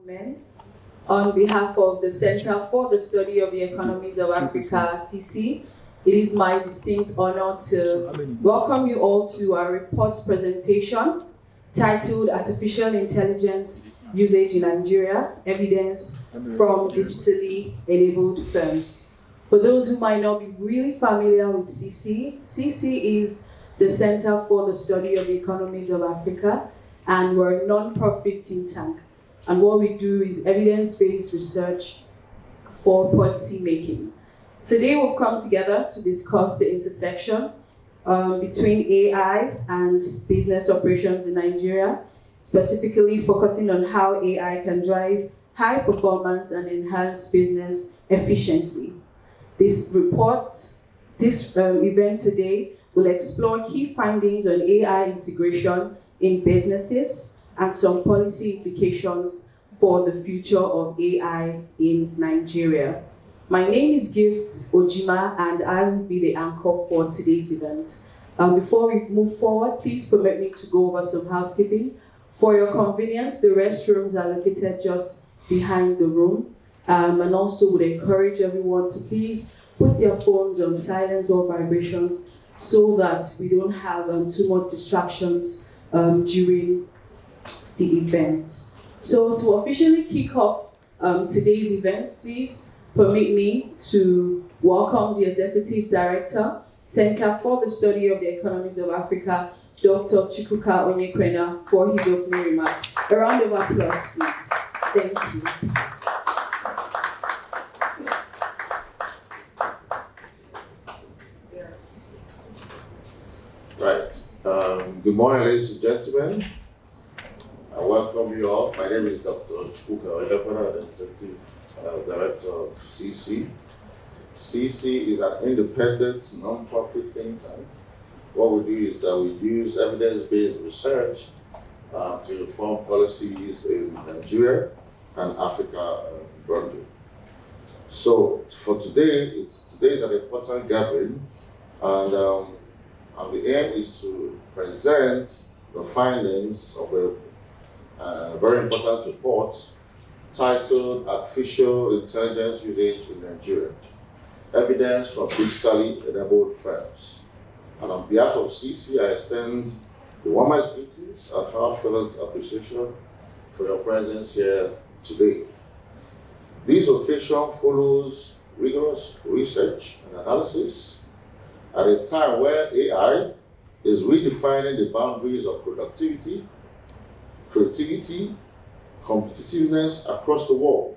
Men. On behalf of the Center for the Study of the Economies of Africa, CC, it is my distinct honor to welcome you all to our report presentation titled Artificial Intelligence Usage in Nigeria, Evidence from Digitally Enabled Firms. For those who might not be really familiar with CC, CC is the Center for the Study of the Economies of Africa, and we're a non-profit think tank. And what we do is evidence-based research for policy making. Today we've come together to discuss the intersection between AI and business operations in Nigeria, specifically focusing on how AI can drive high performance and enhance business efficiency. This event today will explore key findings on AI integration in businesses and some policy implications for the future of AI in Nigeria. My name is Gift Ojima, and I will be the anchor for today's event. Before we move forward, please permit me to go over some housekeeping. For your convenience, the restrooms are located just behind the room, and also would encourage everyone to please put their phones on silence or vibrations so that we don't have too much distractions during the event. So to officially kick off today's event, please permit me to welcome the Executive Director, Center for the Study of the Economies of Africa, Dr. Chukwuka Onyekwena, for his opening remarks. A round of applause, please. Thank you. Right. Good morning, ladies and gentlemen. I welcome you all. My name is Dr. Chukwuka Onyekwena, the Executive Director of CC. CC is an independent, non-profit think tank. What we do is that we use evidence-based research to inform policies in Nigeria and Africa broadly. So for today, today is an important gathering, and the aim is to present the findings of a very important report titled Artificial Intelligence Usage in Nigeria, Evidence from Digitally Enabled Firms. And on behalf of CC, I extend the warmest greetings and heartfelt appreciation for your presence here today. This occasion follows rigorous research and analysis at a time where AI is redefining the boundaries of productivity, creativity, competitiveness across the world.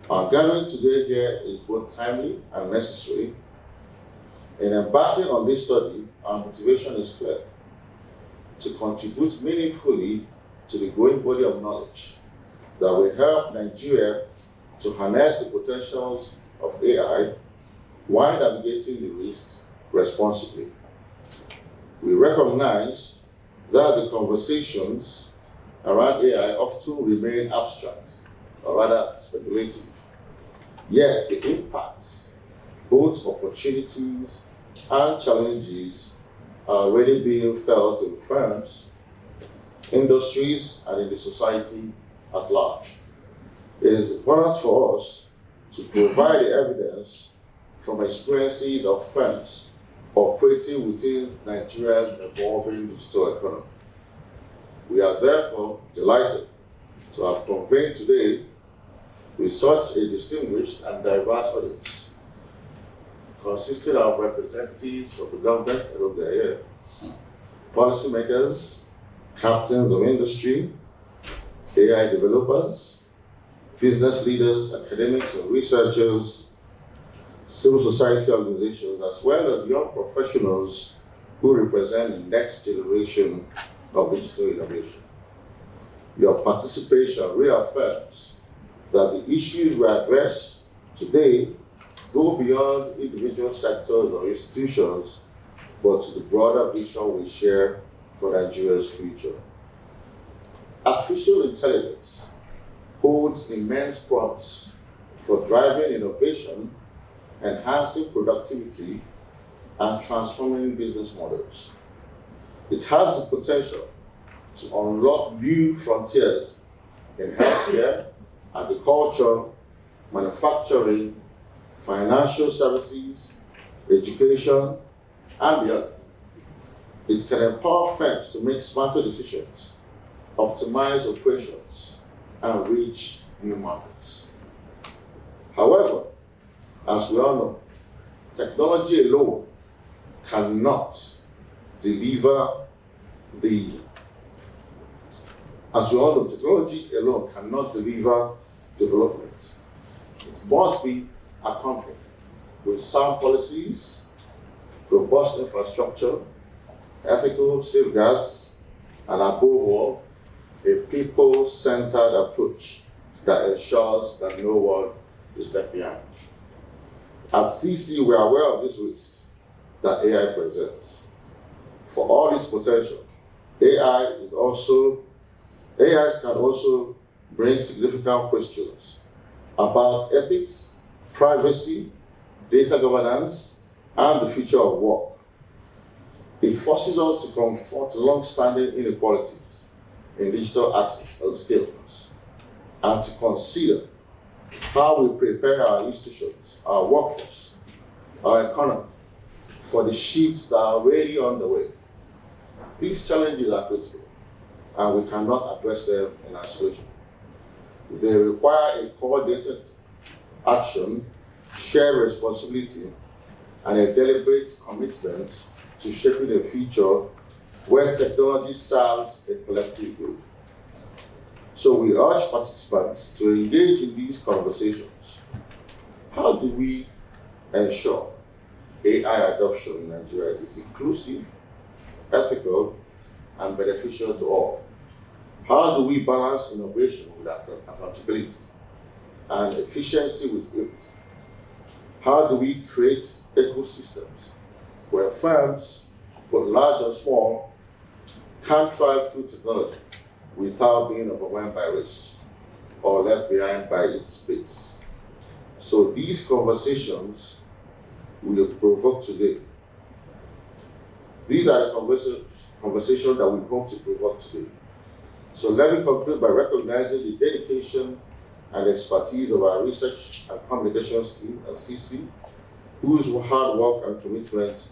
Our gathering today here is both timely and necessary. In embarking on this study, our motivation is clear: to contribute meaningfully to the growing body of knowledge that will help Nigeria to harness the potentials of AI while navigating the risks responsibly. We recognize that the conversations around AI often remain abstract, or rather speculative. Yet the impacts, both opportunities and challenges, are already being felt in firms, industries, and in the society at large. It is important for us to provide the evidence from experiences of firms operating within Nigeria's evolving digital economy. We are therefore delighted to have convened today with such a distinguished and diverse audience, consisting of representatives from the government and of the year, policymakers, captains of industry, AI developers, business leaders, academics and researchers, civil society organizations, as well as young professionals who represent the next generation of digital innovation. Your participation reaffirms that the issues we address today go beyond individual sectors or institutions, but to the broader vision we share for Nigeria's future. Artificial intelligence holds immense promise for driving innovation, enhancing productivity, and transforming business models. It has the potential to unlock new frontiers in healthcare, agriculture, manufacturing, financial services, education, and beyond. It can empower firms to make smarter decisions, optimize operations, and reach new markets. However, as we all know, technology alone cannot deliver development. It must be accompanied with sound policies, robust infrastructure, ethical safeguards, and above all, a people-centered approach that ensures that no one is left behind. At CC, we are aware of these risks that AI presents. For all its potential, AI can also bring significant questions about ethics, privacy, data governance, and the future of work. It forces us to confront long-standing inequalities in digital access and skills, and to consider how we prepare our institutions, our workforce, our economy for the shifts that are already on the way. These challenges are critical, and we cannot address them in isolation. They require a coordinated action, shared responsibility, and a deliberate commitment to shaping a future where technology serves a collective good. So we urge participants to engage in these conversations. How do we ensure AI adoption in Nigeria is inclusive, ethical, and beneficial to all? How do we balance innovation with accountability and efficiency with equity? How do we create ecosystems where firms, both large and small, can thrive through technology without being overwhelmed by risk or left behind by its pace? So these conversations we will provoke today. These are the conversations that we hope to provoke today. So let me conclude by recognizing the dedication and expertise of our research and communications team at CC, whose hard work and commitment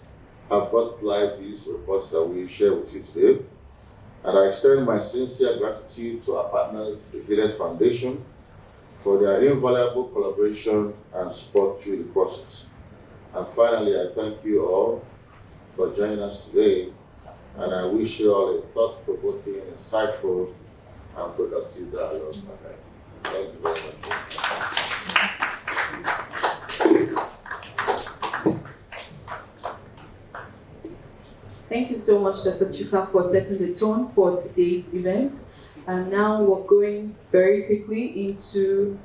have brought to life these reports that we share with you today. And I extend my sincere gratitude to our partners, the Village Foundation, for their invaluable collaboration and support through the process. And finally, I thank you all for joining us today, and I wish you all a thought-provoking, insightful, and productive dialogue ahead. Thank you very much. Thank you so much, Dr. Chuka, for setting the tone for today's event. And now we're going very quickly into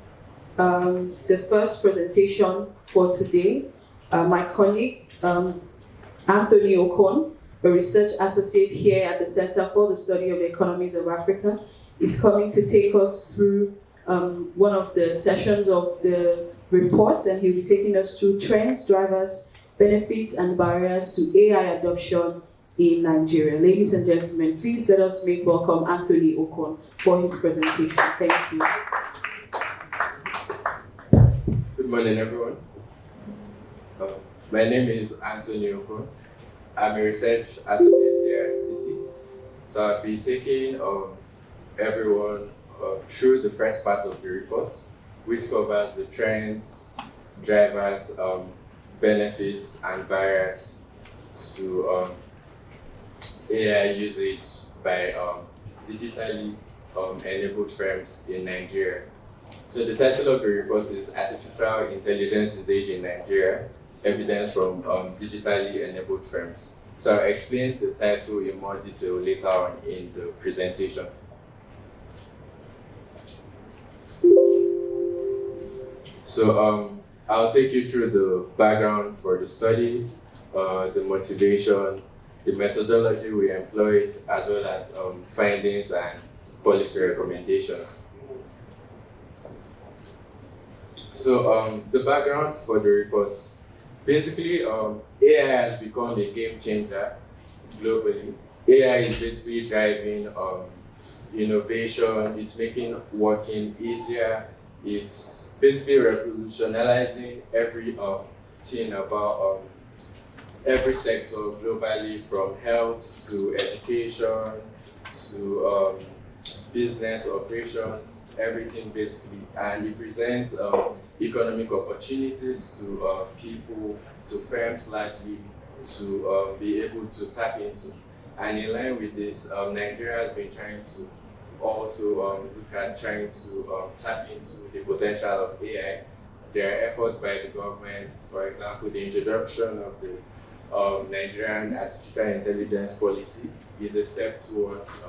the first presentation for today. My colleague, Anthony Okon, a research associate here at the Center for the Study of the Economies of Africa, is coming to take us through one of the sessions of the report, and he'll be taking us through trends, drivers, benefits, and barriers to AI adoption in Nigeria. Ladies and gentlemen, please let us make welcome Anthony Okon for his presentation. Thank you. Good morning, everyone. My name is Anthony Okon. I'm a research associate here at CC. So I'll be taking everyone through the first part of the report, which covers the trends, drivers, benefits, and barriers to AI usage by digitally enabled firms in Nigeria. So the title of the report is Artificial Intelligence Usage in Nigeria, Evidence from Digitally Enabled Firms. So I'll explain the title in more detail later on in the presentation. So I'll take you through the background for the study, the motivation, the methodology we employed, as well as findings and policy recommendations. So the background for the report. Basically, AI has become a game changer globally. AI is basically driving innovation, it's making working easier, it's basically revolutionizing every thing about every sector globally, from health to education to business operations, everything basically. And it presents economic opportunities to people, to firms largely, to be able to tap into. And in line with this, Nigeria has been trying to also look at trying to tap into the potential of AI. There are efforts by the government, for example, the introduction of the Nigerian artificial intelligence policy is a step towards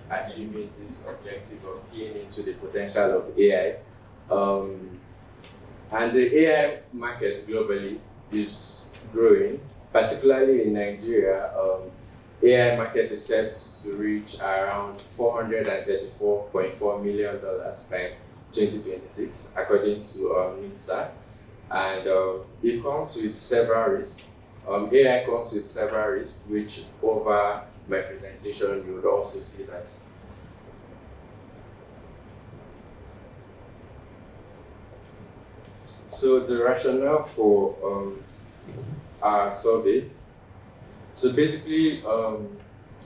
achieving this objective of keying into the potential of AI. And the AI market globally is growing, particularly in Nigeria. AI market is set to reach around $434.4 million by 2026, according to NITSA. And it comes with several risks. AI comes with several risks, which over my presentation you would also see that. So the rationale for our survey. So basically,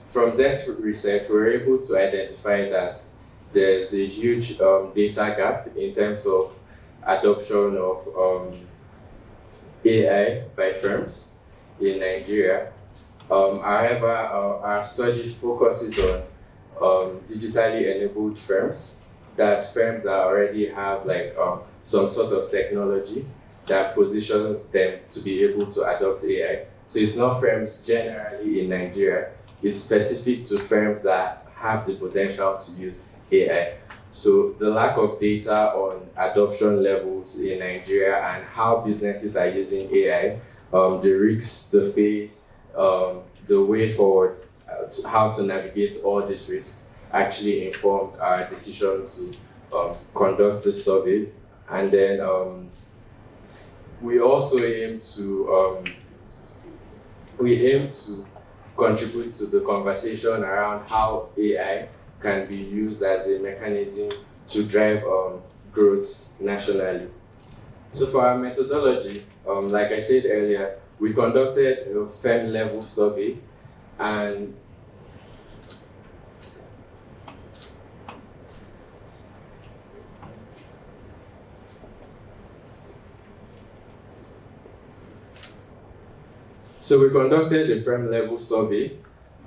from this research, we were able to identify that there's a huge data gap in terms of adoption of AI by firms in Nigeria. However, our study focuses on digitally enabled firms. That's firms that already have like some sort of technology that positions them to be able to adopt AI. So it's not firms generally in Nigeria, it's specific to firms that have the potential to use AI. So the lack of data on adoption levels in Nigeria and how businesses are using AI, the risks, the phase, the way forward, how to navigate all these risks actually informed our decision to conduct this survey. And then we also aim to contribute to the conversation around how AI can be used as a mechanism to drive growth nationally. So for our methodology, like I said earlier, we conducted a firm level survey, and so we conducted a firm level survey,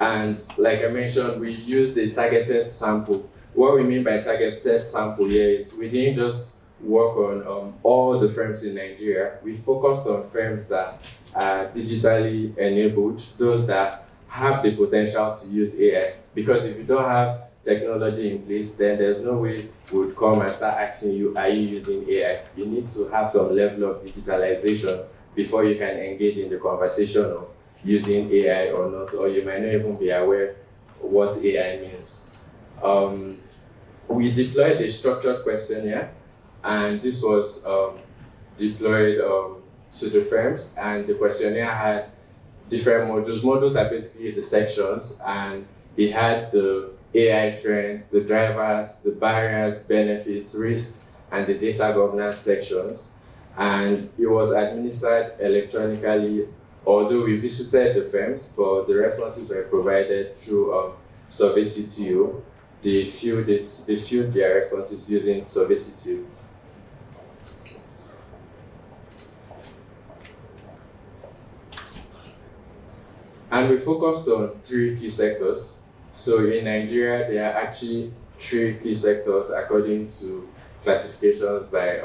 and like I mentioned, we used a targeted sample. What we mean by targeted sample here is we didn't just work on all the firms in Nigeria. We focused on firms that are digitally enabled, those that have the potential to use AI. Because if you don't have technology in place, then there's no way we would come and start asking you, are you using AI? You need to have some level of digitalization before you can engage in the conversation of using AI or not, or you might not even be aware what AI means. We deployed a structured questionnaire, and this was deployed to the firms, and the questionnaire had different modules. Modules are basically the sections, and it had the AI trends, the drivers, the barriers, benefits, risks, and the data governance sections. And it was administered electronically, although we visited the firms, but the responses were provided through Survey CTO. They filled their responses using Survey CTO. And we focused on 3 key sectors. So in Nigeria, there are actually 3 key sectors according to classifications by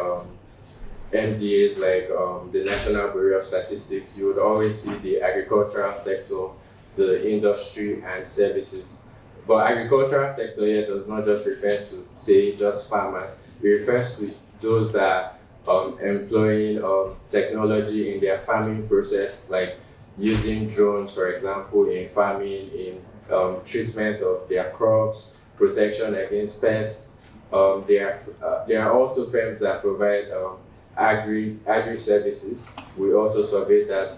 MDAs like the National Bureau of Statistics. You would always see the agricultural sector, the industry, and services. But agricultural sector here does not just refer to, say, just farmers. It refers to those that are employing technology in their farming process, like using drones, for example, in farming, in treatment of their crops, protection against pests. There are also firms that provide agri services. We also surveyed that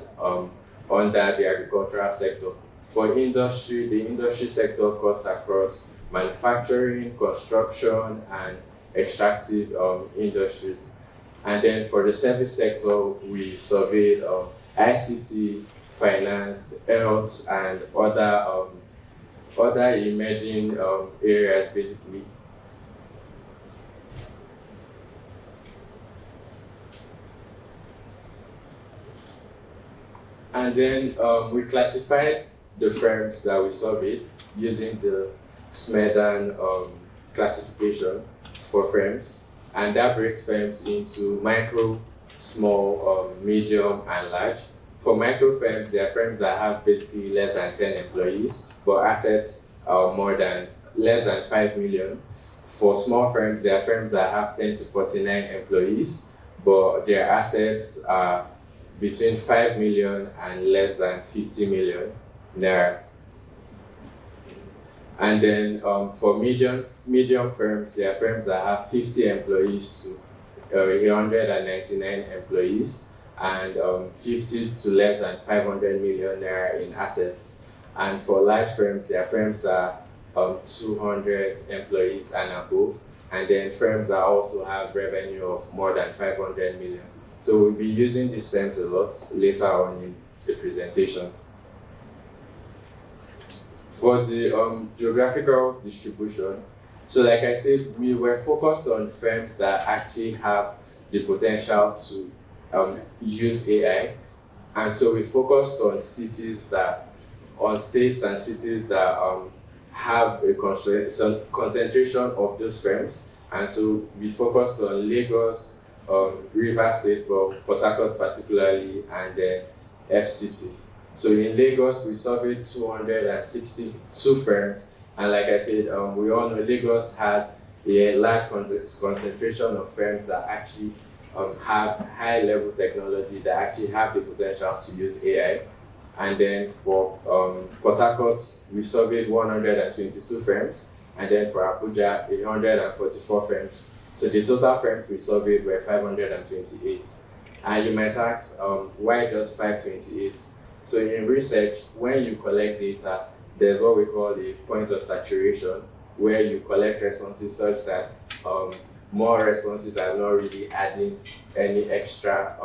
under the agricultural sector. For industry, the industry sector cuts across manufacturing, construction, and extractive industries. And then for the service sector, we surveyed ICT, finance, health, and other emerging areas basically. And then we classified the firms that we surveyed using the Smedan classification for firms, and that breaks firms into micro, small, medium, and large. For micro firms, they are firms that have basically less than 10 employees, but assets are less than 5 million. For small firms, they are firms that have 10 to 49 employees, but their assets are between 5 million and less than 50 million naira. And then for medium firms, there are firms that have 50 employees to 199 employees, and 50 to less than 500 million naira in assets. And for large firms, there are firms that are 200 employees and above, and then firms that also have revenue of more than 500 million. So we'll be using these terms a lot later on in the presentations. For the geographical distribution, so like I said, we were focused on firms that actually have the potential to use AI. And so we focused on states and cities that have a concentration of those firms. And so we focused on Lagos, Rivers State, but Port Harcourt particularly, and then FCT. So in Lagos, we surveyed 262 firms, and like I said, we all know Lagos has a large concentration of firms that actually have high-level technology, that actually have the potential to use AI. And then for Port Harcourt, we surveyed 122 firms, and then for Abuja, 144 firms. So the total firms we surveyed were 528. And you might ask, why just 528? So in research, when you collect data, there's what we call a point of saturation, where you collect responses such that more responses are not really adding any extra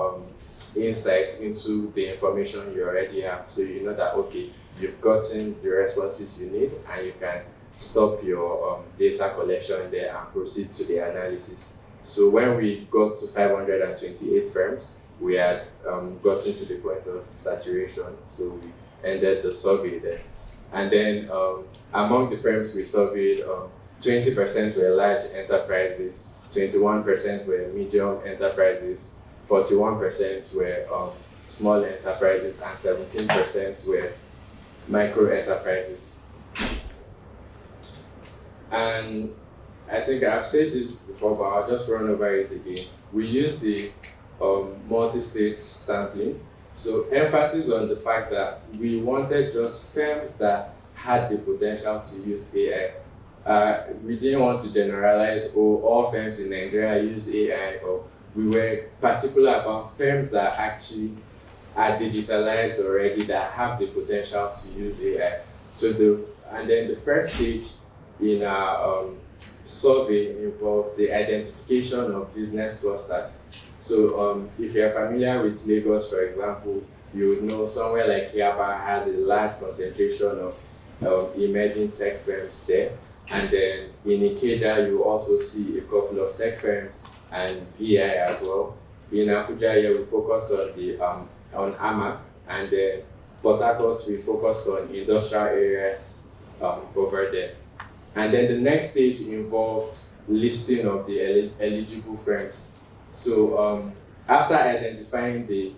insight into the information you already have. So you know that, okay, you've gotten the responses you need, and you can stop your data collection there and proceed to the analysis. So when we got to 528 firms, we had gotten to the point of saturation, so we ended the survey there. And then among the firms we surveyed, 20% were large enterprises, 21% were medium enterprises, 41% were small enterprises, and 17% were micro enterprises. And I think I've said this before, but I'll just run over it again. We use the multi-stage sampling. So emphasis on the fact that we wanted just firms that had the potential to use AI. We didn't want to generalize, all firms in Nigeria use AI, or we were particular about firms that actually are digitalized already, that have the potential to use AI. And then the first stage in our survey involved the identification of business clusters. So if you're familiar with Lagos, for example, you would know somewhere like Yaba has a large concentration of emerging tech firms there. And then in Ikeja, you also see a couple of tech firms and VI as well. In Abuja, we focused on on AMAC, and then Port Harcourt, we focused on industrial areas over there. And then the next stage involved listing of the eligible firms. So after identifying the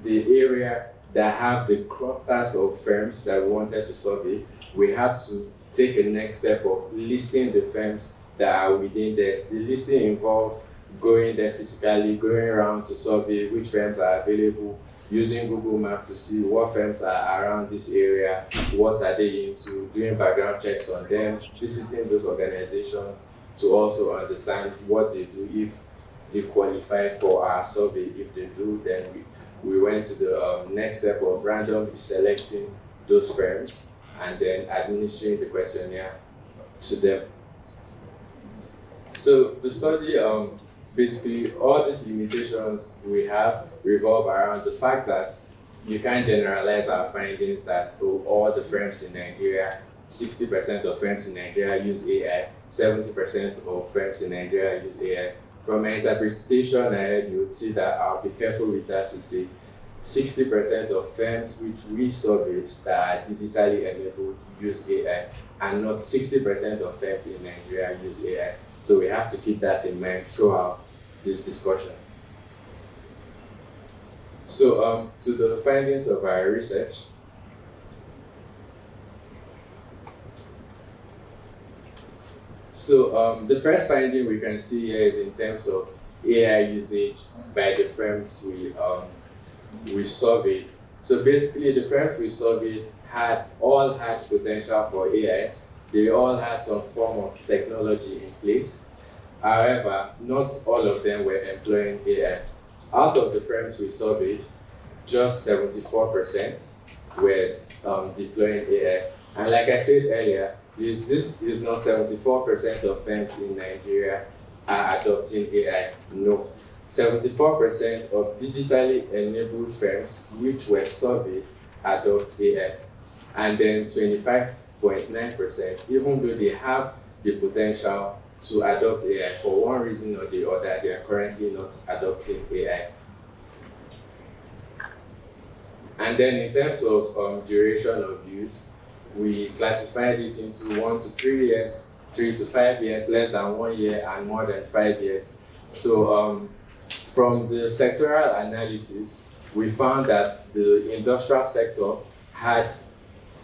area that have the clusters of firms that we wanted to survey, we had to take a next step of listing the firms that are within there. The listing involved going there physically, going around to survey which firms are available, using Google Maps to see what firms are around this area, what are they into, doing background checks on them, visiting those organizations to also understand what they do, if they qualify for our survey. If they do, then we went to the next step of randomly selecting those firms, and then administering the questionnaire to them. So the study, basically all these limitations we have revolve around the fact that you can't generalize our findings that all the firms in Nigeria, 60% of firms in Nigeria use AI, 70% of firms in Nigeria use AI. From my interpretation ahead, you would see that I'll be careful with that to say 60% of firms which we surveyed that are digitally enabled use AI, and not 60% of firms in Nigeria use AI. So we have to keep that in mind throughout this discussion. So to the findings of our research. So the first finding we can see here is in terms of AI usage by the firms we surveyed. So basically the firms we surveyed all had potential for AI. They all had some form of technology in place. However, not all of them were employing AI. Out of the firms we surveyed, just 74% were deploying AI. And like I said earlier, this is not 74% of firms in Nigeria are adopting AI. No. 74% of digitally enabled firms which were surveyed adopt AI. And then 25.9%, even though they have the potential to adopt AI, for one reason or the other, they are currently not adopting AI. And then in terms of duration of use, we classified it into 1 to 3 years, 3 to 5 years, less than 1 year, and more than 5 years. So from the sectoral analysis, we found that the industrial sector had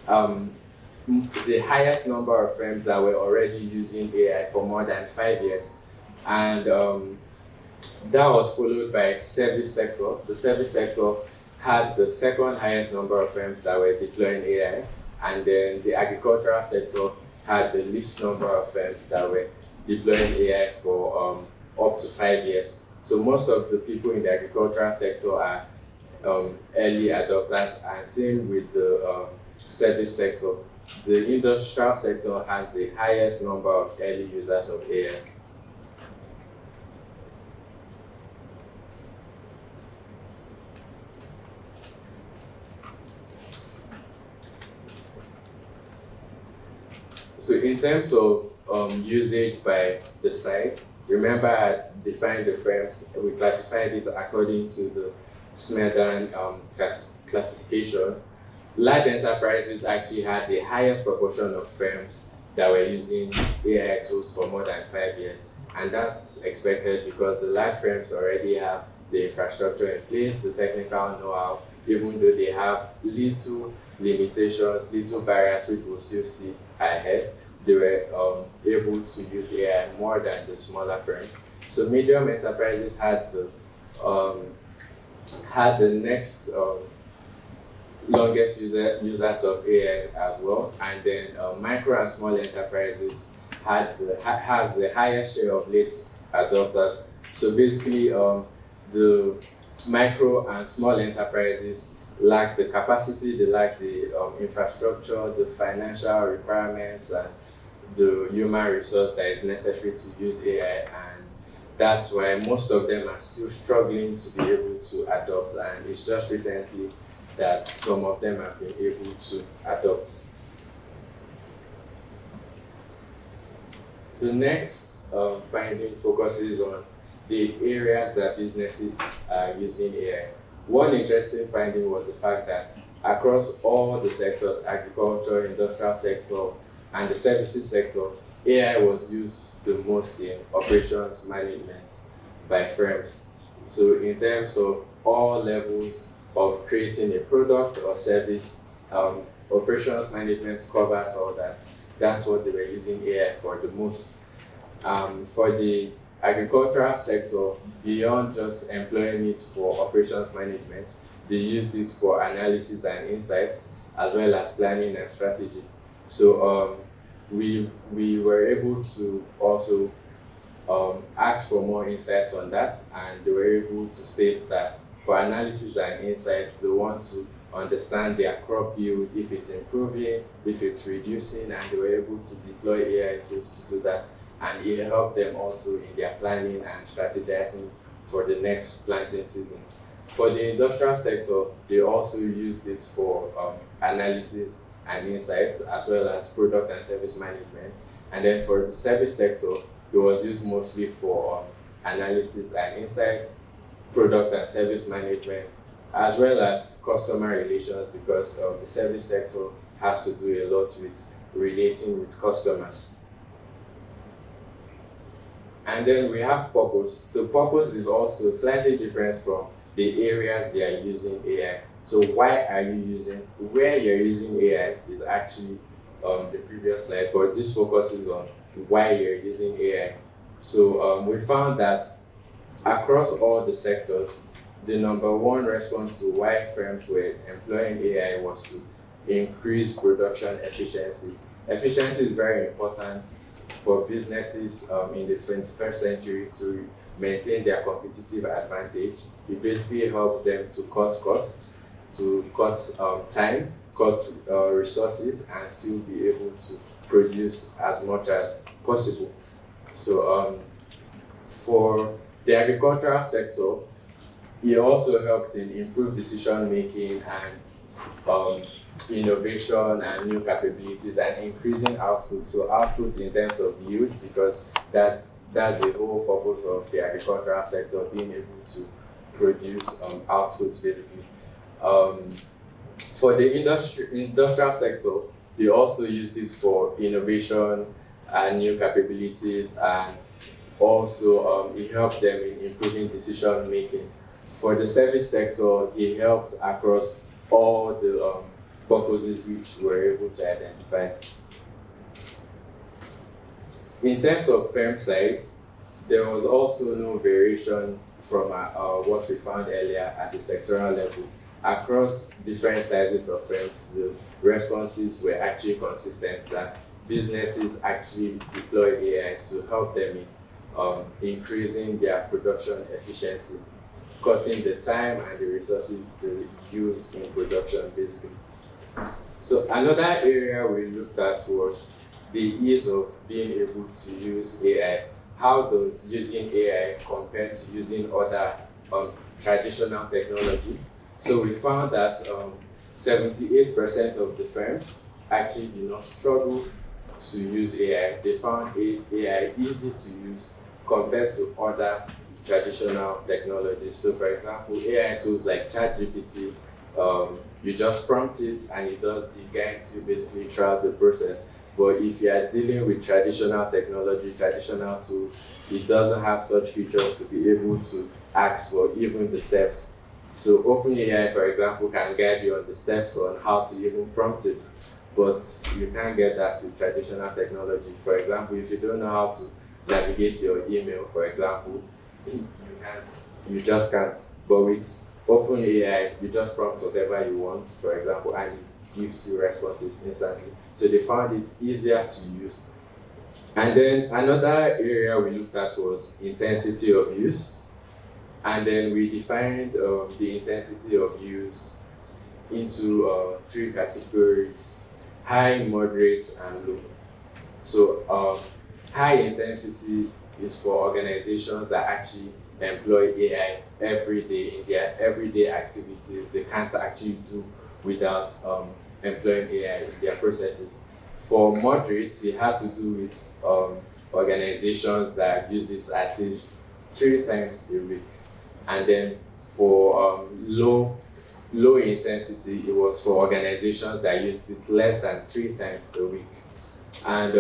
the highest number of firms that were already using AI for more than 5 years. And that was followed by service sector. The service sector had the second highest number of firms that were deploying AI. And then the agricultural sector had the least number of firms that were deploying AI for up to 5 years. So most of the people in the agricultural sector are early adopters, and same with the service sector. The industrial sector has the highest number of early users of AI. So in terms of usage by the size, remember I defined the firms, we classified it according to the Smithson classification. Large enterprises actually had the highest proportion of firms that were using AI tools for more than 5 years. And that's expected because the large firms already have the infrastructure in place, the technical know-how, even though they have little limitations, little barriers, which we'll still see ahead. They were able to use AI more than the smaller firms. So medium enterprises had the next longest users of AI as well, and then micro and small enterprises has the highest share of late adopters. So basically, the micro and small enterprises lack the capacity, they lack the infrastructure, the financial requirements, and the human resource that is necessary to use AI, and that's why most of them are still struggling to be able to adopt, and it's just recently that some of them have been able to adopt. The next finding focuses on the areas that businesses are using AI. One interesting finding was the fact that across all the sectors, agriculture, industrial sector, and the services sector, AI was used the most in operations management by firms. So in terms of all levels of creating a product or service, operations management covers all that. That's what they were using AI for the most. For the agricultural sector, beyond just employing it for operations management, they used it for analysis and insights, as well as planning and strategy. So we were able to also ask for more insights on that, and they were able to state that for analysis and insights, they want to understand their crop yield, if it's improving, if it's reducing, and they were able to deploy AI tools to do that. And it helped them also in their planning and strategizing for the next planting season. For the industrial sector, they also used it for analysis and insights, as well as product and service management. And then for the service sector, it was used mostly for analysis and insights, product and service management, as well as customer relations, because the service sector has to do a lot with relating with customers. And then we have purpose. So purpose is also slightly different from the areas they are using AI. So why are you using, where you're using AI is actually the previous slide, but this focuses on why you're using AI. So we found that across all the sectors, the number one response to why firms were employing AI was to increase production efficiency. Efficiency is very important for businesses in the 21st century to maintain their competitive advantage. It basically helps them to cut costs, to cut time, cut resources, and still be able to produce as much as possible. So for the agricultural sector, it also helped in improved decision making and innovation and new capabilities and increasing output. So output in terms of yield, because that's the whole purpose of the agricultural sector, being able to produce outputs basically. For the industrial sector, they also used it for innovation and new capabilities, and also it helped them in improving decision making. For the service sector, it helped across all the purposes which we were able to identify. In terms of firm size, there was also no variation from what we found earlier at the sectoral level. Across different sizes of firms, the responses were actually consistent that businesses actually deploy AI to help them in increasing their production efficiency, cutting the time and the resources they use in production basically. So another area we looked at was the ease of being able to use AI. How does using AI compare to using other traditional technology? So we found that 78% of the firms actually did not struggle to use AI. They found AI easy to use compared to other traditional technologies. So for example, AI tools like ChatGPT, you just prompt it and it guides you basically throughout the process. But if you are dealing with traditional technology, traditional tools, it doesn't have such features to be able to ask for even the steps. So OpenAI, for example, can guide you on the steps on how to even prompt it, but you can't get that with traditional technology. For example, if you don't know how to navigate your email, for example, you just can't. But with OpenAI, you just prompt whatever you want, for example, and it gives you responses instantly. So they found it easier to use. And then another area we looked at was intensity of use. And then we defined the intensity of use into 3 categories: high, moderate, and low. So high intensity is for organizations that actually employ AI every day in their everyday activities. They can't actually do without employing AI in their processes. For moderate, it had to do with organizations that use it at least 3 times a week. And then for low intensity, it was for organizations that used it less than 3 times a week. And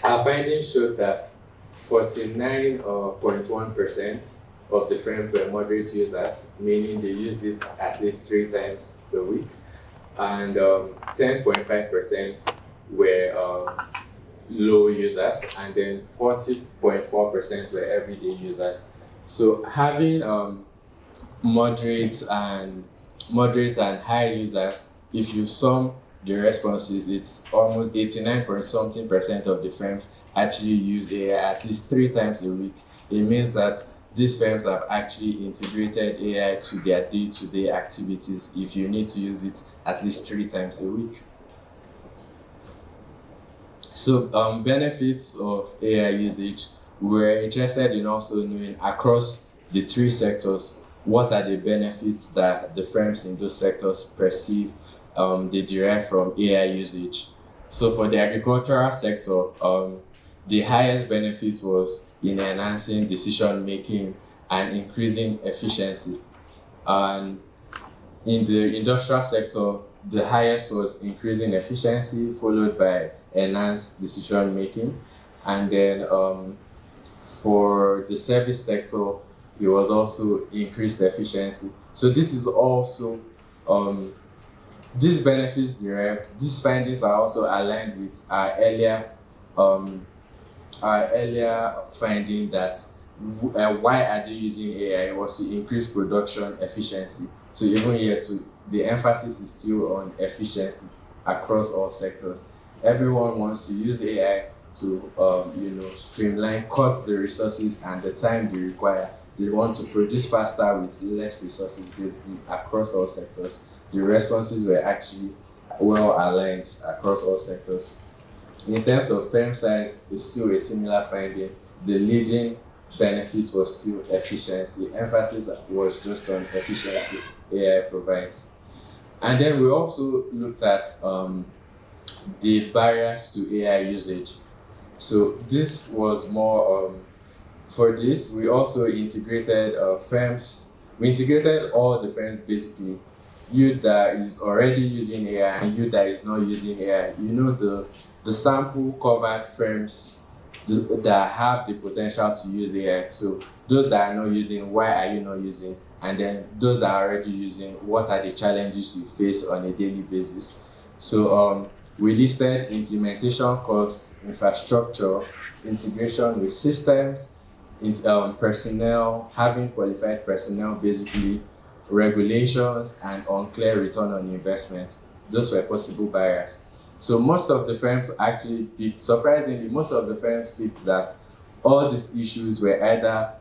our findings showed that 49.1% of the firms were moderate users, meaning they used it at least 3 times a week, and 10.5% were low users, and then 40.4% were everyday users. So having moderate and high users, if you sum the responses, it's almost 89% of the firms actually use AI at least 3 times a week. It means that these firms have actually integrated AI to their day-to-day activities if you need to use it at least 3 times a week. So benefits of AI usage, we're interested in also knowing across the 3 sectors, what are the benefits that the firms in those sectors perceive they derive from AI usage. So for the agricultural sector, the highest benefit was in enhancing decision making and increasing efficiency. And in the industrial sector, the highest was increasing efficiency, followed by enhanced decision making. And then for the service sector, it was also increased efficiency. So this is also these benefits derived, these findings are also aligned with our earlier finding that why are they using AI was to increase production efficiency. So even here too, the emphasis is still on efficiency across all sectors. Everyone wants to use AI to streamline, cut the resources and the time they require. They want to produce faster with less resources basically across all sectors. The responses were actually well aligned across all sectors. In terms of firm size, it's still a similar finding. The leading benefit was still efficiency. Emphasis was just on efficiency AI provides. And then we also looked at the barriers to AI usage. So this was more, for this, we also integrated firms. We integrated all the firms basically. You that is already using AI and you that is not using AI. You know the sample covered firms that have the potential to use AI. So those that are not using, why are you not using? And then those that are already using, what are the challenges you face on a daily basis? So we listed implementation costs, infrastructure, integration with systems, personnel, having qualified personnel basically, regulations, and unclear return on investment. Those were possible barriers. So most of the firms actually picked, surprisingly, most of the firms picked that all these issues were either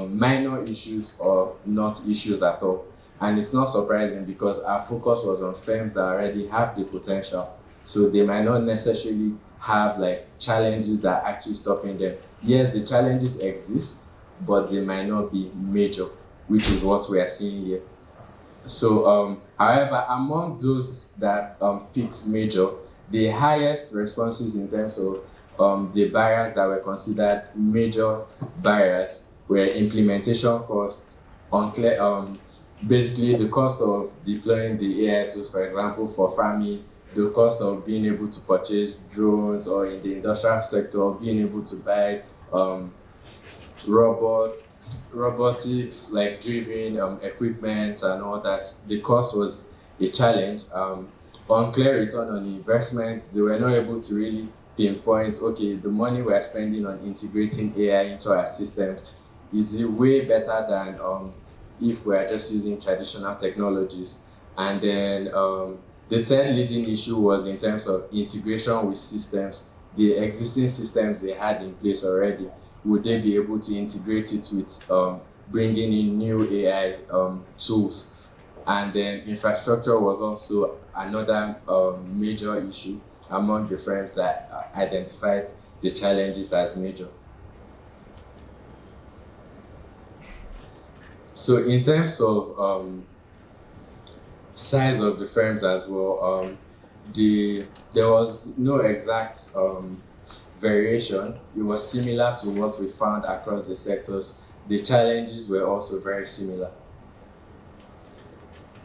minor issues or not issues at all. And it's not surprising because our focus was on firms that already have the potential. So they might not necessarily have like challenges that are actually stopping them. Yes, the challenges exist, but they might not be major, which is what we are seeing here. So, however, among those that picked major, the highest responses in terms of the barriers that were considered major barriers were implementation costs, unclear, basically the cost of deploying the AI tools, for example, for farming, the cost of being able to purchase drones, or in the industrial sector, being able to buy robotics like driven equipment and all that. The cost was a challenge. Unclear return on investment, they were not able to really pinpoint, okay, the money we're spending on integrating AI into our systems is way better than if we're just using traditional technologies. And then the third leading issue was in terms of integration with systems. The existing systems they had in place already, would they be able to integrate it with bringing in new AI tools? And then infrastructure was also another major issue among the firms that identified the challenges as major. So in terms of size of the firms as well, there was no exact variation. It was similar to what we found across the sectors. The challenges were also very similar.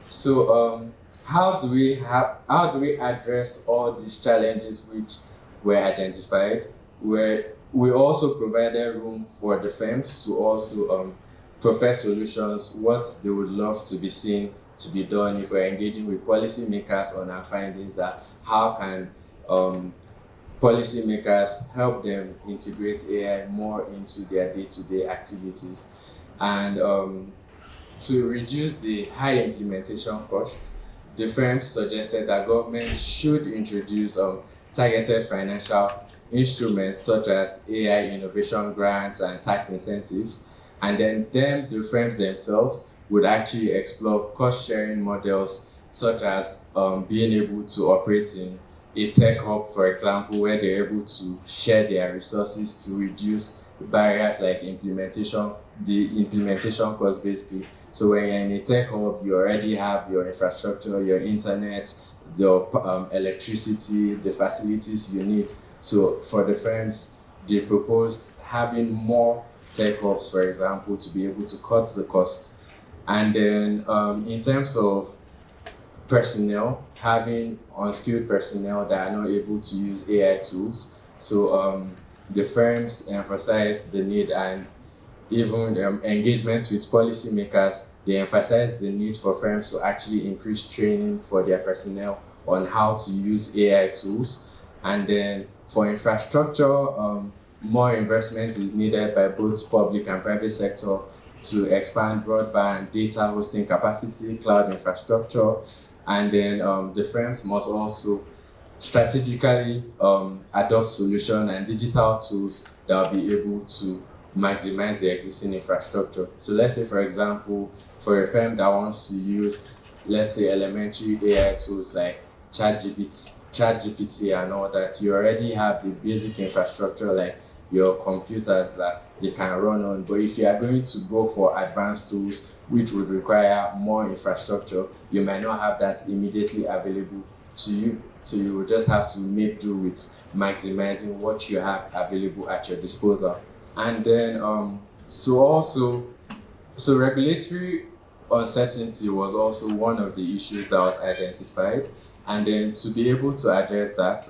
So how do we address all these challenges which were identified? We also provided room for the firms to also profess solutions, what they would love to be seen to be done if we're engaging with policymakers on our findings, that how can policymakers help them integrate AI more into their day-to-day activities. And to reduce the high implementation costs, the firms suggested that government should introduce targeted financial instruments such as AI innovation grants and tax incentives. And then the firms themselves would actually explore cost-sharing models, such as being able to operate in a tech hub, for example, where they're able to share their resources to reduce barriers like the implementation cost, basically. So when you're in a tech hub, you already have your infrastructure, your internet, your electricity, the facilities you need. So for the firms, they proposed having more tech hubs, for example, to be able to cut the cost. And then in terms of personnel, having unskilled personnel that are not able to use AI tools. So the firms emphasize the need, and even engagement with policymakers, they emphasize the need for firms to actually increase training for their personnel on how to use AI tools. And then for infrastructure, more investment is needed by both public and private sector to expand broadband, data hosting capacity, cloud infrastructure. And then the firms must also strategically adopt solutions and digital tools that will be able to maximize the existing infrastructure. So let's say, for example, for a firm that wants to use, let's say, elementary AI tools like ChatGPT and all that, you already have the basic infrastructure like your computers that they can run on. But if you are going to go for advanced tools, which would require more infrastructure, you might not have that immediately available to you. So you will just have to make do with maximizing what you have available at your disposal. And then, so regulatory uncertainty was also one of the issues that was identified. And then to be able to address that,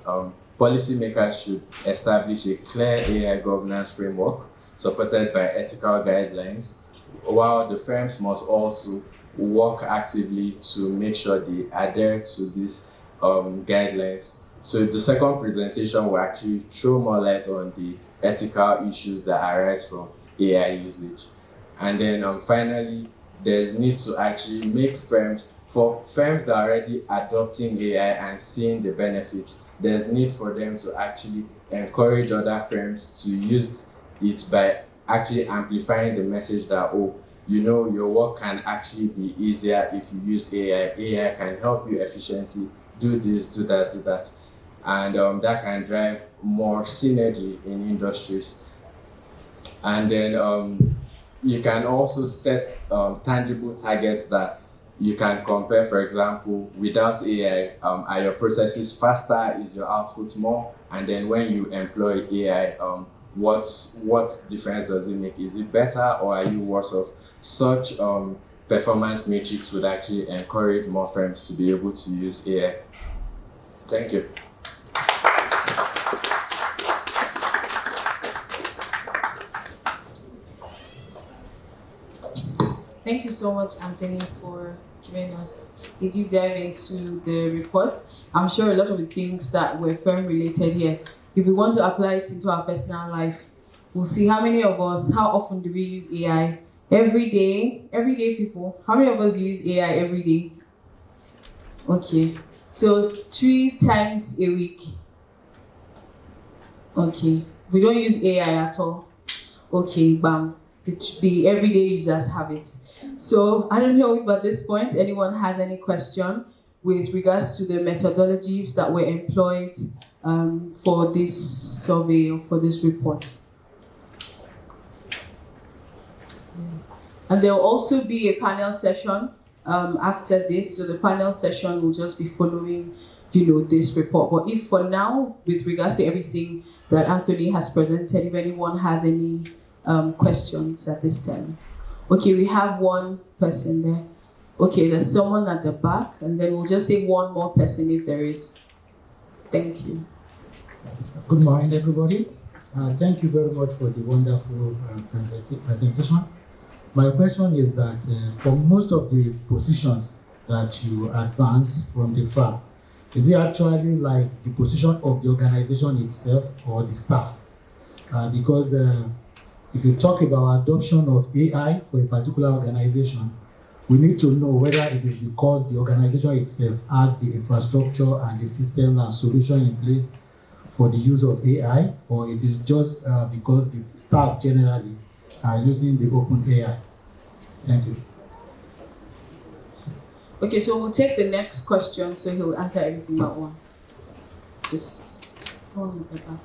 policymakers should establish a clear AI governance framework supported by ethical guidelines, while the firms must also work actively to make sure they adhere to these guidelines. So the second presentation will actually throw more light on the ethical issues that arise from AI usage. And then finally, there's need to actually make for firms that are already adopting AI and seeing the benefits, there's need for them to actually encourage other firms to use it by actually amplifying the message that, oh, you know, your work can actually be easier if you use AI. AI can help you efficiently do this, do that. And that can drive more synergy in industries. And then you can also set tangible targets that you can compare. For example, without AI, are your processes faster? Is your output more? And then when you employ AI, what difference does it make? Is it better or are you worse off? Such performance matrix would actually encourage more firms to be able to use AI. Thank you. Thank you so much, Anthony, for giving us a deep dive into the report. I'm sure a lot of the things that were firm related here, if we want to apply it into our personal life, we'll see how many of us, how often do we use AI? Every day people. How many of us use AI every day? Okay, so 3 times a week. Okay, we don't use AI at all. Okay, bam. The everyday users have it. So I don't know if at this point anyone has any question with regards to the methodologies that were employed for this survey or for this report. And there will also be a panel session after this. So the panel session will just be following, this report. But if for now, with regards to everything that Anthony has presented, if anyone has any questions at this time. Okay, we have one person there. Okay, there's someone at the back, and then we'll just take one more person if there is. Thank you. Good morning, everybody. Thank you very much for the wonderful presentation. My question is that for most of the positions that you advanced from the firm, is it actually like the position of the organization itself or the staff? Because if you talk about adoption of AI for a particular organization, we need to know whether it is because the organization itself has the infrastructure and the system and solution in place for the use of AI, or it is just because the staff generally using the open AI? Thank you. Okay, so we'll take the next question, so he'll answer everything at once. Just hold on the back.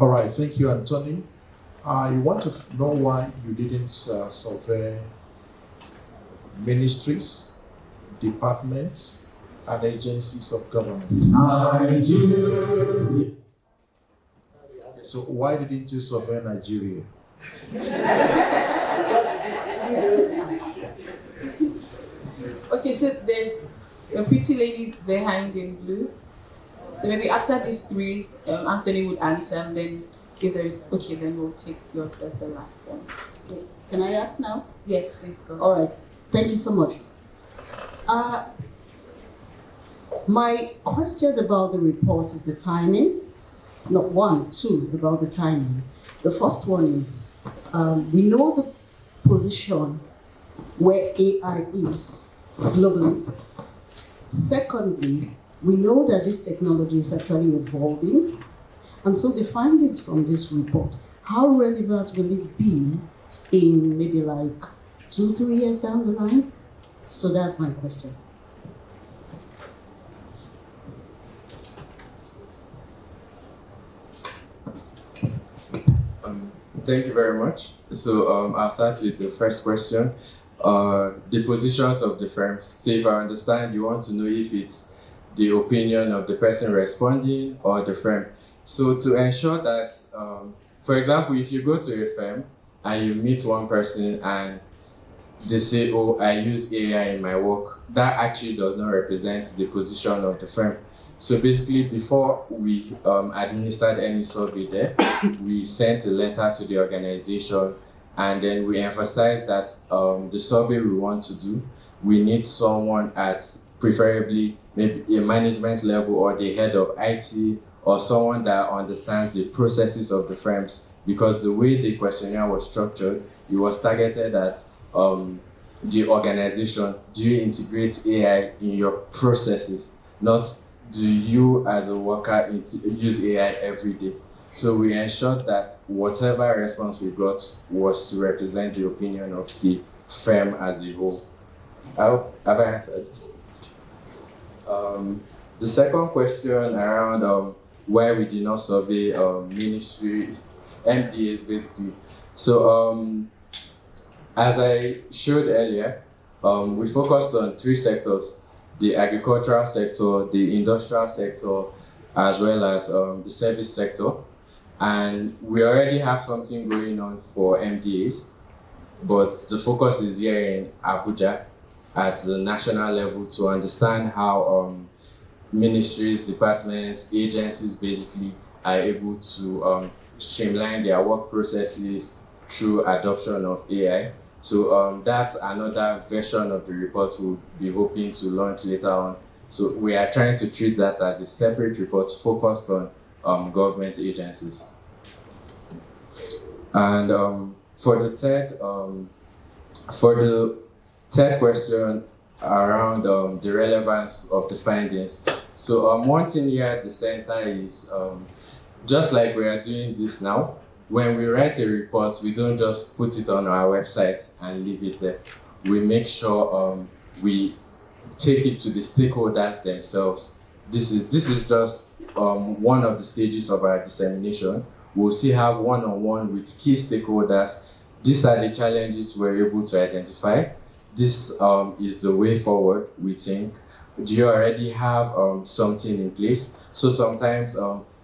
All right, thank you, Anthony. I want to know why you didn't survey ministries, departments, and agencies of government. So why didn't you survey Nigeria? Okay, so there's a pretty lady behind in blue. So maybe after these three, Anthony would answer, and then if there's, okay, then we'll take yours as the last one. Okay. Can I ask now? Yes, please go. All right. Thank you so much. My question about the report is the timing. Not one, two, about the timing. The first one is, we know the position where AI is globally. Secondly, we know that this technology is actually evolving. And so the findings from this report, how relevant will it be in maybe like 2-3 years down the line? So that's my question. Thank you very much. So I'll start with the first question. The positions of the firms. So if I understand, you want to know if it's the opinion of the person responding or the firm. So to ensure that, for example, if you go to a firm and you meet one person and they say, oh, I use AI in my work, that actually does not represent the position of the firm. So basically, before we administered any survey there, we sent a letter to the organization, and then we emphasized that the survey we want to do, we need someone at preferably maybe a management level or the head of IT, or someone that understands the processes of the firms, because the way the questionnaire was structured, it was targeted at the organization. Do you integrate AI in your processes? Not do you as a worker use AI every day? So we ensured that whatever response we got was to represent the opinion of the firm as a whole. Have I answered? The second question around why we did not survey ministry, MDAs basically. So as I showed earlier, we focused on 3 sectors: the agricultural sector, the industrial sector, as well as the service sector. And we already have something going on for MDAs, but the focus is here in Abuja at the national level to understand how ministries, departments, agencies basically are able to streamline their work processes through adoption of AI. So that's another version of the report we'll be hoping to launch later on. So we are trying to treat that as a separate report focused on government agencies. And for the third question around the relevance of the findings. So one thing here at the center is just like we are doing this now, when we write a report, we don't just put it on our website and leave it there. We make sure we take it to the stakeholders themselves. This is just one of the stages of our dissemination. We'll still have one-on-one with key stakeholders. These are the challenges we're able to identify. This is the way forward, we think. Do you already have something in place? So sometimes,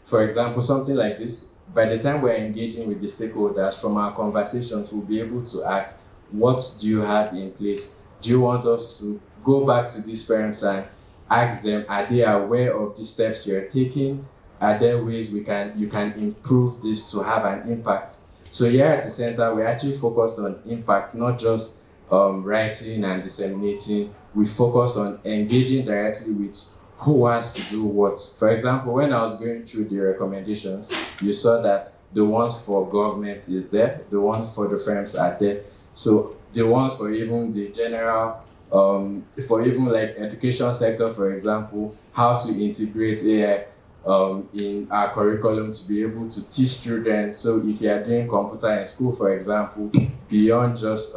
for example, something like this, by the time we're engaging with the stakeholders, from our conversations, we'll be able to ask, what do you have in place? Do you want us to go back to these firms and ask them, are they aware of the steps you're taking? Are there ways you can improve this to have an impact? So here at the center, we're actually focused on impact, not just writing and disseminating. We focus on engaging directly with who has to do what. For example, when I was going through the recommendations, you saw that the ones for government is there, the ones for the firms are there. So the ones for even the general, for even like education sector, for example, how to integrate AI. in our curriculum to be able to teach children. So if you are doing computer in school, for example, beyond just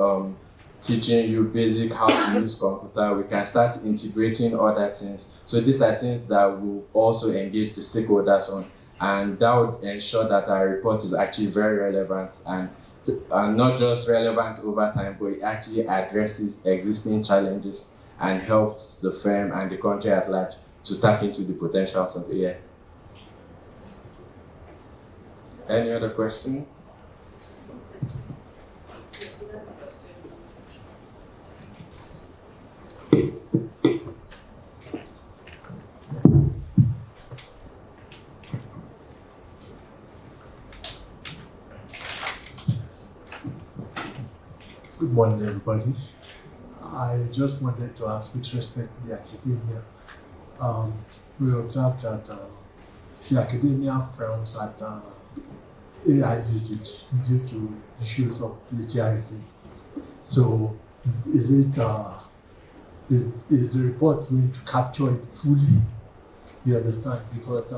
teaching you basic how to use computer, we can start integrating other things. So these are things that will also engage the stakeholders on, and that would ensure that our report is actually very relevant and not just relevant over time, but it actually addresses existing challenges and helps the firm and the country at large to tap into the potentials of AI. Any other question? Good morning, everybody. I just wanted to ask, with respect to the academia, we observed that the academia frowns at AI usage due to issues of plagiarism. So, is the report going to capture it fully? You understand? Because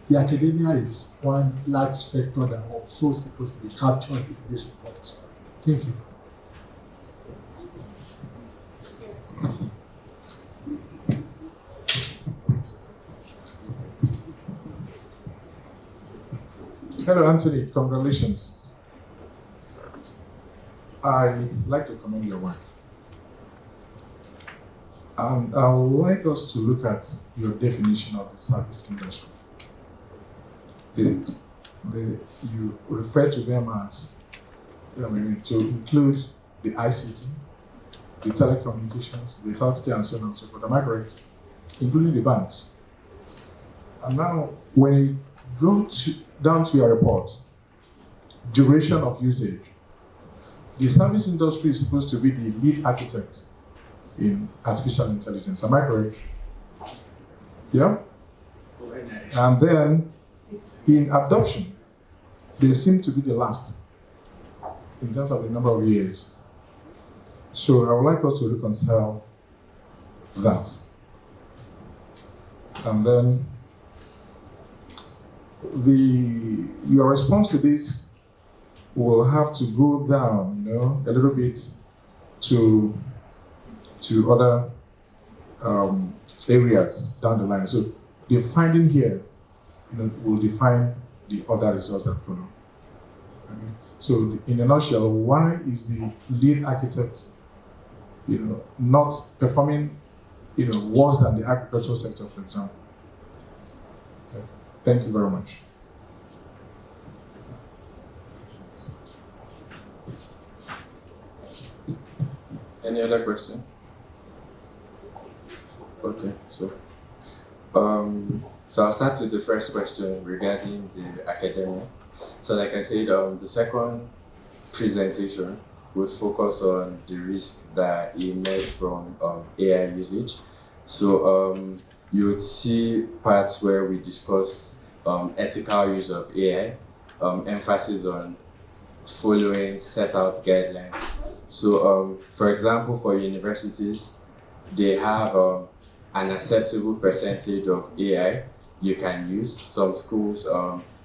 the academia is one large sector that also supposed to be captured in this report. Thank you. Hello, Anthony. Congratulations. I like to commend your work. And I would like us to look at your definition of the service industry. You refer to them as to include the ICT, the telecommunications, the healthcare, and so on and so forth. Am I correct? Including the banks. And now, when you go down to your report, duration of usage, the service industry is supposed to be the lead architect in artificial intelligence. Am I correct? Yeah? Very nice. And then in adoption, they seem to be the last in terms of the number of years. So I would like us to reconcile that. And then your response to this will have to go down, a little bit to other areas down the line. So the finding here, will define the other results that follow. Okay. So in a nutshell, why is the lead architect, not performing, worse than the agricultural sector, for example? Okay. Thank you very much. Any other question? Okay, so I'll start with the first question regarding the academia. So like I said, the second presentation would focus on the risk that emerge from AI usage. So you would see parts where we discuss ethical use of AI, emphasis on following set out guidelines. So for example, for universities, they have an acceptable percentage of AI you can use. Some schools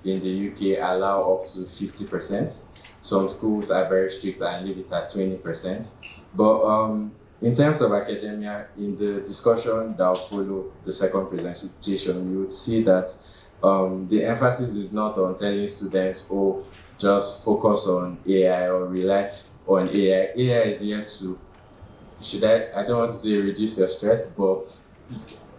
in the UK allow up to 50%. Some schools are very strict and leave it at 20%. But in terms of academia, in the discussion that will follow the second presentation, you would see that the emphasis is not on telling students, just focus on AI or rely on AI. AI is here to, I don't want to say reduce your stress, but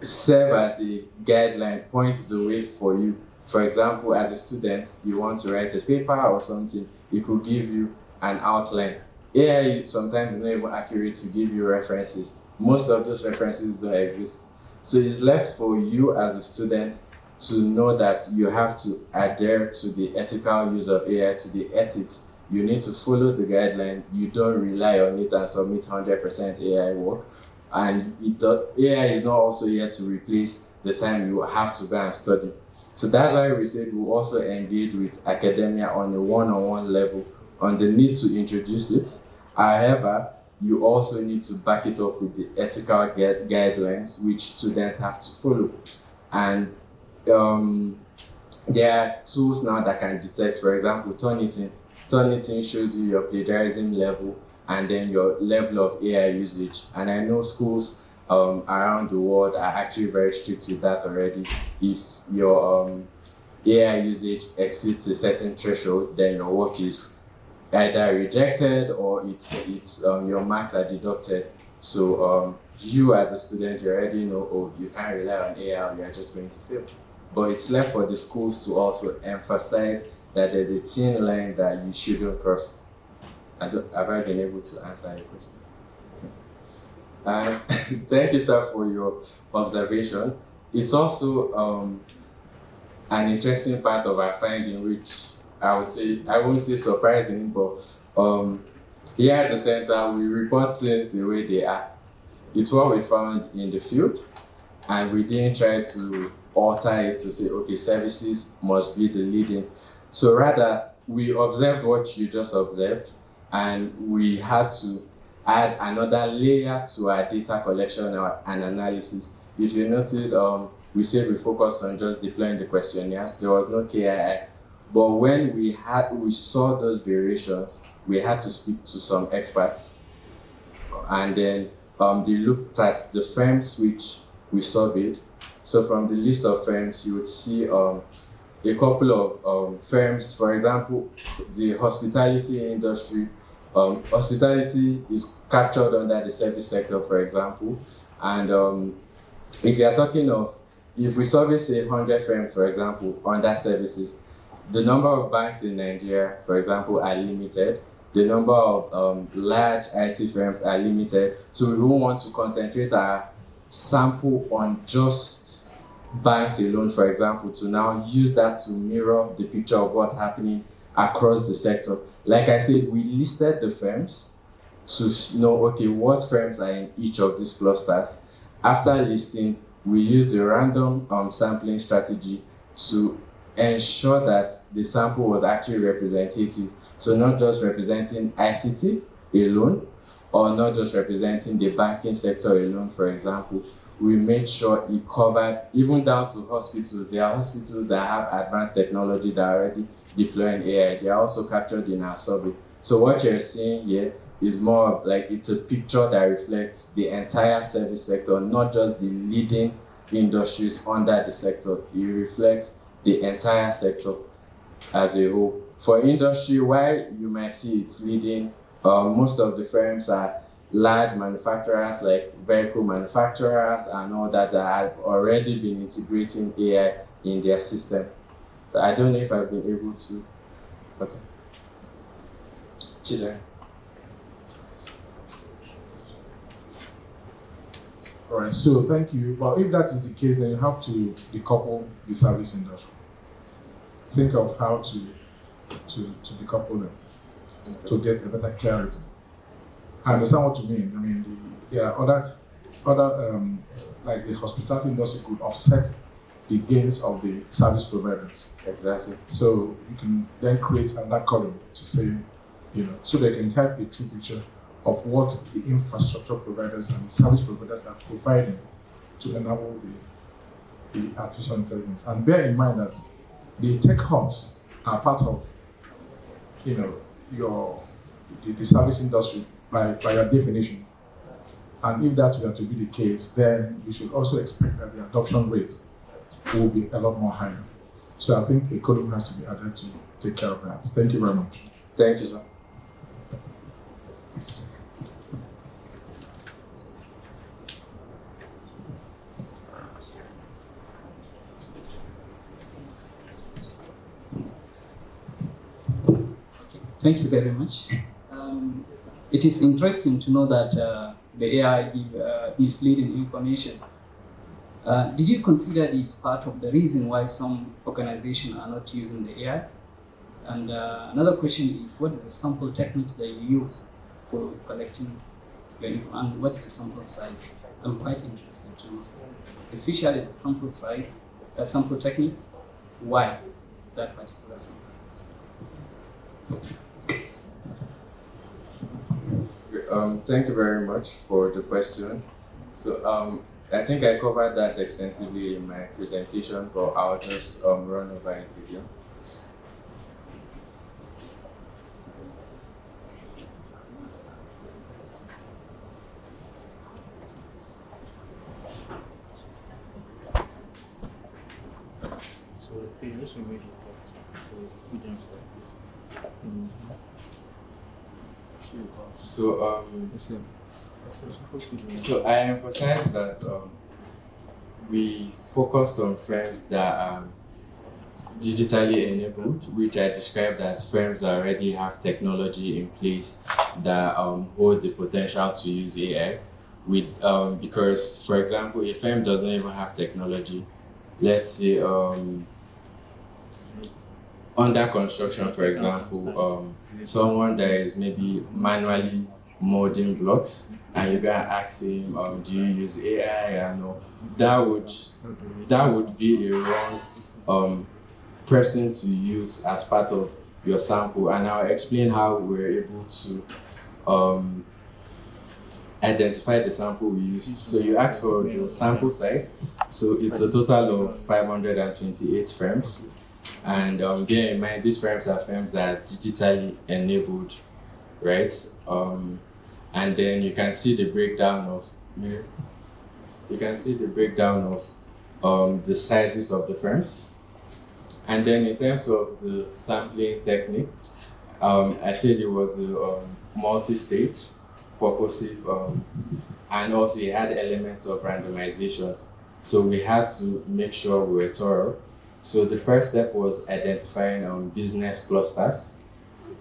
serve as a guideline, points the way for you. For example, as a student, you want to write a paper or something, it could give you an outline. AI sometimes is not even accurate to give you references. Most of those references don't exist. So it's left for you as a student to know that you have to adhere to the ethical use of AI, to the ethics. You need to follow the guidelines. You don't rely on it and submit 100% AI work. And AI is not also here to replace the time you have to go and study. So that's why we said we'll also engage with academia on a one-on-one level on the need to introduce it. However, you also need to back it up with the ethical guidelines which students have to follow. And there are tools now that can detect, for example, Turnitin. Turnitin shows you your plagiarism level and then your level of AI usage. And I know schools around the world are actually very strict with that already. If your AI usage exceeds a certain threshold, then your work is either rejected or it's your marks are deducted. So you as a student, you already know, oh, you can't rely on AI, you're just going to fail. But it's left for the schools to also emphasize that there's a thin line that you shouldn't cross. Have I been able to answer your question? And thank you, sir, for your observation. It's also an interesting part of our finding, which I would say, I won't say surprising, but here at the center, we report things the way they are. It's what we found in the field, and we didn't try to alter it to say, okay, services must be the leading. So rather, we observed what you just observed, and we had to add another layer to our data collection and analysis. If you notice, we said we focused on just deploying the questionnaires. There was no KII. But when we saw those variations, we had to speak to some experts, and then they looked at the firms which we surveyed. So from the list of firms, you would see a couple of firms. For example, the hospitality industry. Hospitality is captured under the service sector, for example. And if you are talking of, if we survey say 100 firms, for example, under services, the number of banks in Nigeria, for example, are limited. The number of large IT firms are limited. So we won't want to concentrate our sample on just banks alone, for example, to now use that to mirror the picture of what's happening across the sector. Like I said, we listed the firms to know, okay, what firms are in each of these clusters. After listing, we used a random sampling strategy to ensure that the sample was actually representative. So not just representing ICT alone, or not just representing the banking sector alone, for example. We made sure it covered even down to hospitals. There are hospitals that have advanced technology that are already deploying AI. They are also captured in our survey. So what you're seeing here is more of like, it's a picture that reflects the entire service sector, not just the leading industries under the sector. It reflects the entire sector as a whole. For industry, why you might see it's leading, most of the firms are large manufacturers like vehicle manufacturers and all that have already been integrating AI in their system. But I don't know if I've been able to. Okay. Chile. All right, so thank you. But if that is the case, then you have to decouple the service industry. Think of how to decouple them to get a better clarity. I understand what you mean. I mean, there are other like the hospitality industry could offset the gains of the service providers. Exactly. So you can then create another column to say, so they can have a true picture of what the infrastructure providers and the service providers are providing to enable the artificial intelligence. And bear in mind that the tech hubs are part of, the service industry by your definition. And if that were to be the case, then you should also expect that the adoption rate will be a lot more higher. So I think a column has to be added to take care of that. Thank you very much. Thank you, sir. Thank you very much. It is interesting to know that the AI is leading information. Did you consider this part of the reason why some organizations are not using the AI? And another question is, what is the sample techniques that you use for collecting your info, and what is the sample size? I'm quite interested to know, especially the sample size, sample techniques. Why that particular sample? Thank you very much for the question. So I think I covered that extensively in my presentation, but I'll just run over it again. So I emphasize that we focused on firms that are digitally enabled, which I described as firms that already have technology in place that hold the potential to use AI. Because, for example, a firm doesn't even have technology. Let's say under construction, for example, someone that is maybe manually molding blocks, and you're gonna ask him, do you use AI? And that would be a wrong person to use as part of your sample. And I'll explain how we're able to identify the sample we used. So you asked for the sample size. So it's a total of 528 firms. And bear in mind, these firms are firms that are digitally enabled, right? And then you can see the breakdown of the sizes of the firms. And then in terms of the sampling technique, I said it was a multi-stage, purposive, and also it had elements of randomization. So we had to make sure we were thorough. So the first step was identifying business clusters,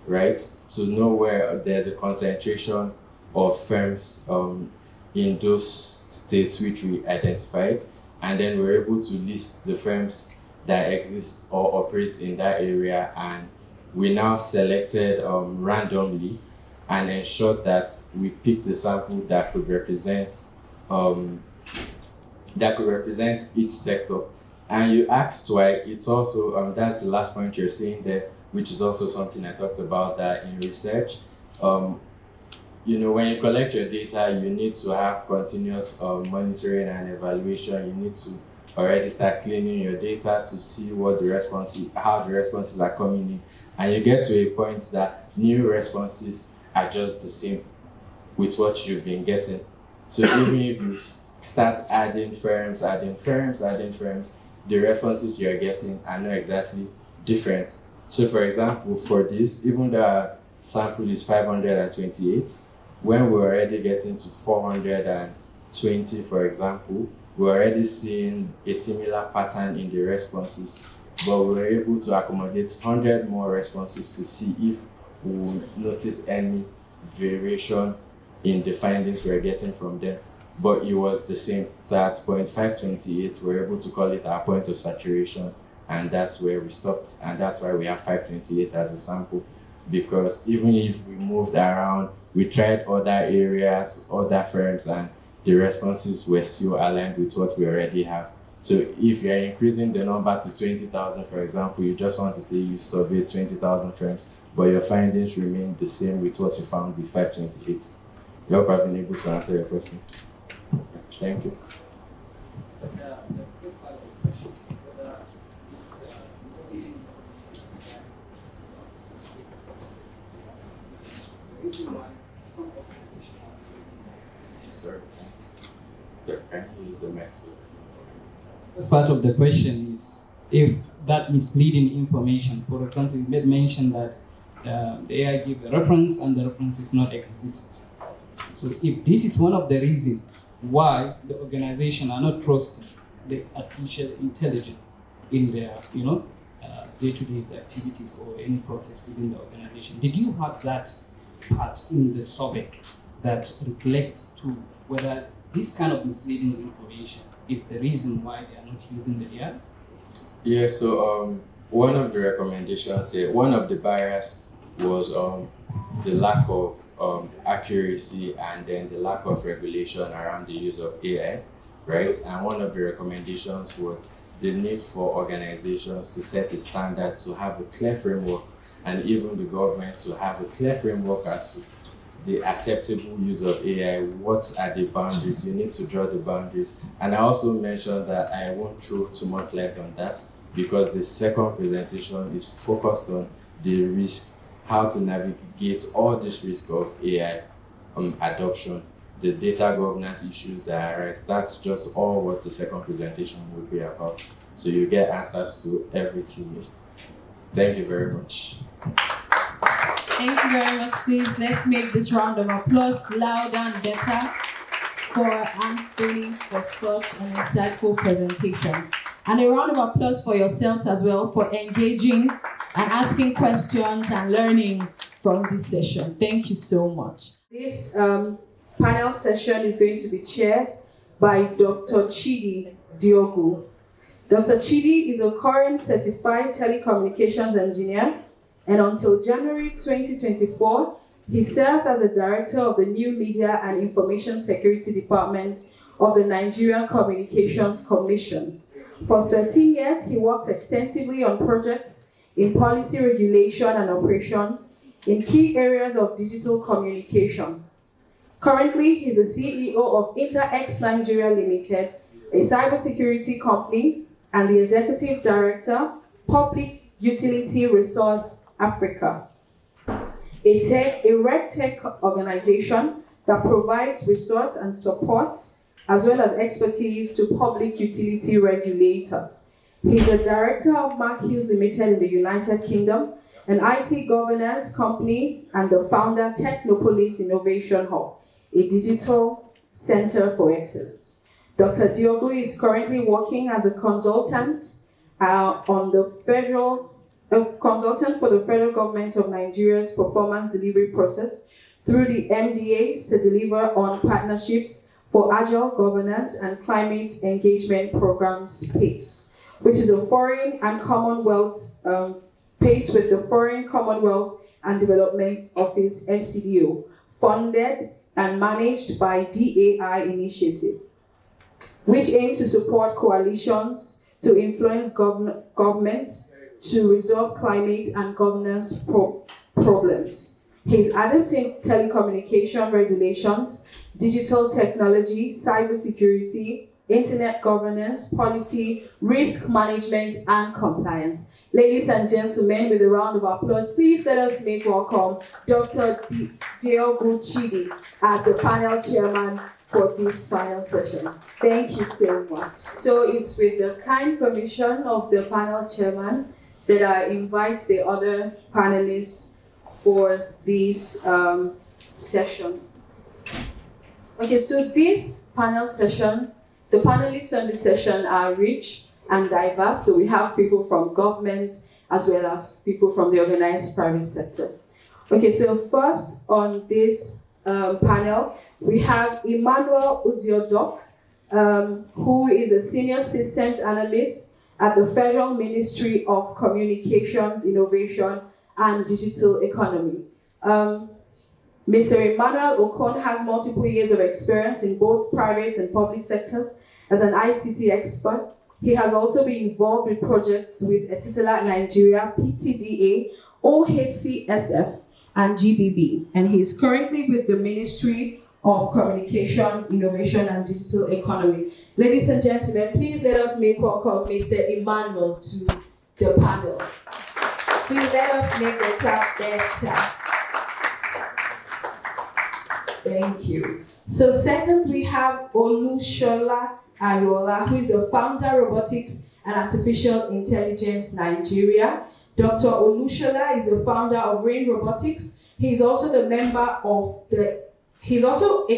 right? To know where there's a concentration of firms in those states which we identified. And then we're able to list the firms that exist or operate in that area. And we now selected randomly and ensured that we picked a sample that could represent each sector. And you asked why. It's also that's the last point you're saying there, which is also something I talked about, that in research, when you collect your data, you need to have continuous monitoring and evaluation. You need to already start cleaning your data to see how the responses are coming in, and you get to a point that new responses are just the same with what you've been getting. So even if you start adding firms, the responses you're getting are not exactly different. So for example, for this, even though our sample is 528, when we're already getting to 420, for example, we're already seeing a similar pattern in the responses, but we were able to accommodate 100 more responses to see if we would notice any variation in the findings we're getting from them. But it was the same. So at 528, we're able to call it our point of saturation, and that's where we stopped. And that's why we have 528 as a sample, because even if we moved around, we tried other areas, other firms, and the responses were still aligned with what we already have. So if you're increasing the number to 20,000, for example, you just want to say you surveyed 20,000 firms, but your findings remain the same with what you found with 528. I hope I've been able to answer your question. Thank you. The first part of the question, whether it's misleading. The reason why some of Sir, can you use the next one? First part of the question is if that misleading information, for example, you made mention that the AI gives a reference and the reference does not exist. So if this is one of the reasons why the organization are not trusting the artificial intelligence in their, day-to-day activities or any process within the organization, did you have that part in the survey that reflects to whether this kind of misleading information is the reason why they are not using the AI? Yeah, so one of the recommendations here, one of the barriers was the lack of accuracy and then the lack of regulation around the use of AI, right? And one of the recommendations was the need for organizations to set a standard, to have a clear framework, and even the government to have a clear framework as to the acceptable use of AI, what are the boundaries? You need to draw the boundaries. And I also mentioned that I won't throw too much light on that because the second presentation is focused on the risk, how to navigate all this risk of AI adoption, the data governance issues that arise. That's just all what the second presentation will be about. So you get answers to everything. Thank you very much. Thank you very much, please. Let's make this round of applause louder and better for Anthony for such an insightful presentation. And a round of applause for yourselves as well for engaging and asking questions and learning from this session. Thank you so much. This panel session is going to be chaired by Dr. Chidi Diogu. Dr. Chidi is a current certified telecommunications engineer, and until January 2024, he served as a director of the New Media and Information Security Department of the Nigerian Communications Commission. For 13 years, he worked extensively on projects in policy regulation and operations in key areas of digital communications. Currently, he's the CEO of InterX Nigeria Limited, a cybersecurity company, and the executive director, Public Utility Resource Africa, a red tech organization that provides resource and support as well as expertise to public utility regulators. He's a director of Mark Hughes Limited in the United Kingdom, an IT governance company, and the founder Technopolis Innovation Hub, a digital center for excellence. Dr. Diogu is currently working as a consultant for the federal government of Nigeria's performance delivery process through the MDAs to deliver on partnerships for agile governance and climate engagement programs PACE, which is a foreign and Commonwealth PACE with the Foreign Commonwealth and Development Office FCDO, funded and managed by DAI Initiative, which aims to support coalitions to influence government to resolve climate and governance problems. He's adept in telecommunication regulations, digital technology, cybersecurity, internet governance, policy, risk management, and compliance. Ladies and gentlemen, with a round of applause, please let us make welcome Dr. Diogu Chidi as the panel chairman for this final session. Thank you so much. So it's with the kind permission of the panel chairman that I invite the other panelists for this session. Okay, so this panel session, the panelists on this session are rich and diverse. So we have people from government as well as people from the organized private sector. Okay, so first on this panel, we have Emmanuel Udiodok, who is a senior systems analyst at the Federal Ministry of Communications, Innovation, and Digital Economy. Mr. Emmanuel Okon has multiple years of experience in both private and public sectors as an ICT expert. He has also been involved with projects with Etisalat Nigeria, PTDA, OHCSF, and GBB, and he is currently with the Ministry of Communications, Innovation, and Digital Economy. Ladies and gentlemen, please let us make welcome Mr. Emmanuel to the panel. Please let us make the clap better. Thank you. So second, we have Olushola Ayola, who is the founder, Robotics and Artificial Intelligence Nigeria. Dr. Olushola is the founder of Rain Robotics. He's also a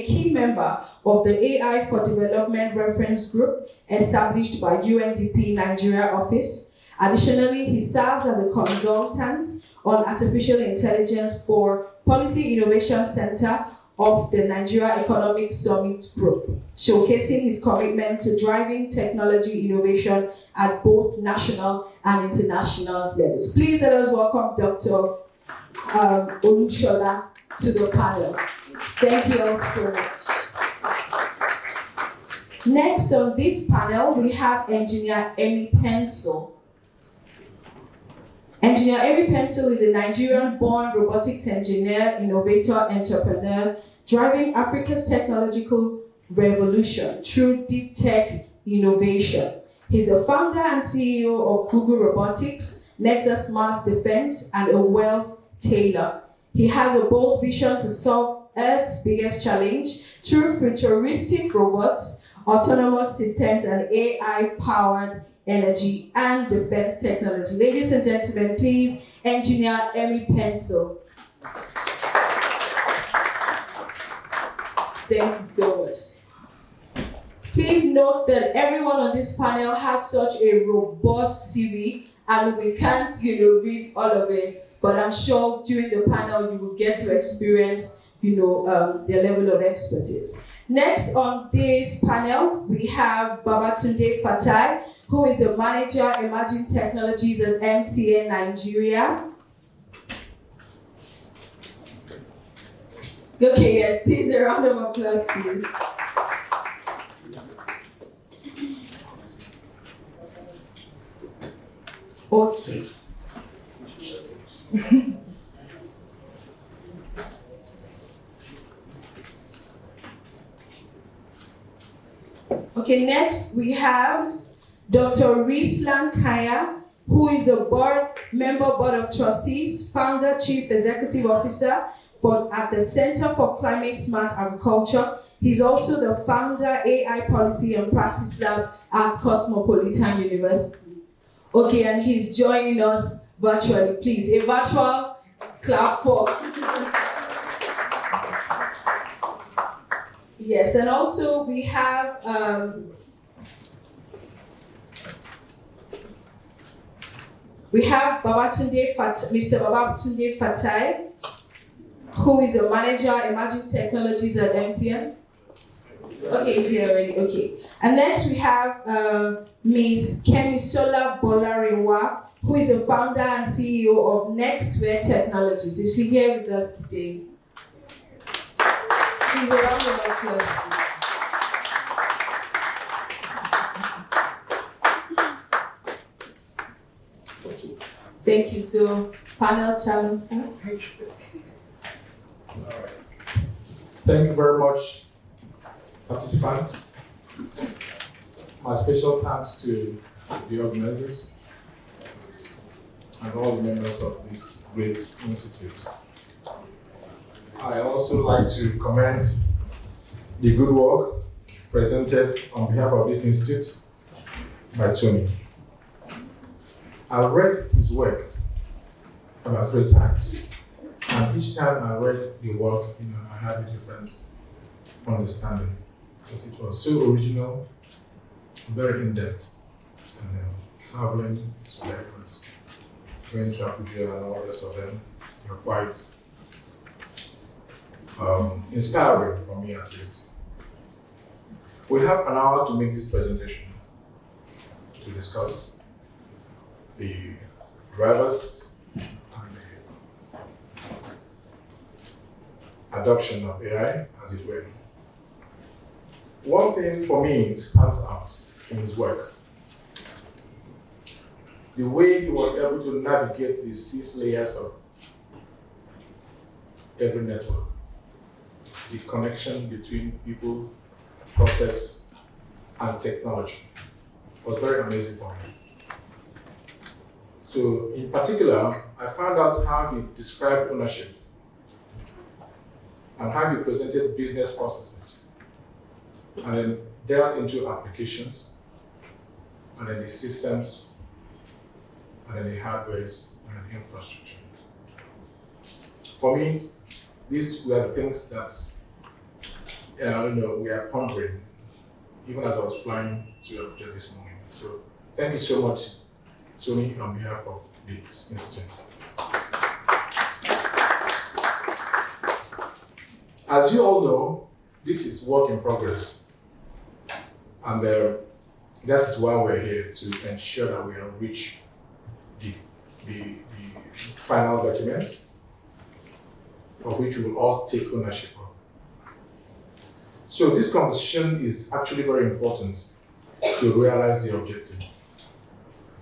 key member of the AI for Development Reference Group established by UNDP Nigeria office. Additionally, he serves as a consultant on artificial intelligence for Policy Innovation Center of the Nigeria Economic Summit Group, showcasing his commitment to driving technology innovation at both national and international levels. Please let us welcome Dr. Olushola to the panel. Thank you all so much. Next on this panel, we have Engineer Emi Pencil. Engineer Amy Pencil is a Nigerian-born robotics engineer, innovator, entrepreneur, driving Africa's technological revolution through deep tech innovation. He's the founder and CEO of Google Robotics, Nexus Mars Defense, and a wealth tailor. He has a bold vision to solve Earth's biggest challenge through futuristic robots, autonomous systems, and AI-powered energy and defense technology. Ladies and gentlemen, please, Engineer Amy Pencil. Thank you so much. Please note that everyone on this panel has such a robust CV, and we can't, read all of it, but I'm sure during the panel you will get to experience, their level of expertise. Next on this panel, we have Babatunde Fatai, who is the Manager, Emerging Technologies at MTN Nigeria. Okay, yes, please, a round of applause, please. Okay. Okay, next we have Dr. Rislan Kaya, who is the board of trustees, founder, chief executive officer at the Center for Climate Smart Agriculture. He's also the founder, AI Policy and Practice Lab at Cosmopolitan University. Okay, and he's joining us virtually. Please, a virtual clap for. Yes, and also we have Mr. Babatunde Fatai, who is the Manager, Emerging Technologies at MTN. Okay, he's here already. Okay, and next we have Ms. Kemisola Bolarewa, who is the founder and CEO of Nextware Technologies. Is she here with us today? Please, a round of applause. Thank you. So, panel chairman, sir. All right. Thank you very much, participants. My special thanks to the organizers and all the members of this great institute. I also like to commend the good work presented on behalf of this institute by Tony. I've read his work about 3 times, and each time I read the work, I had a different understanding, because it was so original, very in-depth, and traveling to Lagos, going to Abuja and all the rest of them were quite inspiring for me, at least. We have an hour to make this presentation to discuss the drivers and the adoption of AI, as it were. One thing for me stands out in his work: the way he was able to navigate the 6 layers of every network, the connection between people, process, and technology was very amazing for me. So in particular, I found out how he described ownership and how he presented business processes, and then delved into applications, and then the systems, and then the hardwares, and the infrastructure. For me, these were the things that we are pondering, even as I was flying to Abuja this morning. So thank you so much, Tony, on behalf of this institute. As you all know, this is work in progress, and that is why we're here, to ensure that we reach the final document, for which we will all take ownership of. So this conversation is actually very important to realize the objective.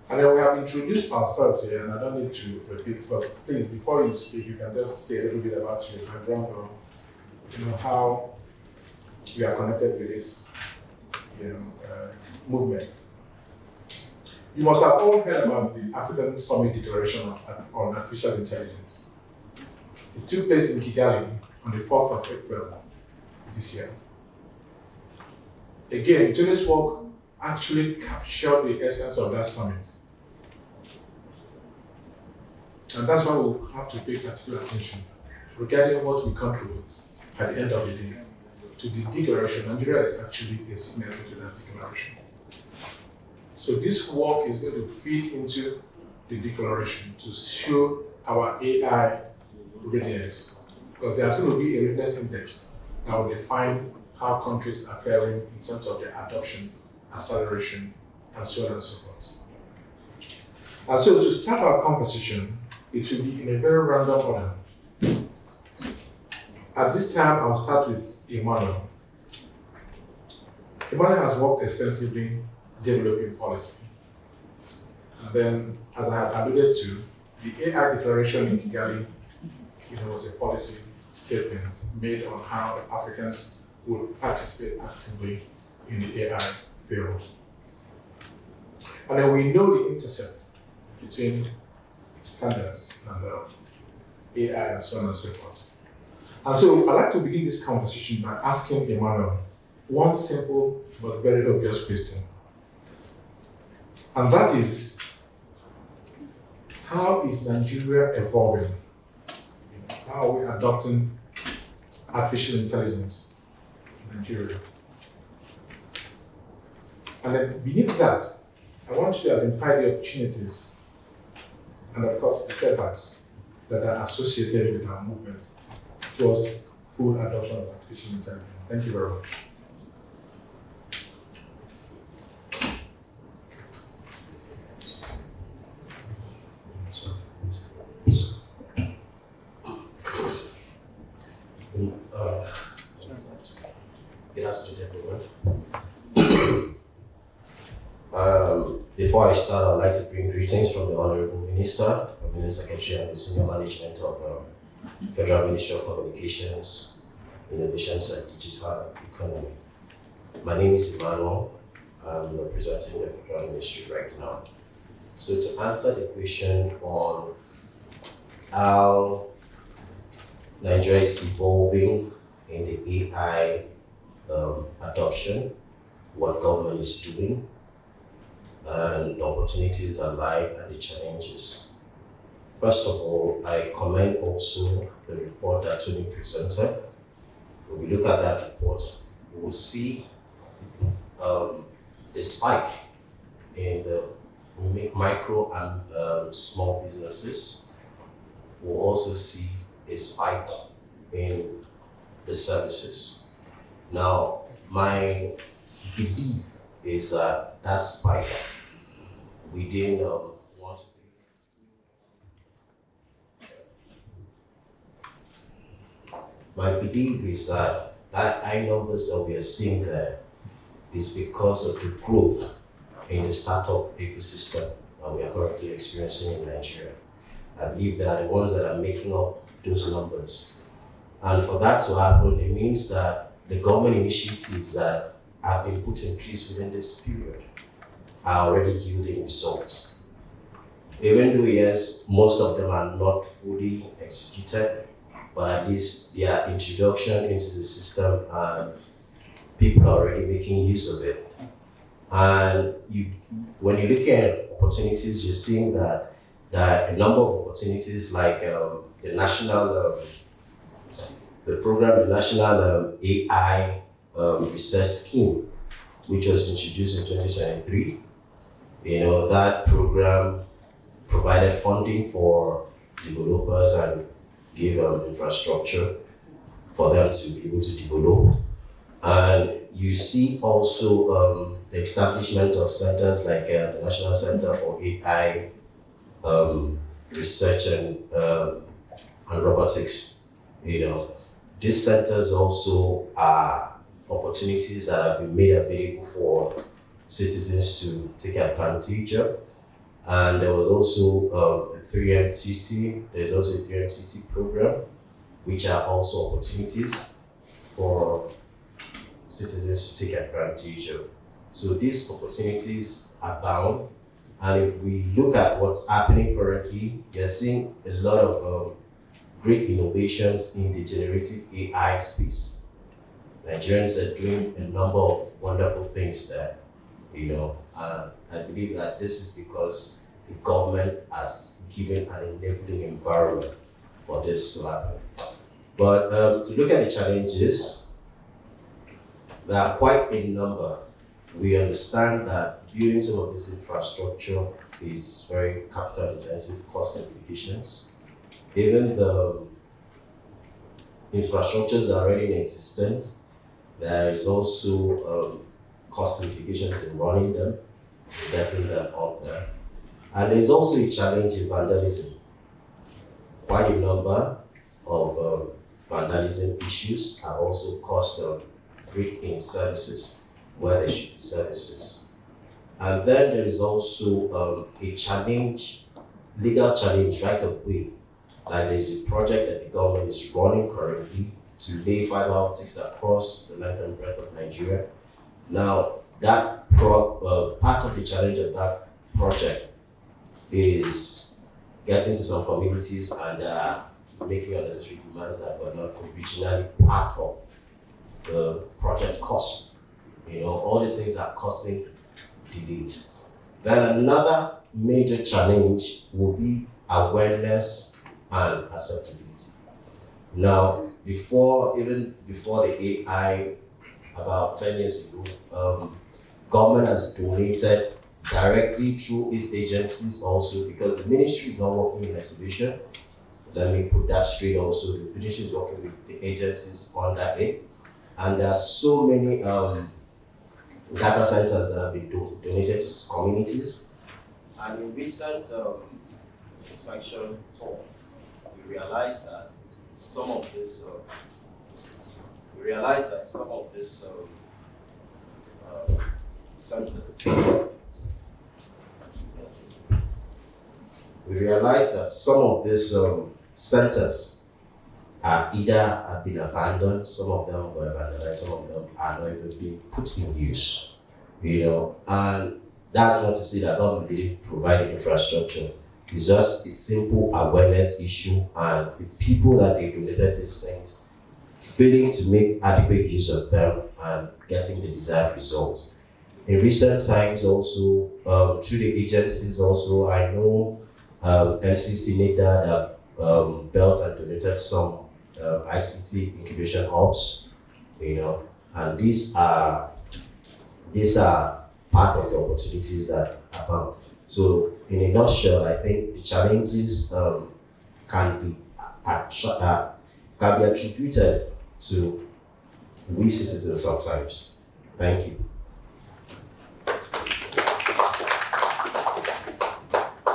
And then we have introduced ourselves here, and I don't need to repeat, but please, before you speak, you can just say a little bit about your background or how you are connected with this movement. You must have all heard about the African Summit Declaration on Artificial Intelligence. It took place in Kigali on the 4th of April this year. Again, Tony's work actually captured the essence of that summit. And that's why we'll have to pay particular attention regarding what we contribute at the end of the day to the declaration. Nigeria is actually a signatory to that declaration. So this work is going to feed into the declaration to show our AI readiness, because there's going to be a readiness index that will define how countries are faring in terms of their adoption, acceleration, and so on and so forth. And so to start our conversation, it will be in a very random order. At this time, I'll start with Emmanuel. Emmanuel has worked extensively developing policy. And then, as I have alluded to, the AI declaration in Kigali was a policy statement made on how Africans would participate actively in the AI field. And then we know the intercept between standards and AI and so on and so forth. And so I'd like to begin this conversation by asking Emmanuel one simple but very obvious question. And that is, how is Nigeria evolving? How are we adopting artificial intelligence in Nigeria? And then beneath that, I want you to identify the opportunities and of course the setbacks that are associated with our movement towards full adoption of artificial intelligence. Thank you very much. Good afternoon, everyone. Before I start, I'd like to bring greetings from the Honorable Minister, Permanent Secretary, and the Senior Management of Federal Ministry of Communications, Innovations and Digital Economy. My name is Emmanuel. I'm representing the Federal Ministry right now. So to answer the question on how Nigeria is evolving in the AI adoption, what government is doing, and the opportunities that lie and the challenges. First of all, I commend also the report that Tony presented. When we look at that report, we will see the spike in the micro and small businesses. We'll also see a spike in the services. Now, my belief is that spike within want my belief is that high numbers that we are seeing there is because of the growth in the startup ecosystem that we are currently experiencing in Nigeria. I believe they are the ones that are making up those numbers. And for that to happen, it means that the government initiatives that have been put in place within this period are already yielding results. Even though, yes, most of them are not fully executed, but at least their introduction into the system and people are already making use of it. And when you're looking at opportunities, you're seeing that a number of opportunities like the national AI research scheme, which was introduced in 2023. That program provided funding for developers and gave infrastructure for them to be able to develop. And you see also the establishment of centers like the National Center for AI Research and Robotics. These centers also are opportunities that have been made available for citizens to take advantage of. And there was also a 3MTT. There's also a 3MTT program, which are also opportunities for citizens to take advantage of. So these opportunities are bound. And if we look at what's happening currently, you're seeing a lot of great innovations in the generative AI space. Nigerians are doing a number of wonderful things there, and I believe that this is because the government has given an enabling environment for this to happen. But to look at the challenges, there are quite a number. We understand that building some of this infrastructure is very capital intensive, cost implications. Even the infrastructures are already in existence. There is also cost implications in running them, getting them up there. And there's also a challenge in vandalism. Quite a number of vandalism issues are also caused break-in services where there should be services. And then there is also a challenge, legal challenge right of way. Like there's a project that the government is running currently to lay fiber optics across the length and breadth of Nigeria. Now, that part of the challenge of that project is getting to some communities and making unnecessary demands that were not originally part of the project cost. All these things are causing delays. Then another major challenge will be awareness and acceptability. Now, even before the AI, about 10 years ago, government has donated directly through its agencies also, because the ministry is not working in isolation. Let me put that straight also. The ministry is working with the agencies on that end. And there are so many data centers that have been donated to communities. And in recent inspection tour, we realized that some of this centers are either have been abandoned, some of them were vandalized, some of them are not even being put in use. And that's not to say that government didn't provide infrastructure. It's just a simple awareness issue, and the people that they donated these things failing to make adequate use of them and getting the desired result. In recent times also, through the agencies also, I know MCC NIDA have built and donated some ICT incubation hubs, and these are part of the opportunities that happen. So in a nutshell, I think the challenges can be attributed to we citizens sometimes. Thank you.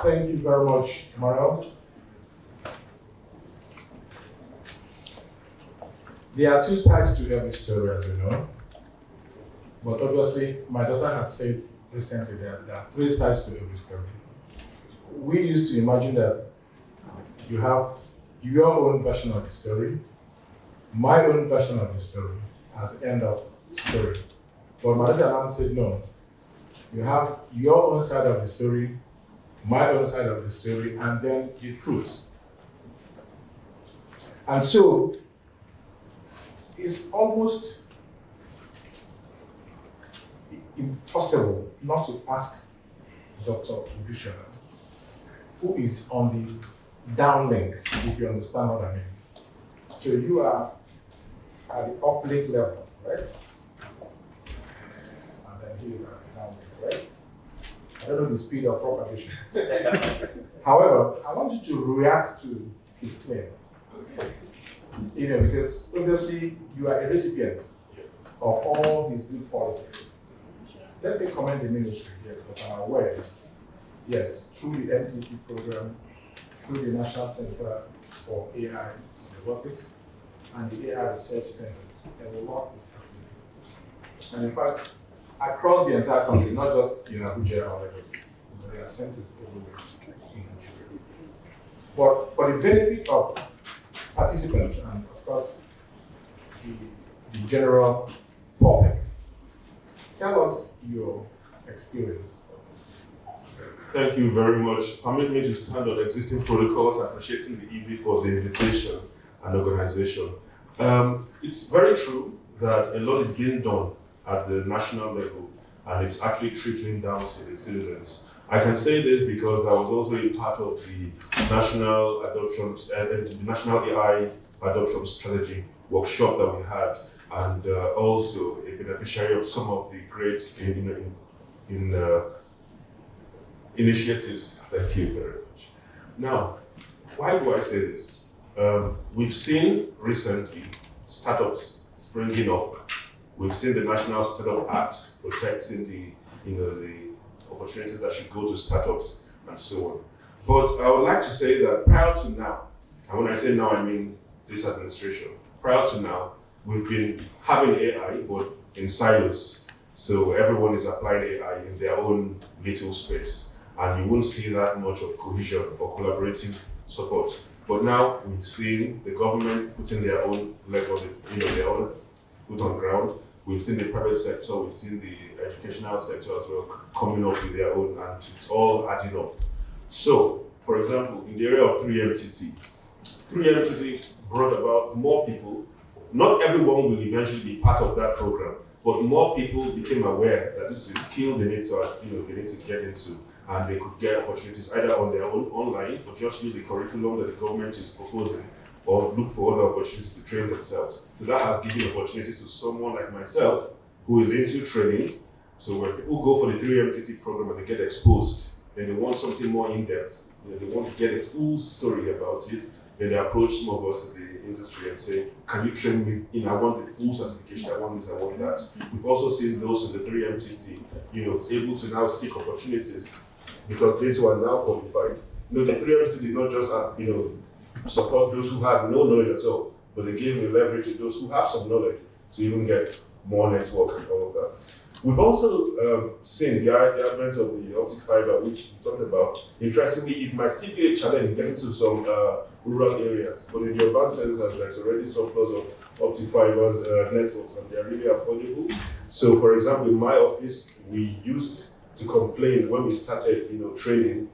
Thank you very much, Maral. There are two sides to every story, as you know. But obviously, my daughter had said recently that there are three sides to every story. We used to imagine that you have your own version of the story, my own version of the story, as end of story. But my daughter now said, no, you have your own side of the story, my own side of the story, and then the truth. And so, it's almost impossible not to ask Dr. Abuja, who is on the downlink, if you understand what I mean. So you are at the uplink level, right? And then he is at the downlink, right? I don't know the speed of propagation. However, I want you to react to his claim. Because obviously you are a recipient of all his good policies. Let me commend the ministry here, because I'm aware, yes, through the MTT program, through the National Center for AI and Robotics, and the AI Research Centers, a lot is happening. And in fact, across the entire country, not just in Abuja or Lagos, There are centers everywhere in Nigeria. But for the benefit of participants and, of course, the general public, tell us your experience. Thank you very much. Permit me to stand on existing protocols, appreciating the EB for the invitation and organization. It's very true that a lot is being done at the national level, and it's actually trickling down to the citizens. I can say this because I was also a part of the national adoption, the national AI adoption strategy workshop that we had, and also a beneficiary of some of the great initiatives. Thank you very much. Now, why do I say this? We've seen recently startups springing up. We've seen the National Startup Act protecting the opportunities that should go to startups and so on. But I would like to say that prior to now, and when I say now, I mean this administration, prior to now, we've been having AI, but in silos. So everyone is applying AI in their own little space, and you won't see that much of cohesion or collaborative support. But now we've seen the government putting their own leg on it, their own foot on ground. We've seen the private sector, we've seen the educational sector as well coming up with their own, and it's all adding up. So, for example, in the area of 3MTT, 3MTT brought about more people. Not everyone will eventually be part of that program, but more people became aware that this is a skill they need to get into, and they could get opportunities either on their own online or just use the curriculum that the government is proposing, or look for other opportunities to train themselves. So that has given opportunities to someone like myself who is into training. So when people go for the 3MTT program and they get exposed, then they want something more in-depth, they want to get a full story about it, then they approach some of us in the industry and say, can you train me? I want the full certification, I want this, I want that. We've also seen those in the 3MTT, able to now seek opportunities because they too are now qualified. The 3MTT did not just support those who had no knowledge at all, but they gave the leverage to those who have some knowledge to even get more network and all of that. We've also seen the advent of the optic fiber, which we talked about. Interestingly, it might still be a challenge getting to some rural areas, but in the urban centers, there's already surplus of optic fibers networks, and they're really affordable. So, for example, in my office, we used to complain when we started, training.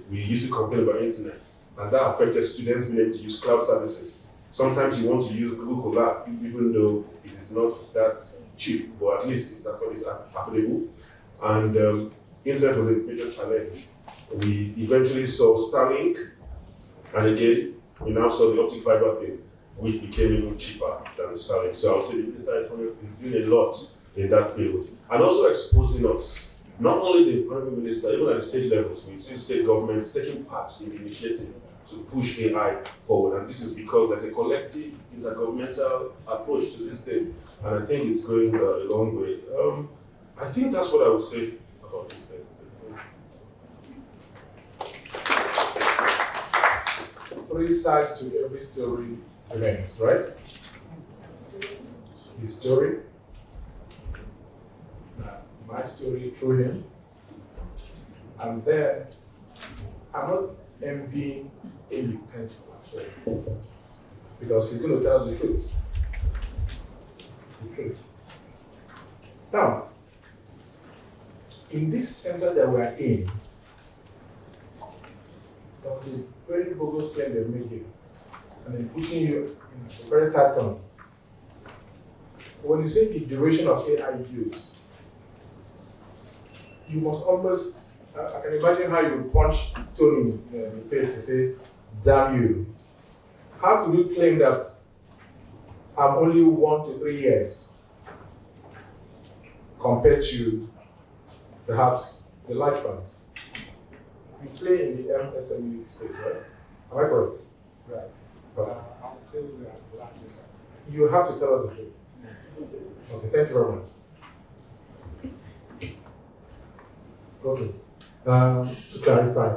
We used to complain about internet, and that affected students being able to use cloud services. Sometimes you want to use Google Colab, even though it is not that cheap, but at least it's affordable. And internet was a major challenge. We eventually saw Starlink, and again, we now saw the optic fiber thing, which became even cheaper than Starlink. So I would say the minister is doing a lot in that field, and also exposing us. Not only the Prime Minister, even at the state levels, we've seen state governments taking part in the initiative to push AI forward. And this is because there's a collective intergovernmental approach to this thing. And I think it's going a long way. I think that's what I would say about this thing. 3 sides to every story remains, right? His story, my story through him, and then I'm not envying Amy Pencil, actually, because he's going to tell us the truth. The truth. Now, in this center that we're in, there was a very bogus claim they made you, and then putting you in a very tight corner. When you say the duration of AI use, you must almost, I can imagine how you would punch Tony in the face to say, damn you. How could you claim that I'm only 1 to 3 years compared to perhaps the large funds? You play in the MSME space, right? Am I correct? Right. Until we are black. You have to tell us the truth. Okay, thank you very much. Okay. To clarify,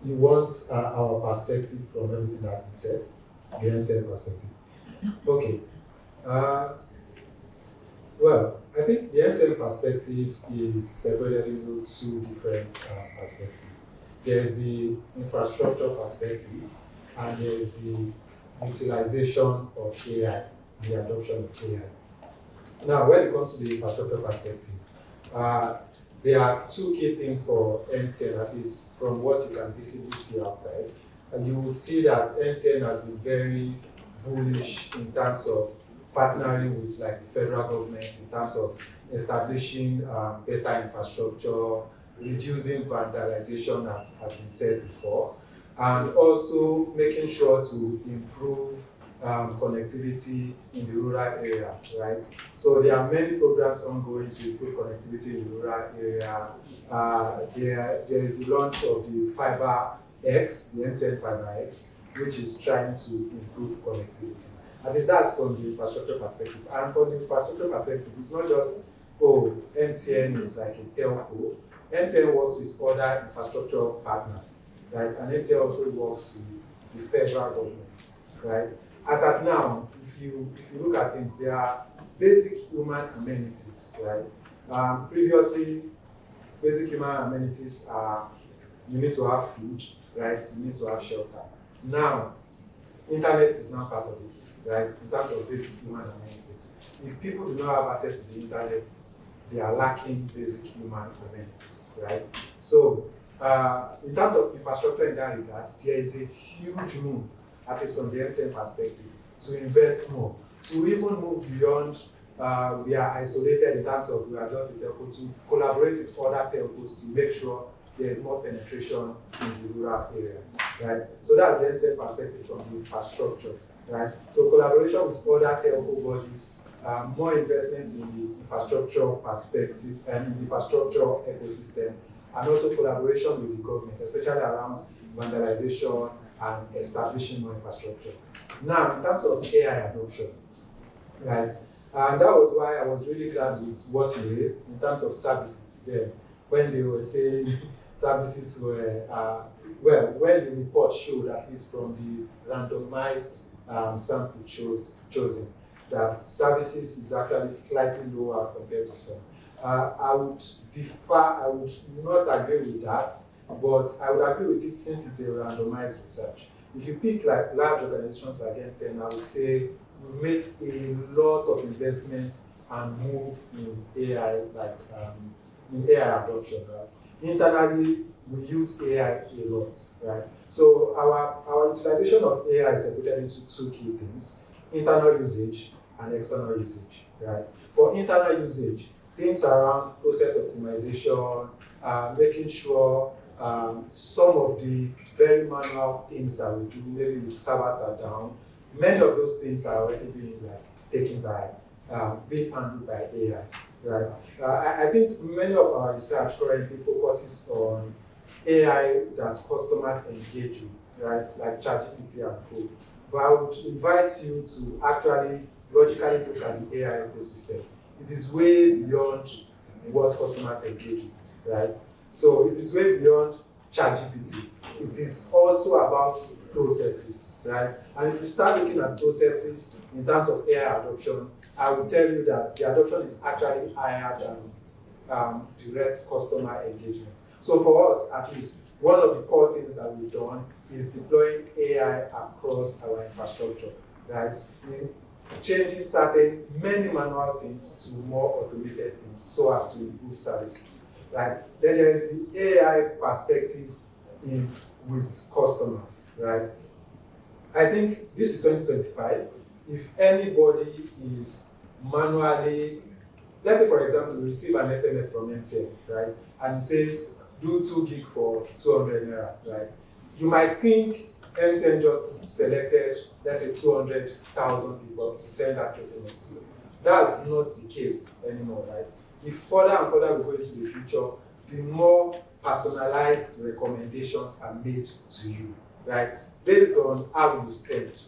you want our perspective from everything that's been said, the end perspective. Okay. Well, I think the end-to-end perspective is separated into two different perspectives. There's the infrastructure perspective, and there's the utilization of AI, the adoption of AI. Now, when it comes to the infrastructure perspective, there are two key things for MTN, at least from what you can visibly see outside. And you would see that MTN has been very bullish in terms of partnering with like the federal government, in terms of establishing better infrastructure, reducing vandalization, as has been said before, and also making sure to improve connectivity in the rural area, right? So there are many programs ongoing to improve connectivity in the rural area. There is the launch of the Fiber X, the MTN Fiber X, which is trying to improve connectivity. At least that's from the infrastructure perspective. And from the infrastructure perspective, it's not just, oh, MTN is like a telco. MTN works with other infrastructure partners, right? And MTN also works with the federal government, right? As at now, if you look at things, there are basic human amenities, right? Previously, basic human amenities are you need to have food, right? You need to have shelter. Now, internet is now part of it, right? In terms of basic human amenities. If people do not have access to the internet, they are lacking basic human amenities, right? So, in terms of infrastructure in that regard, there is a huge move, at least from the MTN perspective, to invest more, to even move beyond we are isolated in terms of we are just a telco, to collaborate with other telcos to make sure there is more penetration in the rural area, right? So that's the MTN perspective from the infrastructure, right? So collaboration with other telco bodies, more investments in the infrastructure perspective and in the infrastructure ecosystem, and also collaboration with the government, especially around vandalization and establishing more infrastructure. Now, in terms of AI adoption, right? And that was why I was really glad with what you raised in terms of services there, when they were saying services were, well, when the report showed, at least from the randomized sample chosen, that services is actually slightly lower compared to some. I would differ, I would not agree with that, but I would agree with it since it's a randomized research. If you pick like large organizations like MTN, I would say we've made a lot of investment and move in AI, like in AI adoption, right? Internally, we use AI a lot, right? So our utilization of AI is separated into two key things: internal usage and external usage, right? For internal usage, things around process optimization, making sure some of the very manual things that we do, maybe if servers are down, many of those things are already being taken by, being handled by AI, right? I think many of our research currently focuses on AI that customers engage with, right? Like ChatGPT and co. But I would invite you to actually logically look at the AI ecosystem. It is way beyond what customers engage with, right? So it is way beyond ChatGPT. It is also about processes, right? And if you start looking at processes in terms of AI adoption, I will tell you that the adoption is actually higher than direct customer engagement. So for us, at least, one of the core things that we've done is deploying AI across our infrastructure, right? Changing many manual things to more automated things so as to improve services, right? Then there is the AI perspective with customers, right? I think this is 2025. If anybody is manually, let's say for example, you receive an SMS from MTN, right? And it says, do 2 gig for 200 naira, right? You might think MTN just selected, let's say 200,000 people to send that SMS to. That's not the case anymore, right? If further and further we go into the future, the more personalized recommendations are made to you, right? Based on how you spend,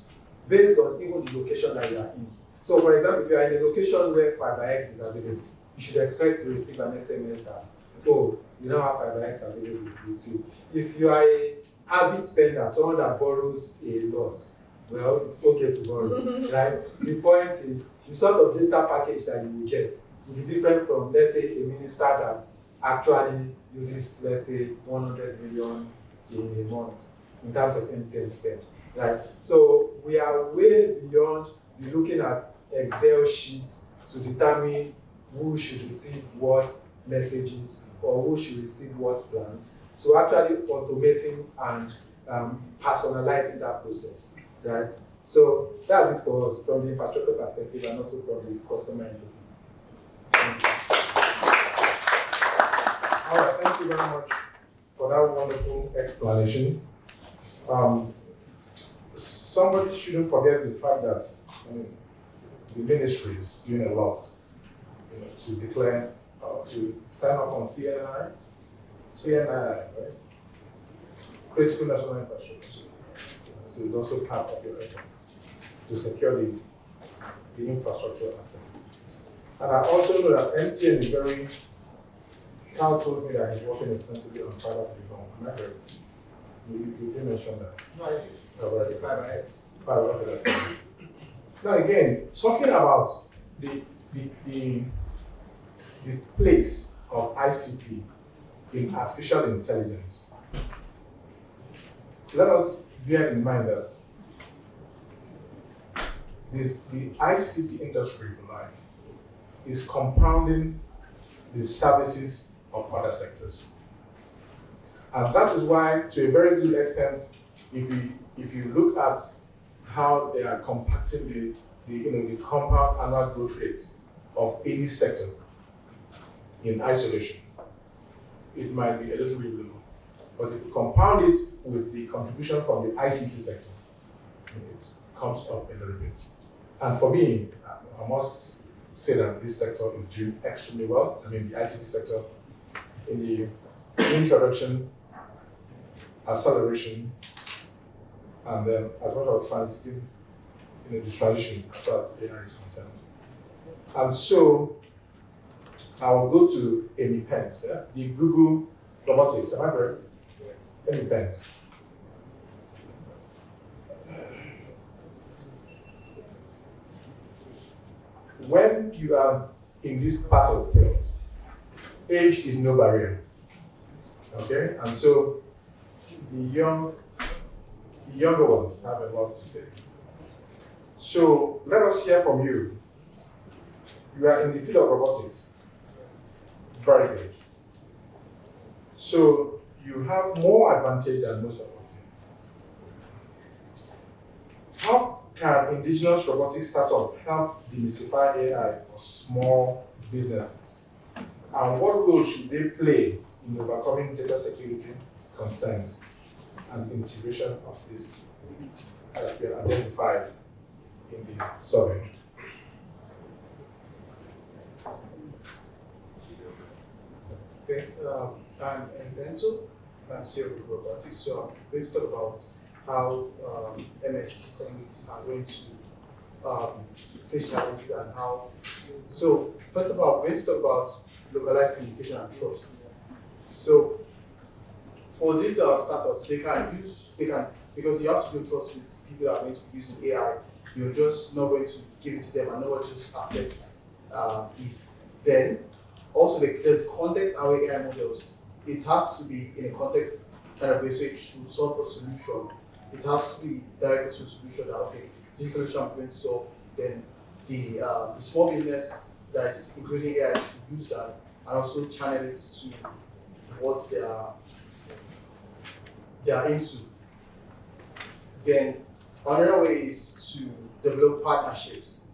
based on even the location that you are in. So for example, if you are in a location where Fiber X is available, you should expect to receive an SMS that, oh, you now have Fiber X available with you. If you are a avid spender, someone that borrows a lot, well, it's okay to borrow, right? The point is, the sort of data package that you will get will be different from, let's say, a minister that actually uses, let's say, 100 million in a month in terms of MTN spend, right? So we are way beyond looking at Excel sheets to determine who should receive what messages or who should receive what plans. So actually automating and personalizing that process, right? So that's it for us from the infrastructure perspective and also from the customer engagement. All right, thank you very much for that wonderful explanation. Somebody shouldn't forget the fact that the ministry is doing a lot, to declare, to sign off on CNI, right? Critical national infrastructure. So it's also part of your effort to secure the infrastructure aspect. And I also know that MTN is very, Carl told me that he's working extensively on fiber to the home. Am I correct? You did mention that. No, I did. Already. Fiber. Okay. Now again, talking about the place of ICT in artificial intelligence, let us bear in mind that the ICT industry, if you like, is compounding the services of other sectors. And that is why, to a very good extent, if you look at how they are compacting the compound annual growth rate of any sector in isolation, it might be a little bit low. But if you compound it with the contribution from the ICT sector, it comes up a little bit. And for me, I must say that this sector is doing extremely well. I mean, the ICT sector, in the introduction, acceleration, and then as well as transiting, the transition as far as AI is concerned. And so, I will go to Amy Pence, the Google robotics. Am I correct? Amy Pence. When you are in this battlefield, age is no barrier. Okay? And so the younger ones have a lot to say. So let us hear from you. You are in the field of robotics. Very good. So you have more advantage than most of us. How can indigenous robotics startups help demystify AI for small businesses? And what role should they play in overcoming data security concerns and integration of this that were identified in the survey? Okay, I'm Benzo. I'm CEO of Robotics. So I'm going to talk about how MS economics are going to face challenges and how. So first of all, we're going to talk about localized communication and trust. So for these startups, because you have to build trust with people that are going to be using AI. You're just not going to give it to them and nobody just accepts it. Then also there's context our AI models. It has to be in a context kind of way, so it should solve a solution. It has to be directed to a solution that, okay, this solution I'm going to solve, then the small business that is including AI should use that and also channel it to what they are into. Then another way is to develop partnerships.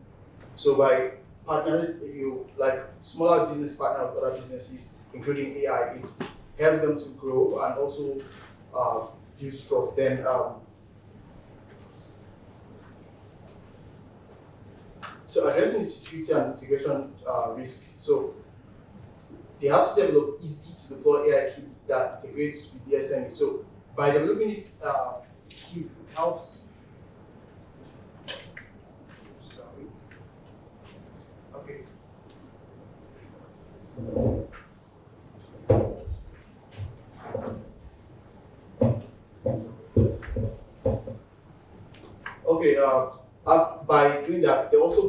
So by partnering, like smaller business partner with other businesses, including AI, it helps them to grow and also build trust. Then so addressing security and integration risk. So they have to develop easy to deploy AI kits that integrate with the SME. So by developing this kit, it helps. Sorry. Okay. Okay. By doing that, they also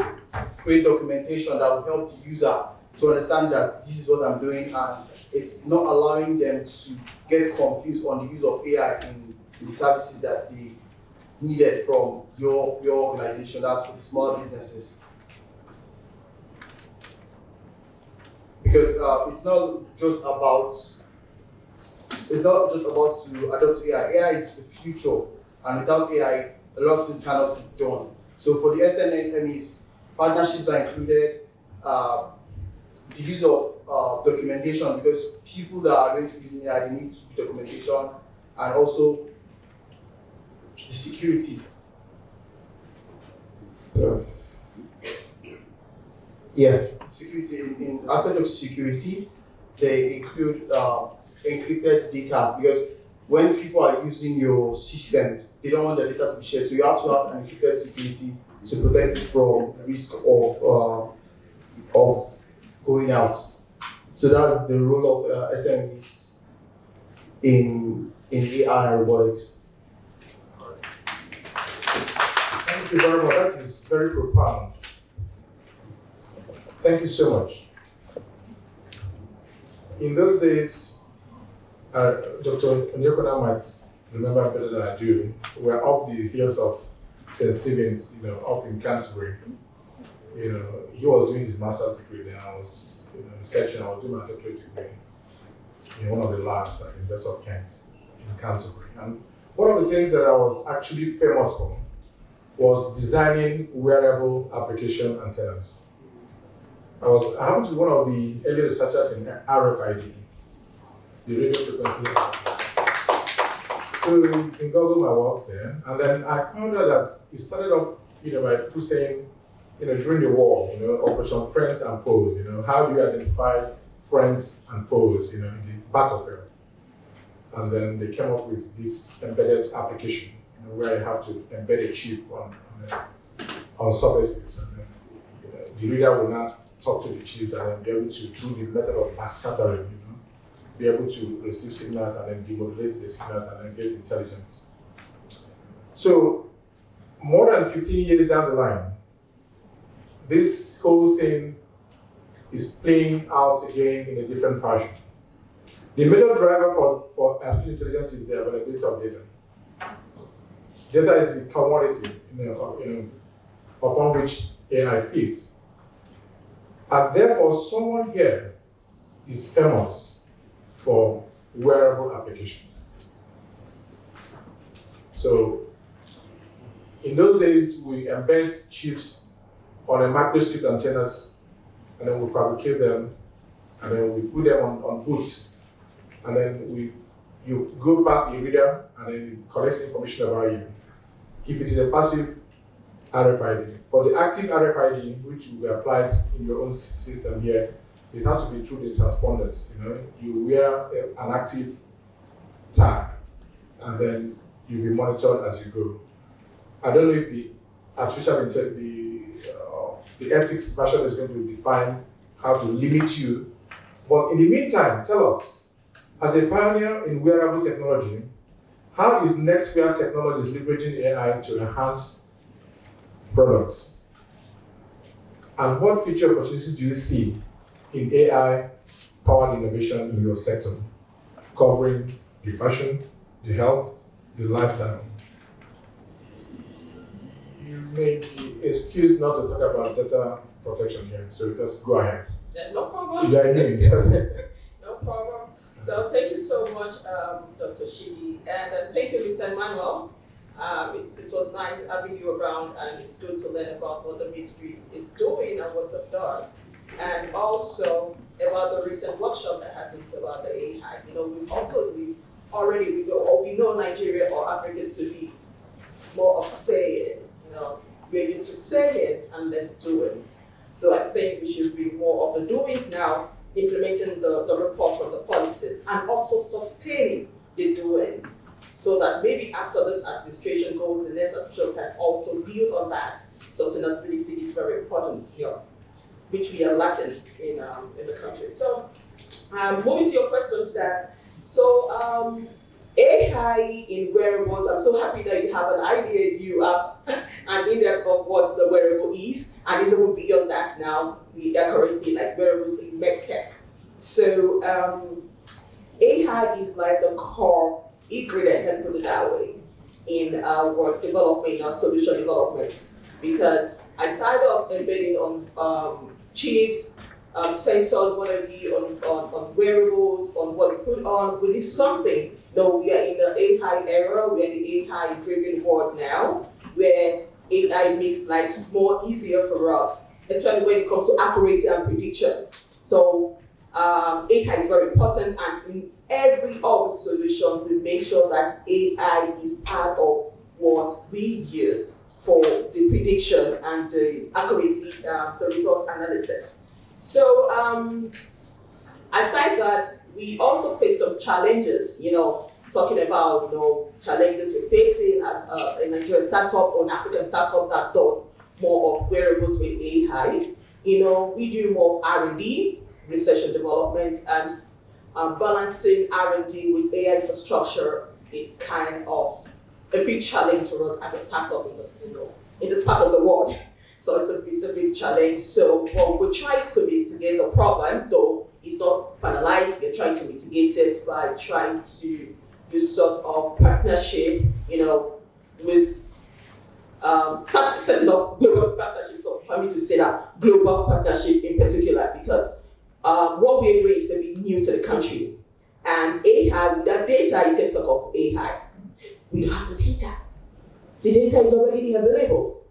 create documentation that will help the user to understand that this is what I'm doing, and it's not allowing them to get confused on the use of AI in the services that they needed from your organization. That's for the small businesses. Because it's not just about to adopt AI. AI is the future, and without AI, a lot of things cannot be done. So for the SMEs, partnerships are included. The use of documentation, because people that are going to be using AI, they need documentation, and also the security. Yes, security. In aspect of security, they include encrypted data, because when people are using your systems, they don't want their data to be shared. So you have to have an encrypted security to protect it from risk of going out. So that's the role of SMEs in AI and robotics. Thank you very much. That is very profound. Thank you so much. In those days, Dr. Onyekona might remember better than I do. We were up the hills of St. Stephen's, up in Canterbury. He was doing his master's degree, then I was researching. I was doing my doctorate degree in one of the labs at the University of Kent in Canterbury. And one of the things that I was actually famous for was designing wearable application antennas. I happened to be one of the early researchers in RFID, the radio frequency. So you can Google my works there, and then I found out that it started off, by people saying, during the war, Operation Friends and Foes. How do you identify friends and foes, in the battlefield? And then they came up with this embedded application, where you have to embed a chip on surfaces, and then the reader will not talk to the chips and then be able to, through the method of backscattering, be able to receive signals and then demodulate the signals and then get intelligence. So, more than 15 years down the line, this whole thing is playing out again in a different fashion. The major driver for artificial intelligence is the availability of data. Data is the commodity, upon which AI feeds. And therefore, someone here is famous for wearable applications. So, in those days, we embed chips on a microstrip antennas, and then we fabricate them, and then we put them on boots, and then you go past the reader, and then it collects information about you. If it is a passive RFID. For the active RFID, which will be applied in your own system here, it has to be through the transponders. You wear an active tag, and then you'll be monitored as you go. I don't know if the artificial intelligence, the ethics version is going to define how to limit you. But in the meantime, tell us, as a pioneer in wearable technology, how is NextWear Technologies leveraging AI to enhance products? And what future opportunities do you see in AI-powered innovation in your sector, covering the fashion, the health, the lifestyle? You may be excused not to talk about data protection here, so just go ahead. No problem. Yeah, I know. No problem. So thank you so much, Dr. Shidi, and thank you, Mr. Emmanuel. It was nice having you around, and it's good to learn about what the ministry is doing and what they've done, and also about the recent workshop that happens about the AI. We know Nigeria or Africa to be more of saying, we're used to saying and less doing. So I think we should be more of the doings now, implementing the report from the policies, and also sustaining the doings, so that maybe after this administration goes, the next administration can also build on that. Sustainability is very important here, which we are lacking in the country. So moving to your question, sir. So AI in wearables, I'm so happy that you have an idea, you have an in-depth of what the wearable is, and it's even beyond that now. We are currently like wearables in medtech. So AI is like the core ingredient, let me put it that way, in our development, our solution developments. Because aside us embedding on chips, sensors, whatever, on wearables, on what we put on, we need something. Though we are in the AI era, we are in the AI-driven world now, where AI makes life more easier for us, especially when it comes to accuracy and prediction. So AI is very important, and in every other solution, we make sure that AI is part of what we use for the prediction and the accuracy, the result analysis. So aside that, we also face some challenges, talking about challenges we're facing as a Nigerian startup or an African startup that does more of wearables with AI. We do more R&D, research and development, and balancing R&D with AI infrastructure is kind of a big challenge for us as a startup in this part of the world. So it's a big challenge. So we're trying to mitigate the problem, though it's not finalized. We're trying to mitigate it by trying to use sort of partnership, with setting up global partnerships. So for me to say that global partnership in particular, because what we're doing is a bit new to the country. And AI, with that data, you can talk of AI. We don't have the data. The data is already available.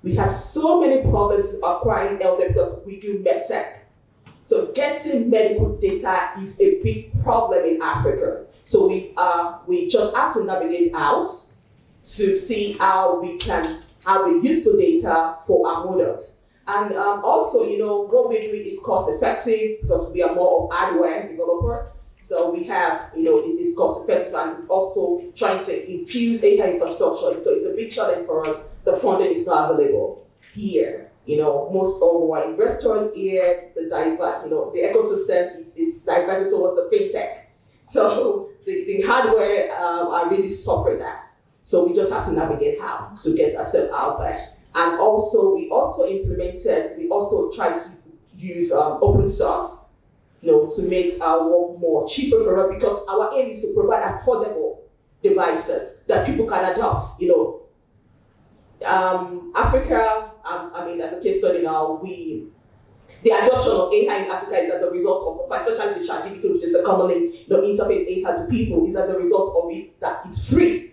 We have so many problems acquiring elder because we do medtech. So getting medical data is a big problem in Africa. So we just have to navigate out to see how we can have a useful data for our models. And also, what we're doing is cost effective because we are more of hardware developer. So we have, it's cost effective and also trying to infuse AI infrastructure. So it's a big challenge for us. The funding is not available here. Most of our investors here, the ecosystem is diverted towards the fintech. So the hardware are really suffering that. So we just have to navigate how to get ourselves out there. And also, we also tried to use open source, to make our work more cheaper for us, because our aim is to provide affordable devices that people can adopt. Africa, as a case study now, the adoption of AI in Africa is as a result of, especially the ChatGPT, which is the commonly interface AI to people, is as a result of it that it's free.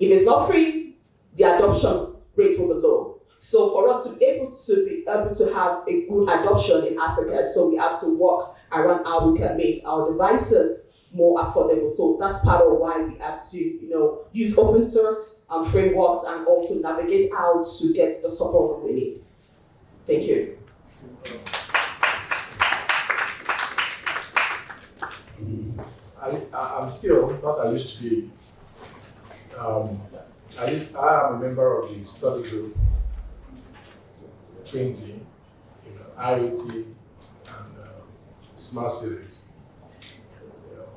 If it's not free, the adoption rate will be low. So for us to be able to have a good adoption in Africa, so we have to work around how we can make our devices more affordable. So that's part of why we have to, use open source frameworks and also navigate how to get the support we need. Thank you. I'm still not I used to be. I am a member of the study group 20, IoT and smart cities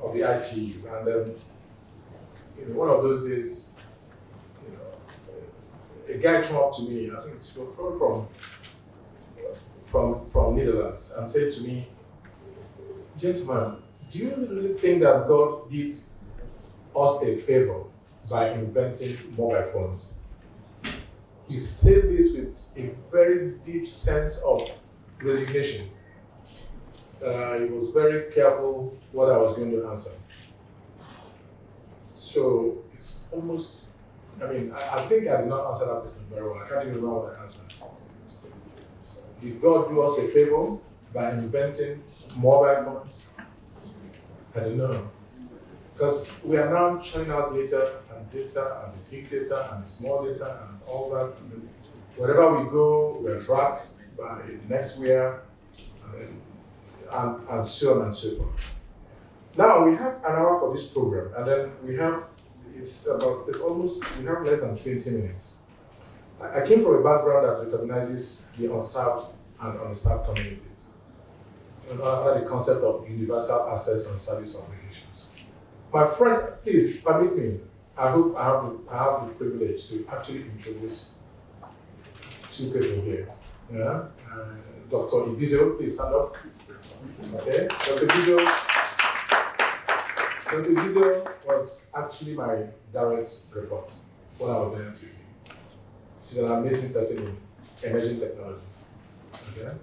of the ITU. And then, one of those days, a guy came up to me, I think it's from Netherlands, and said to me, "Gentlemen, do you really think that God did us a favor by inventing mobile phones?" He said this with a very deep sense of resignation. He was very careful what I was going to answer. So it's almost, I think I did not answer that question very well. I can't even remember what I answered. Did God do us a favor by inventing mobile phones? I don't know. Because we are now churning out data and the big data and the small data and all that. And wherever we go, we are tracked by Nextwear and so on and so forth. Now we have an hour for this program, and then we have less than 20 minutes. I came from a background that recognizes the unserved and underserved communities under the concept of universal access and service obligations. My friend, please permit me. I hope I have the privilege to actually introduce two people here. Yeah, Dr. Ibizo, please stand up. Okay, Dr. Ibizo was actually my direct report when I was in NCC. She's an amazing person in emerging technology. Okay,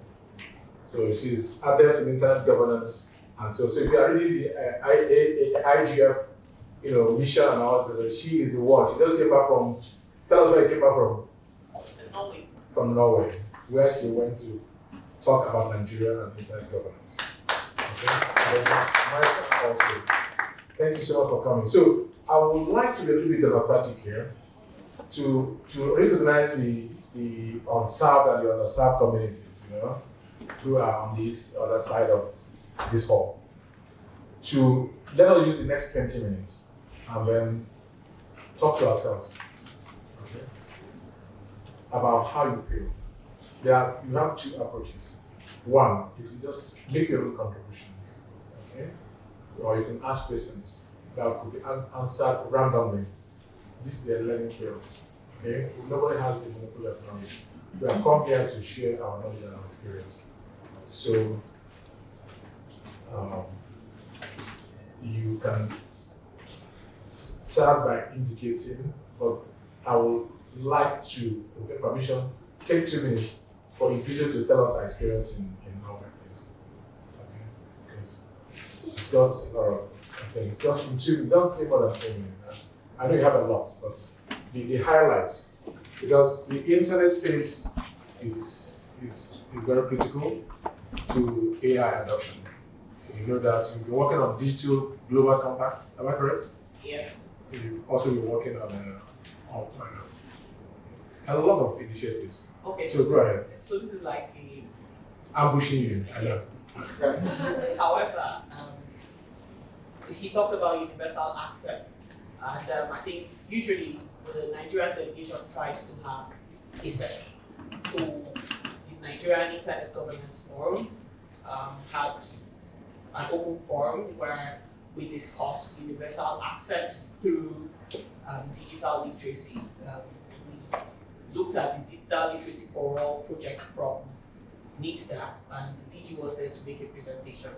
so she's adept in internet governance, and so if you are reading the IGF, mission and all that, she is the one. She just came back from. Tell us where you came back from. Norway. From Norway, where she went to talk about Nigeria and internet governance. Okay. Also, thank you so much for coming. So I would like to be a little bit democratic here, to recognize the unserved and the underserved communities, who are on this other side of this hall. To let us use the next 20 minutes and then talk to ourselves, okay, about how you feel. You have two approaches. One, you can just make your own contribution, okay, or you can ask questions that could be answered randomly. This is a learning field, okay? Nobody has the monopoly of knowledge. We have come here to share our knowledge and our experience. So you can start by indicating, but I would like to, with permission, take 2 minutes for Ibizo to tell us our experience in Norway, please. Okay? Because it's got a lot of things. Just in 2 minutes, don't say more than 2 minutes. I know you have a lot, but the highlights, because the internet space is very critical to AI adoption. You know that you've been working on digital global compact, am I correct? Yes. You've also been working on a lot of initiatives. Okay. So go ahead. So this is like the Ambushing you. yes. However, he talked about universal access, and I think usually the Nigerian delegation tries to have a session. So the Nigerian Internet Governance Forum had an open forum where we discussed universal access through digital literacy. We looked at the Digital Literacy for All project from NITDA, and the DG was there to make a presentation,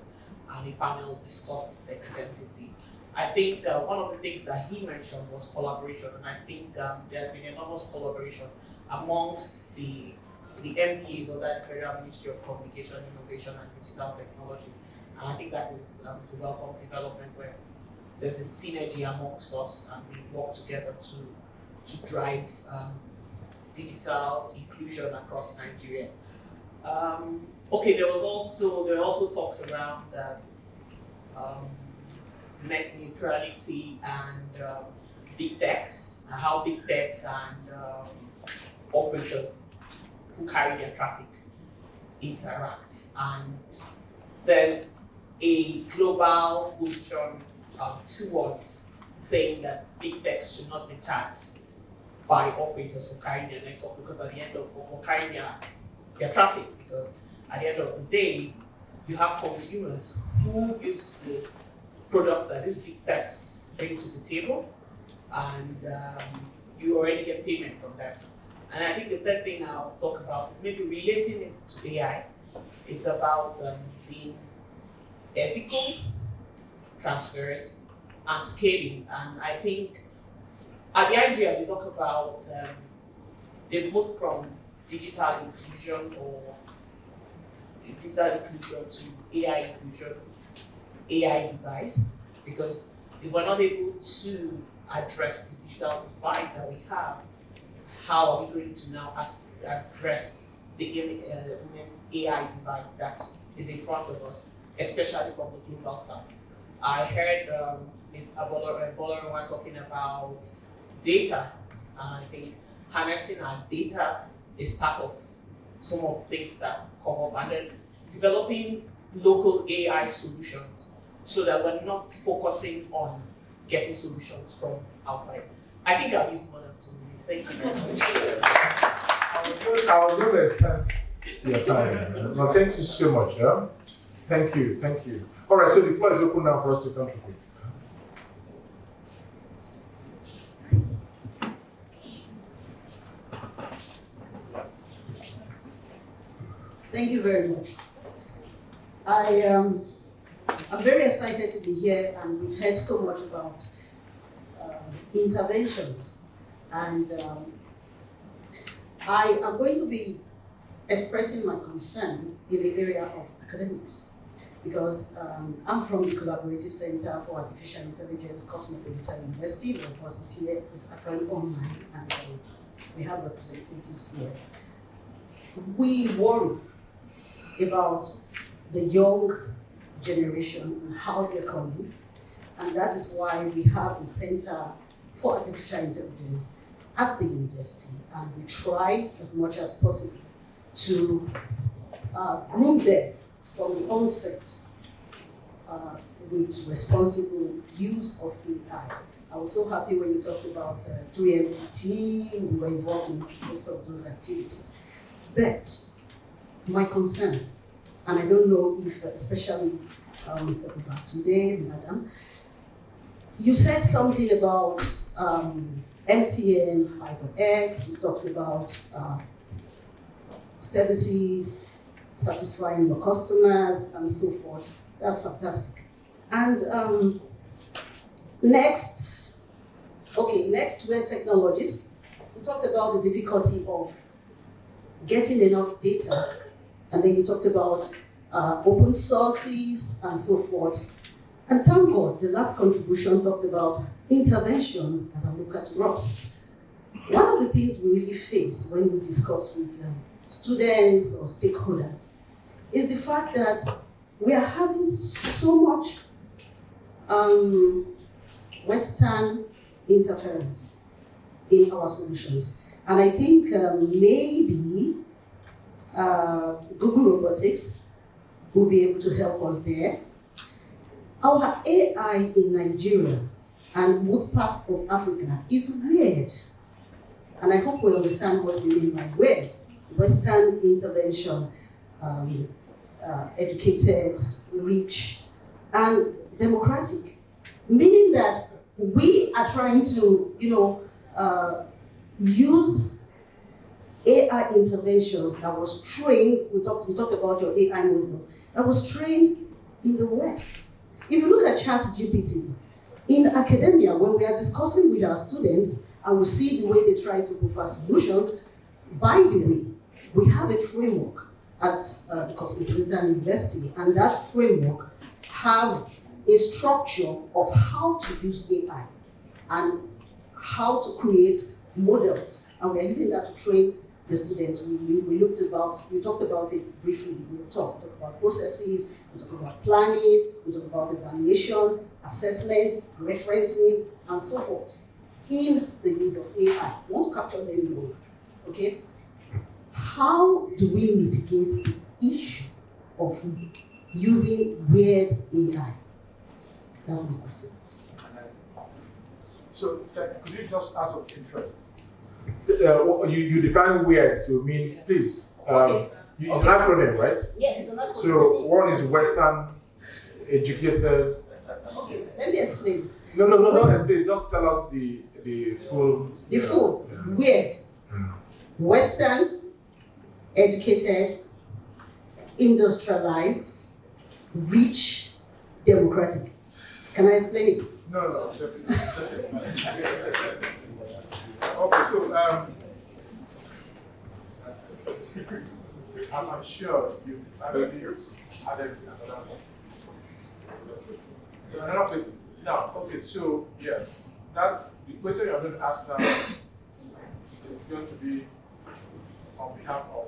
and a panel discussed it extensively. I think one of the things that he mentioned was collaboration, and I think there's been enormous collaboration amongst the MDAs of the Federal Ministry of Communication, Innovation and Digital Technology. And I think that is a welcome development where there's a synergy amongst us and we work together to drive digital inclusion across Nigeria. Okay, there were also talks around net neutrality and big techs, how big techs and operators who carry their traffic interact. And there's a global position towards saying that big techs should not be charged by operators for carrying their network, because at the end of for carrying their traffic, because at the end of the day, you have consumers who use the products that these big techs bring to the table, and you already get payment from them. And I think the third thing I'll talk about is maybe relating it to AI. It's about being ethical, transparent, and scaling. And I think at the IGF they talk about they've moved from digital inclusion to AI inclusion, AI divide, because if we're not able to address the digital divide that we have, how are we going to now address the imminent AI divide that is in front of us, especially from the global side? I heard Ms. Abolorunwa talking about data, and I think harnessing our data is part of some of the things that come up, and then developing local AI solutions so that we're not focusing on getting solutions from outside. I think I've used more than 2 minutes. Thank you very much. I was going to extend your time. No, thank you so much. Yeah? Thank you. All right, so the floor is open now for us to contribute. Thank you very much. I'm very excited to be here, and we've heard so much about interventions. And I am going to be expressing my concern in the area of academics, because I'm from the Collaborative Center for Artificial Intelligence, Cosmopolitan University. The process here is actually online, and we have representatives here. We worry about the young generation and how they're coming, and that is why we have the Center for Artificial Intelligence at the university, and we try as much as possible to groom them from the onset with responsible use of AI. I was so happy when you talked about 3MTT, we were involved in most of those activities. But my concern, and I don't know if, especially Mr. today, Madam, you said something about MTN, FiberX, you talked about services, satisfying your customers, and so forth. That's fantastic. And next were technologies. We talked about the difficulty of getting enough data, and then you talked about open sources and so forth. And thank God, the last contribution talked about interventions, and I look at Ross. One of the things we really face when we discuss with students or stakeholders is the fact that we are having so much Western interference in our solutions. And I think maybe Google Robotics will be able to help us there. Our AI in Nigeria and most parts of Africa is weird. And I hope we understand what we mean by weird. Western intervention, educated, rich, and democratic. Meaning that we are trying to, use AI interventions that was trained, we talked about your AI models, that was trained in the West. If you look at ChatGPT, in academia, when we are discussing with our students and we see the way they try to provide solutions, by the way, we have a framework at the Cosmopolitan University, and that framework have a structure of how to use AI and how to create models, and we're using that to train the students. We talked about it briefly. We talked about processes, we talked about planning, we talked about evaluation, assessment, referencing, and so forth in the use of AI. We want to capture them more, okay? How do we mitigate the issue of using weird AI? That's my question. So, could you just out of interest? You define weird to mean, please. Okay. It's an acronym, right? Yes, it's an acronym. So, what is Western educated? Okay, let me explain. No, don't explain. Just tell us the full. The full, weird. Western, educated, industrialized, rich, democratic. Can I explain it? No. Okay, so I'm sure you added another question. Now, okay, so yes, that the question you're going to ask now is going to be on behalf of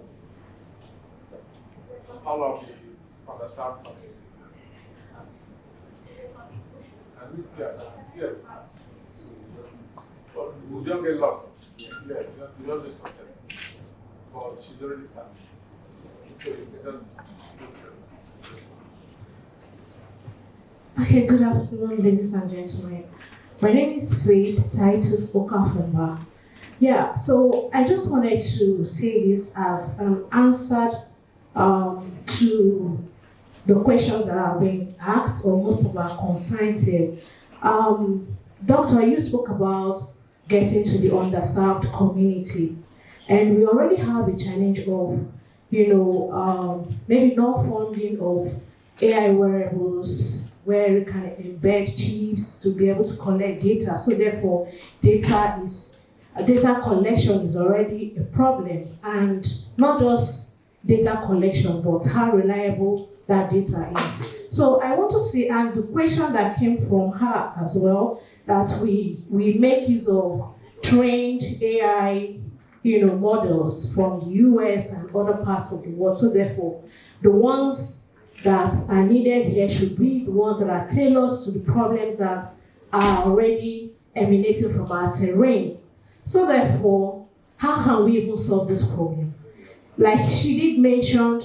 all of the understand community. And yes. We don't get lost. Yes, we don't lose context. But she's already started. So you can just Okay, good afternoon, ladies and gentlemen. My name is Faith Titus Okafumba. Yeah, so I just wanted to say this as an answer to the questions that have been asked, or most of our concerns here. Doctor, you spoke about getting to the underserved community, and we already have a challenge of, maybe no funding of AI wearables where you can embed chips to be able to collect data. So therefore, data collection is already a problem, and not just data collection, but how reliable that data is. So I want to see, and the question that came from her as well, that we make use of trained AI models from the US and other parts of the world. So therefore, the ones that are needed here should be the ones that are tailored to the problems that are already emanating from our terrain. So therefore, how can we even solve this problem? Like she did mention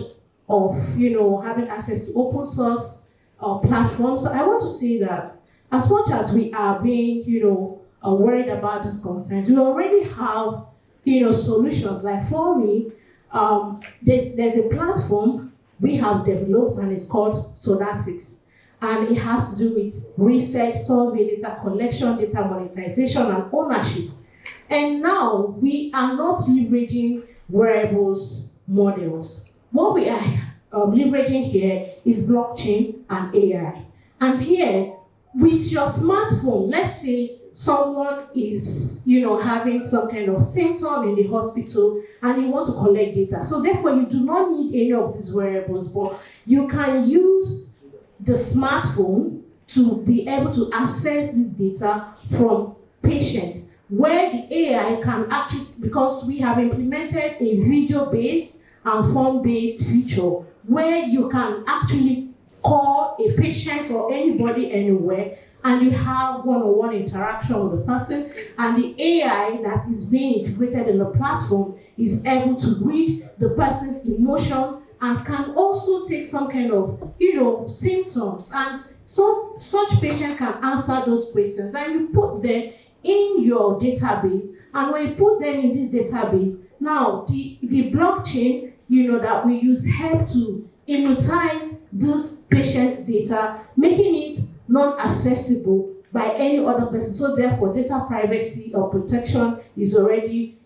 of having access to open source platforms. So I want to say that as much as we are being worried about these concerns, we already have solutions. Like for me, there's a platform we have developed and it's called Sodatics. And it has to do with research, survey, data collection, data monetization, and ownership. And now we are not leveraging wearables models. What we are leveraging here is blockchain and AI. And here, with your smartphone, let's say someone is, having some kind of symptom in the hospital and you want to collect data. So therefore, you do not need any of these wearables, but you can use the smartphone to be able to access this data from patients, where the AI can actually, because we have implemented a video-based and form-based feature, where you can actually call a patient or anybody anywhere, and you have one-on-one interaction with the person, and the AI that is being integrated in the platform is able to read the person's emotion and can also take some kind of, symptoms. And so such patient can answer those questions, and you put them in your database. And when you put them in this database, now the blockchain, that we use help to immunize this patient's data, making it non-accessible by any other person. So therefore, data privacy or protection is already,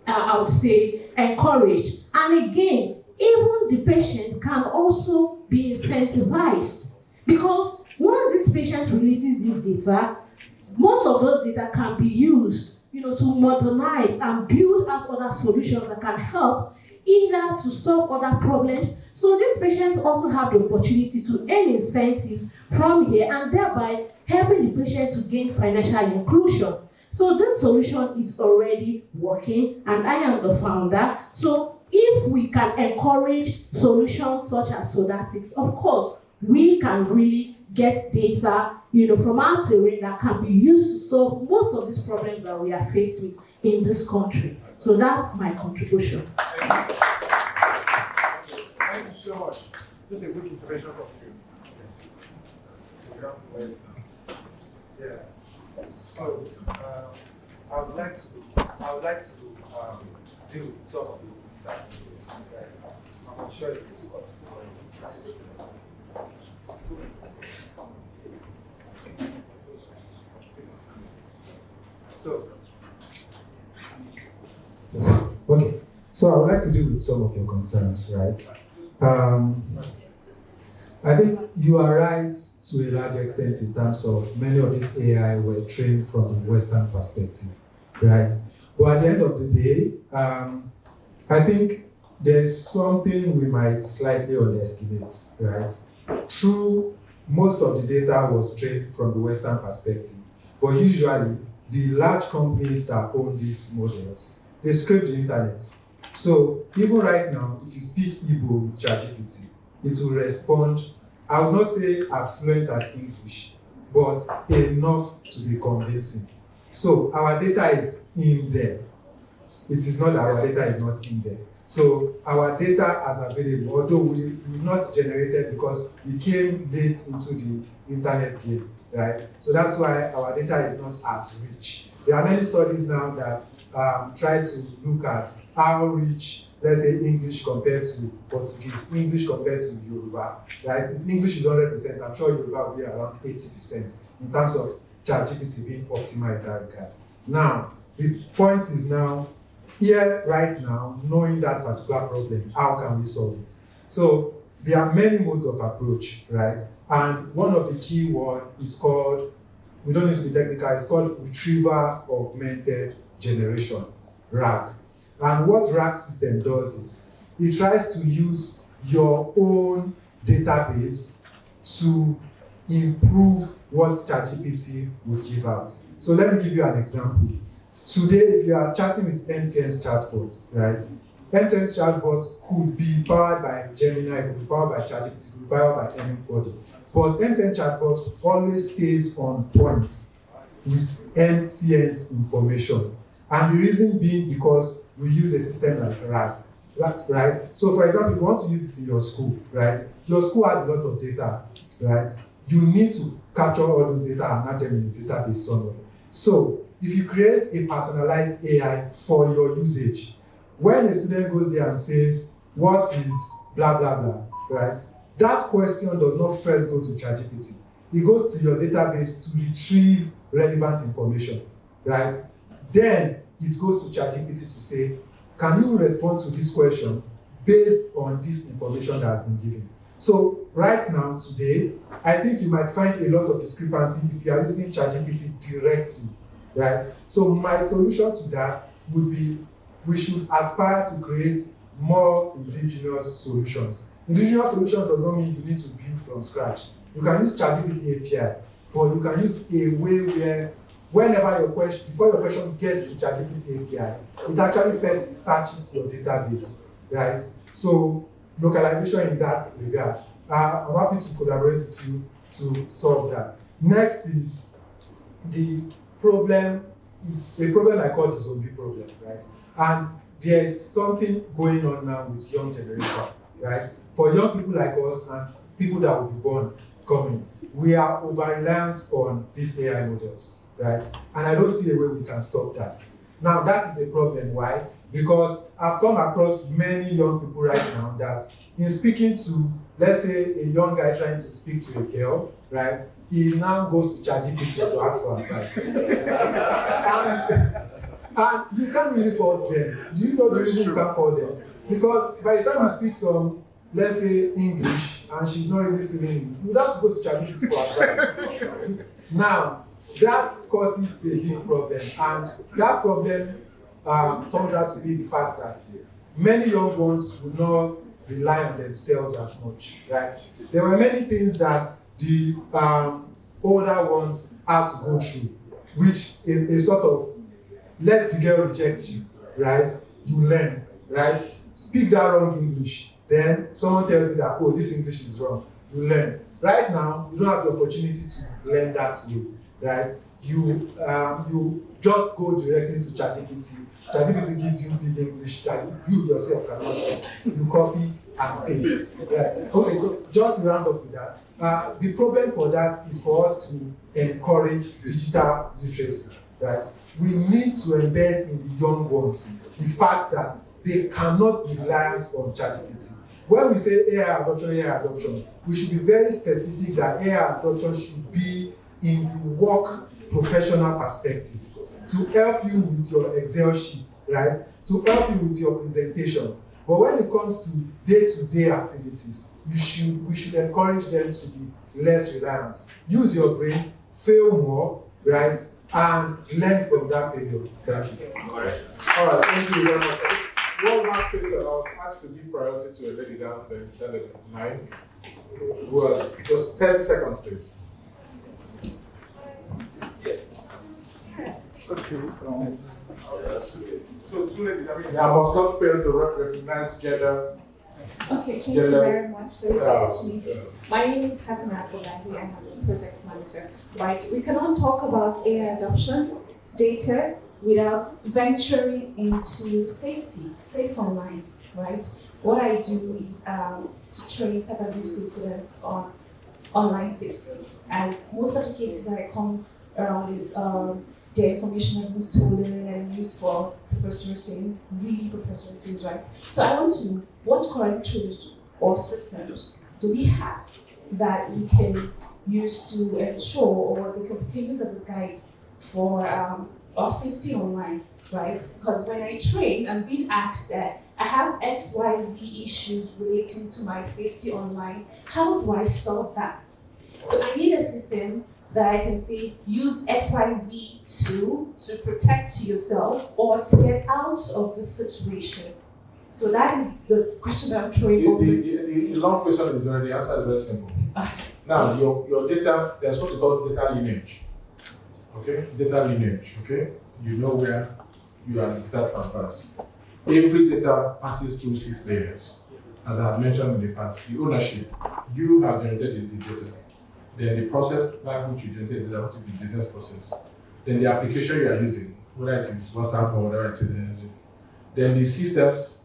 I would say, encouraged. And again, even the patient can also be incentivized, because once this patient releases this data, most of those data can be used, to modernize and build out other solutions that can help either to solve other problems. So these patients also have the opportunity to earn incentives from here, and thereby helping the patient to gain financial inclusion. So this solution is already working, and I am the founder. So if we can encourage solutions such as Sodatics, of course, we can really get data, from our terrain that can be used to solve most of these problems that we are faced with in this country. So that's my contribution. Thank you so much. Just a quick intervention from you. Yeah. So I would like to deal with some of the insights. I'm sure it is what. Okay, so I would like to deal with some of your concerns, right? I think you are right to a large extent in terms of many of these AI were trained from the Western perspective, right? But at the end of the day, I think there's something we might slightly underestimate, right? True, most of the data was trained from the Western perspective, but usually the large companies that own these models, they scrape the internet. So even right now, if you speak Igbo with ChatGPT, it will respond, I would not say as fluent as English, but enough to be convincing. So our data is in there. It is not that our data is not in there. So our data as available, although we've not generated because we came late into the internet game, right? So that's why our data is not as rich. There are many studies now that try to look at how rich, let's say, English compared to Portuguese, English compared to Yoruba, right? If English is 100%, I'm sure Yoruba will be around 80% in terms of ChatGPT being optimal in that regard. Now, the point is now, here right now, knowing that particular problem, how can we solve it? So there are many modes of approach, right? And one of the key one is called, we don't need to be technical, it's called Retriever Augmented Generation, RAG. And what RAG system does is, it tries to use your own database to improve what ChatGPT would give out. So let me give you an example. Today, if you are chatting with MTN's chatbot, right? MTN's chatbot could be powered by Gemini, could be powered by ChatGPT, could be powered by anybody. But MTN chatbot always stays on point with MTN's information. And the reason being because we use a system like RAG. Right? So for example, if you want to use this in your school, right? Your school has a lot of data, right? You need to capture all those data and have them in a database somewhere. So if you create a personalized AI for your usage, when a student goes there and says, what is blah, blah, blah, right? That question does not first go to ChatGPT. It goes to your database to retrieve relevant information, right? Then it goes to ChatGPT to say, can you respond to this question based on this information that has been given? So right now, today, I think you might find a lot of discrepancy if you are using ChatGPT directly, right? So my solution to that would be, we should aspire to create more indigenous solutions. Indigenous solutions does not mean you need to build from scratch. You can use ChatGPT API, but you can use a way where whenever your question, before your question gets to ChatGPT API, it actually first searches your database, right? So localization in that regard. I'm happy to collaborate with you to solve that. Next is the problem, it's a problem I call the zombie problem, right? And there's something going on now with young generation, right? For young people like us and people that will be born coming, we are over-reliant on these AI models, right? And I don't see a way we can stop that. Now, that is a problem. Why? Because I've come across many young people right now that in speaking to, let's say, a young guy trying to speak to a girl, right? He now goes to ChatGPT to ask for advice. And you can't really fault them. Do you know the reason you can't fault them? Because by the time you speak some, let's say, English, and she's not really feeling it, you would have to go to ChatGPT for advice. Now, that causes a big problem, and that problem turns out to be the fact that many young ones will not rely on themselves as much, right? There were many things that the older ones had to go through, which is sort of, let the girl reject you, right? You learn, right? Speak that wrong English, then someone tells you that, oh, this English is wrong. You learn. Right now, you don't have the opportunity to learn that way, right? You just go directly to ChatGPT. ChatGPT gives you big English that you yourself cannot speak. You copy and paste, right? Okay, so just to round up with that, the problem for that is for us to encourage digital literacy, right? We need to embed in the young ones the fact that they cannot be reliant on ChatGPT. When we say AI adoption, we should be very specific that AI adoption should be in the work professional perspective, to help you with your Excel sheets, right? To help you with your presentation. But when it comes to day-to-day activities, we should encourage them to be less reliant. Use your brain, fail more, right? And learn from that failure. Thank you. All right, thank you very much. One last question, I'll ask to give priority to a lady down there, standing at 9, who has just 30 seconds, please. Okay. So two ladies, I mean, I must not fail to recognize gender. Okay, thank you very much for this opportunity. My name is Hassan Abdullahi. I am a project manager. Right, we cannot talk about AI adoption, data, without venturing into safety, safe online, right? What I do is to train secondary school students on online safety. And most of the cases that I come around is their information has been stolen and used for purpose things, really purpose things, right? So I want to know what current tools or systems do we have that we can use to ensure, or we can use as a guide for or safety online, right? Because when I train, I'm being asked that I have XYZ issues relating to my safety online. How do I solve that? So I need a system that I can say, use XYZ to protect yourself or to get out of the situation. So that is the question that I'm throwing over to. The long question is already, the answer is very simple. Now, your data, there's what we call data lineage. Okay? Data lineage, okay? You know where you are in data transfers. Every data passes through 6 layers. As I have mentioned in the past, the ownership, you have generated the data. Then the process by which you generate the data, which is the business process. Then the application you are using, whether it is WhatsApp or whatever it is. Then the systems,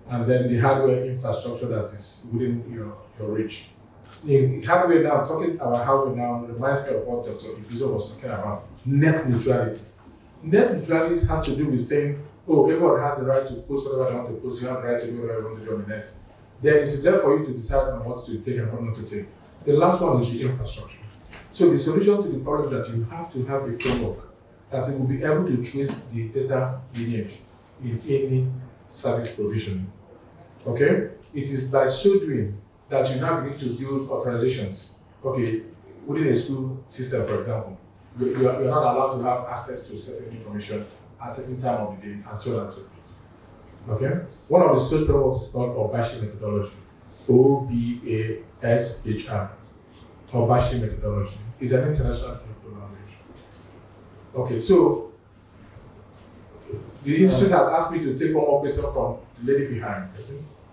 and then the hardware infrastructure that is within your reach. In hardware now, talking about hardware now reminds me of what Dr. Abuja was talking about, net neutrality. Net neutrality has to do with saying, oh, everyone has the right to post whatever they want to post, you have the right to do whatever you want to do on the net. Then it's there for you to decide on what to take and what not to take. The last one is the infrastructure. So the solution to the problem is that you have to have a framework that will be able to trace the data lineage in any service provision. Okay? It is by so doing that you now begin to build authorizations. Okay, within a school system, for example, you are not allowed to have access to certain information at a certain time of the day, and so on and so forth. Okay? One of the social frameworks is called Obashi methodology. OBASHR. Obashi methodology. It's an international language. Okay, so the institute has asked me to take one more question from the lady behind.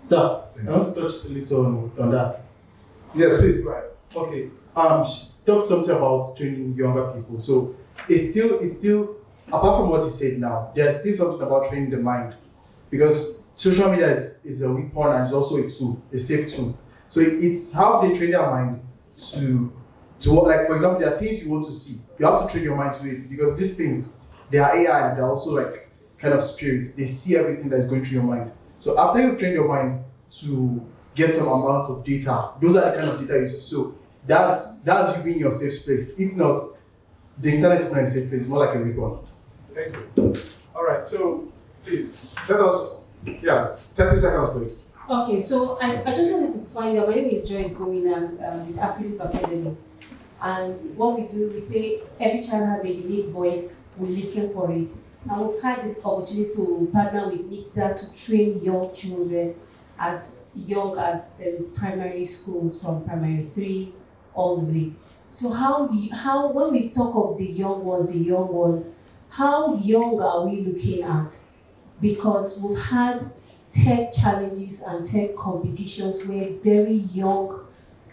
Sir, I want to touch a little on that. Yes, please, go ahead. Okay. She talked something about training younger people. So it's still apart from what he said now, there's still something about training the mind. Because social media is a weapon and it's also a tool, a safe tool. So it's how they train their mind to like, for example, there are things you want to see. You have to train your mind to it because these things, they are AI and they're also like kind of spirits. They see everything that is going through your mind. So after you've trained your mind to get some amount of data, those are the kind of data you see. So that's you being your safe space. If not, the internet is not a safe place, it's more like a weapon. Thank you. All right, so please, let us, 30 seconds, please. Okay, so I just wanted to find out, my name is Joyce Gomina with African Academy. And what we do, we say every child has a unique voice, we listen for it. And we've had the opportunity to partner with NICSA to train young children as young as primary schools, from primary 3 all the way. So how when we talk of the young ones, how young are we looking at? Because we've had tech challenges and tech competitions where very young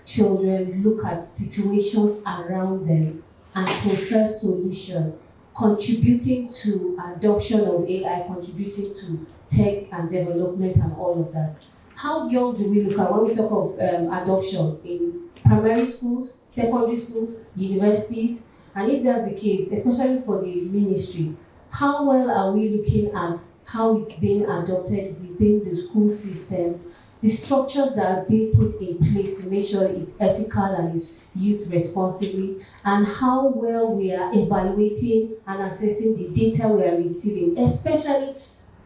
children look at situations around them and prefer solutions, contributing to adoption of AI, contributing to tech and development and all of that. How young do we look at when we talk of adoption in primary schools, secondary schools, universities? And if that's the case, especially for the ministry, how well are we looking at how it's being adopted within the school systems, the structures that are being put in place to make sure it's ethical and it's used responsibly, and how well we are evaluating and assessing the data we are receiving, especially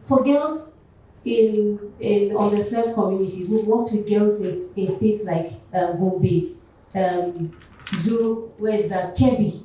for girls in underserved communities. We've worked with girls in states like Gombe, Zuru, where is that, Kebbi,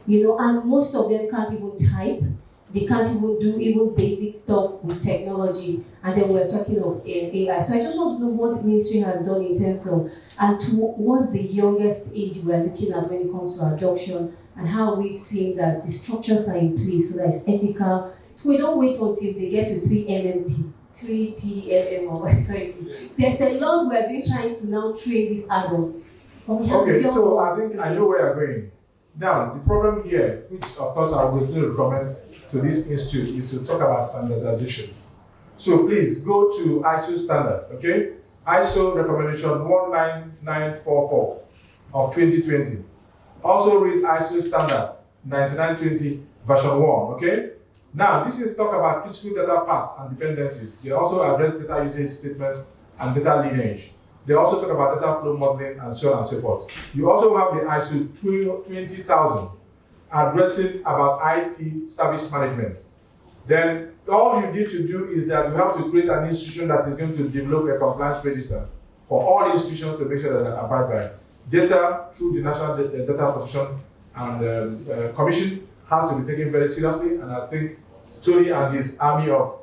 and most of them can't even type. They can't even do even basic stuff with technology, and then we're talking of AI. So I just want to know what the ministry has done in terms of, and to what's the youngest age we're looking at when it comes to adoption, and how we've seen that the structures are in place so that it's ethical. So we don't wait until they get to 3 TMM or sorry. There's a lot we're doing trying to now train these adults. Okay, so I think I know where you're going. Now, the problem here, which of course I will still recommend to this institute, is to talk about standardization. So please go to ISO standard, okay? ISO recommendation 19944 of 2020. Also read ISO standard 9920 version 1, okay? Now, this is talk about critical data paths and dependencies. They also address data usage statements and data lineage. They also talk about data flow modeling and so on and so forth. You also have the ISO 20000 addressing about IT service management, then all you need to do is that you have to create an institution that is going to develop a compliance register for all institutions to make sure that they abide by data through the National Data Protection and Commission has to be taken very seriously, and I think Tony and his army of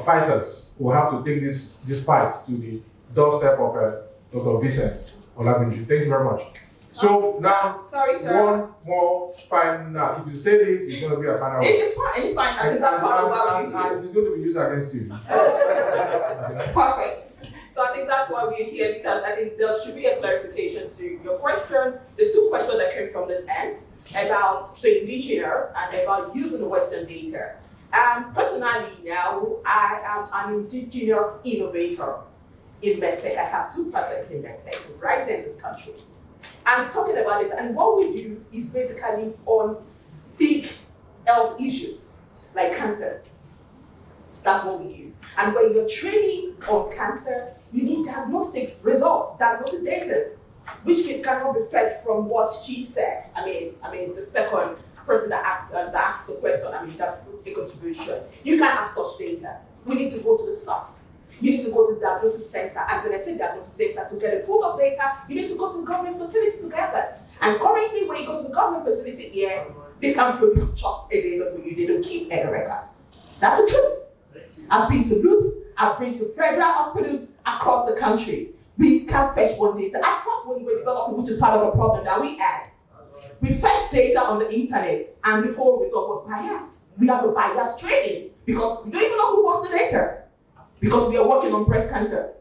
fighters will have to take this fight to the doorstep of Dr. Vincent Olabinju. Thank you very much. So now, one more final. If you say this, it's going to be a final. It's fine. I think that's and it is going to be used against you. Perfect. So I think that's why we're here, because I think there should be a clarification to your question. The two questions that came from this end about the indigenous and about using the Western data. Personally now, I am an indigenous innovator in medtech. I have 2 patents in medtech right in this country. I'm talking about it, and what we do is basically on big health issues like cancers. That's what we do. And when you're training on cancer, you need diagnostics results, diagnostic data, which cannot be fed from what she said. I mean, the second person that asked the question, that puts a contribution. You can't have such data. We need to go to the source. You need to go to the diagnosis center. And when I say diagnosis center, to get a pool of data, you need to go to the government facility to get that. And currently, when you go to the government facility here, they can't produce just a data for you. They don't keep any record. That's the truth. I've been to Luth, I've been to federal hospitals across the country. We can't fetch one data. At first, when we were developing, which is part of the problem that we had, we fetched data on the internet, and the whole result was biased. We have a biased training because we don't even know who wants the data, because we are working on breast cancer.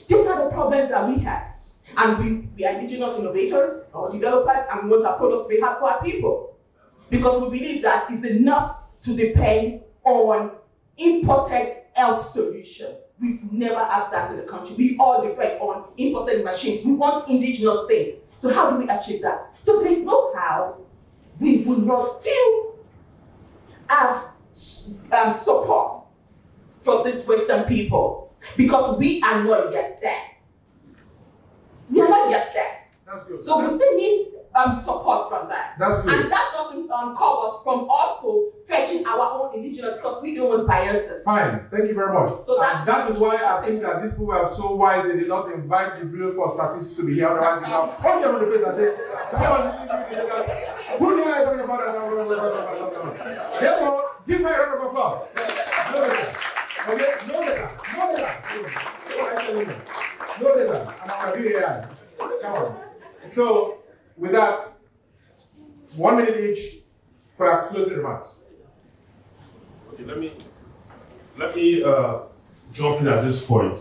These are the problems that we had. And we are indigenous innovators, or developers, and we want our products to be hard for our people. Because we believe that it's enough to depend on imported health solutions. We've never had that in the country. We all depend on imported machines. We want indigenous things. So how do we achieve that? So there's no how we will not still have support for these Western people, because we are not yet there. We are not yet there. That's good. So we still need support from that. That's good. And that doesn't cover us from also fetching our own indigenous, because we don't want biases. Fine, thank you very much. So that is why I think that these people are so wise. They did not invite the Bureau for Statistics to be here. Otherwise, you know, come here on the place and say, come on, who do I talking about? Therefore, give me a round of applause. No data. Okay, no data. No data. No data. And I'm going to do AI. Come on. So, with that, 1 minute each for our closing remarks. Okay, let me jump in at this point.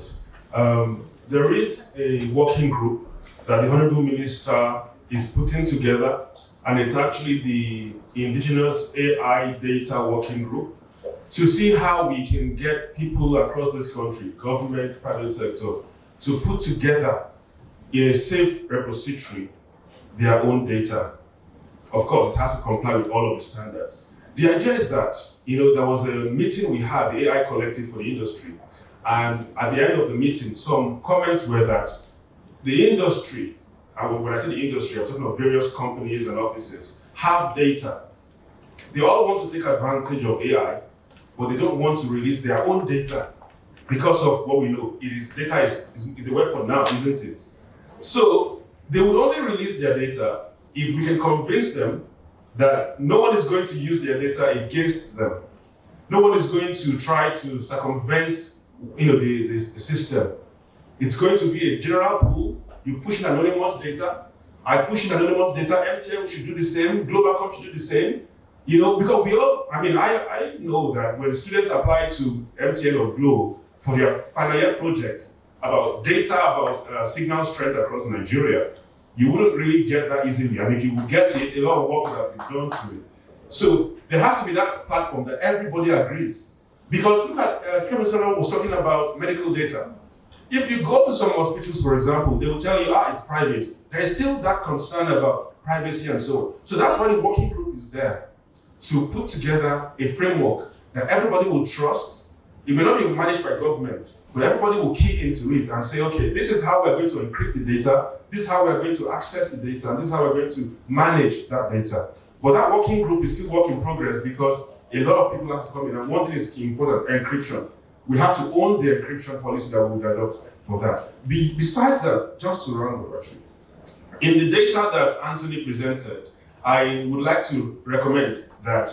There is a working group that the Honorable Minister is putting together, and it's actually the Indigenous AI Data Working Group, to see how we can get people across this country, government, private sector, to put together in a safe repository their own data. Of course, it has to comply with all of the standards. The idea is that, there was a meeting we had, the AI Collective for the industry, and at the end of the meeting, some comments were that the industry, and when I say the industry, I'm talking about various companies and offices, have data. They all want to take advantage of AI, but they don't want to release their own data because of what we know. Data is a weapon now, isn't it? So they would only release their data if we can convince them that no one is going to use their data against them. No one is going to try to circumvent the system. It's going to be a general pool. You push in anonymous data. I push in anonymous data. MTN should do the same. Globalcom should do the same. Because we all, I know that when students apply to MTN or Glo for their final year project about data, about signal strength across Nigeria, you wouldn't really get that easily. And if you would get it, a lot of work would have been done to it. So there has to be that platform that everybody agrees. Because look at, Kevin Sarah was talking about medical data. If you go to some hospitals, for example, they will tell you, it's private. There is still that concern about privacy and so on. So that's why the working group is there, to put together a framework that everybody will trust. It may not be managed by government, but everybody will key into it and say, okay, this is how we're going to encrypt the data, this is how we're going to access the data, and this is how we're going to manage that data. But that working group is still work in progress because a lot of people have to come in. And one thing is important, encryption. We have to own the encryption policy that we would adopt for that. Besides that, just to round up actually, in the data that Anthony presented, I would like to recommend that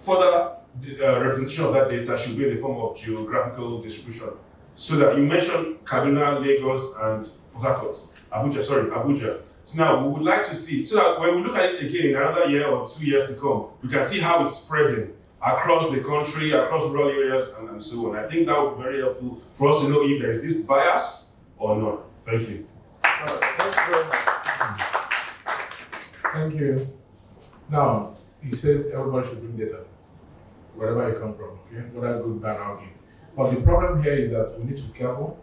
further representation of that data should be in the form of geographical distribution. So that you mentioned Kaduna, Lagos, and Abuja. So now we would like to see, so that when we look at it again in another year or 2 years to come, we can see how it's spreading across the country, across rural areas, and so on. I think that would be very helpful for us to know if there is this bias or not. Thank you. Thank you very much. Thank you. Now, he says everybody should bring data, wherever you come from, okay? Whether good, bad, or ugly. But the problem here is that we need to be careful.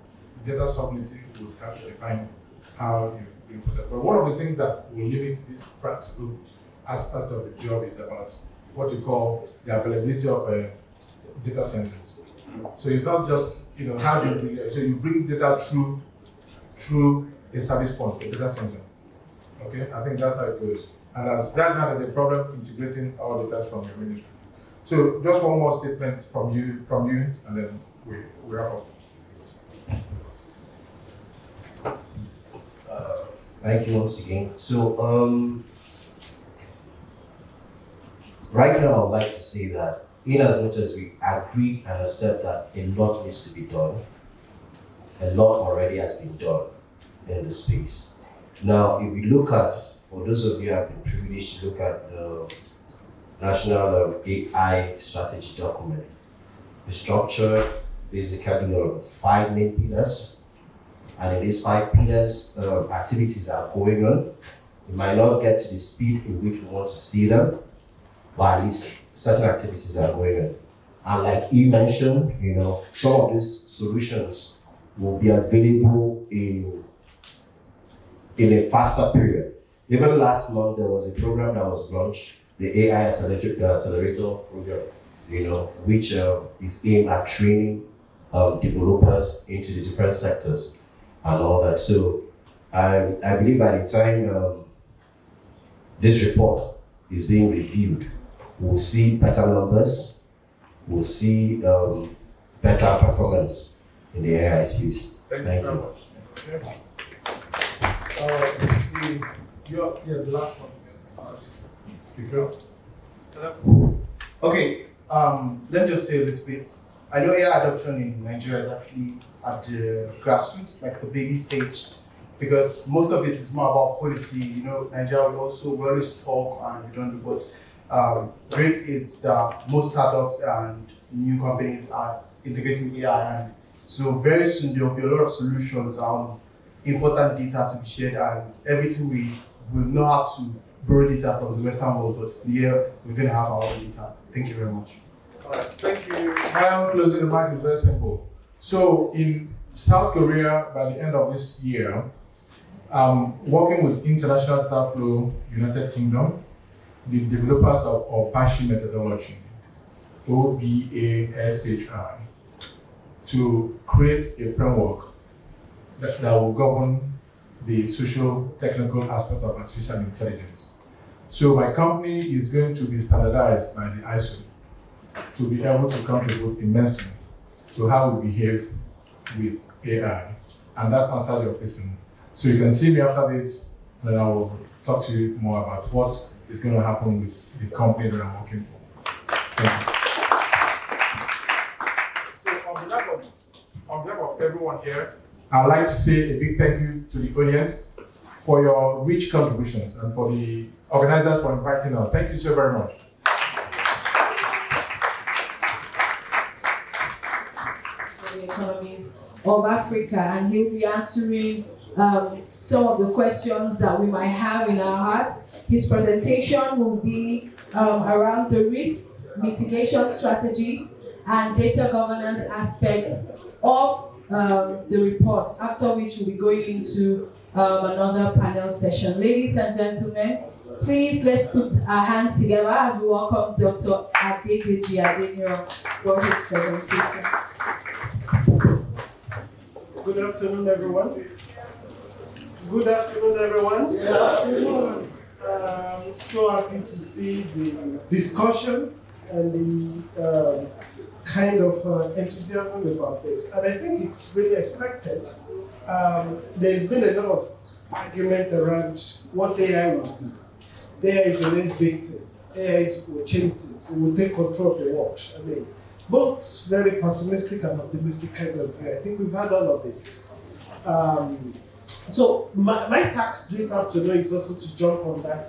Data sovereignty will have to define how you bring data. But one of the things that will limit this practical aspect of the job is about what you call the availability of data centers. So it's not just, how do you bring it? So you bring data through a service point, a data center. Okay, I think that's how it goes. And as right now, there's a problem integrating all data from your ministry. So just one more statement from you, and then we wrap up. Thank you once again. So right now, I would like to say that in as much as we agree and accept that a lot needs to be done, a lot already has been done in the space. Now, if we look at, for those of you who have been privileged to look at the National AI Strategy document, the structure basically on 5 main pillars. And in these 5 pillars, activities are going on. We might not get to the speed in which we want to see them, but at least certain activities are going on. And like he mentioned, some of these solutions will be available in a faster period. Even last month, there was a program that was launched, the AI Accelerator Program, which is aimed at training developers into the different sectors and all that. So I believe by the time this report is being reviewed, we'll see better numbers, we'll see better performance in the AI space. Thank you. Very much. The last one. Speaker. Okay, let me just say a little bit. I know AI adoption in Nigeria is actually at the grassroots, like the baby stage, because most of it is more about policy. Nigeria we always talk and we don't do, but it's that most startups and new companies are integrating AI, and so very soon there will be a lot of solutions on important data to be shared, and everything we will not have to borrow data from the Western world, but here we're going to have our own data. Thank you very much. All right, thank you. My own closing remark is very simple. So in South Korea, by the end of this year, working with International Data Flow United Kingdom, the developers of Apache methodology, OBASHI, to create a framework that will govern the social technical aspect of artificial intelligence. So my company is going to be standardized by the ISO to be able to contribute immensely to how we behave with AI. And that answers your question. So you can see me after this, and then I will talk to you more about what is going to happen with the company that I'm working for. Thank you. So on behalf of everyone here, I'd like to say a big thank you to the audience for your rich contributions and for the organizers for inviting us. Thank you so very much. The Economies of Africa, and he'll be answering some of the questions that we might have in our hearts. His presentation will be around the risks, mitigation strategies, and data governance aspects of the report, after which we'll be going into another panel session. Ladies and gentlemen, please let's put our hands together as we welcome Dr. Adedeji Adeniro for his presentation. Good afternoon, everyone. Good afternoon, everyone. Good afternoon. So happy to see the discussion and the kind of enthusiasm about this. And I think it's really expected. There's been a lot of argument around what AI will be. AI is the next big thing. AI will change things. It will take control of the world. I mean, both very pessimistic and optimistic kind of view. I think we've had all of it. So my task this afternoon is also to jump on that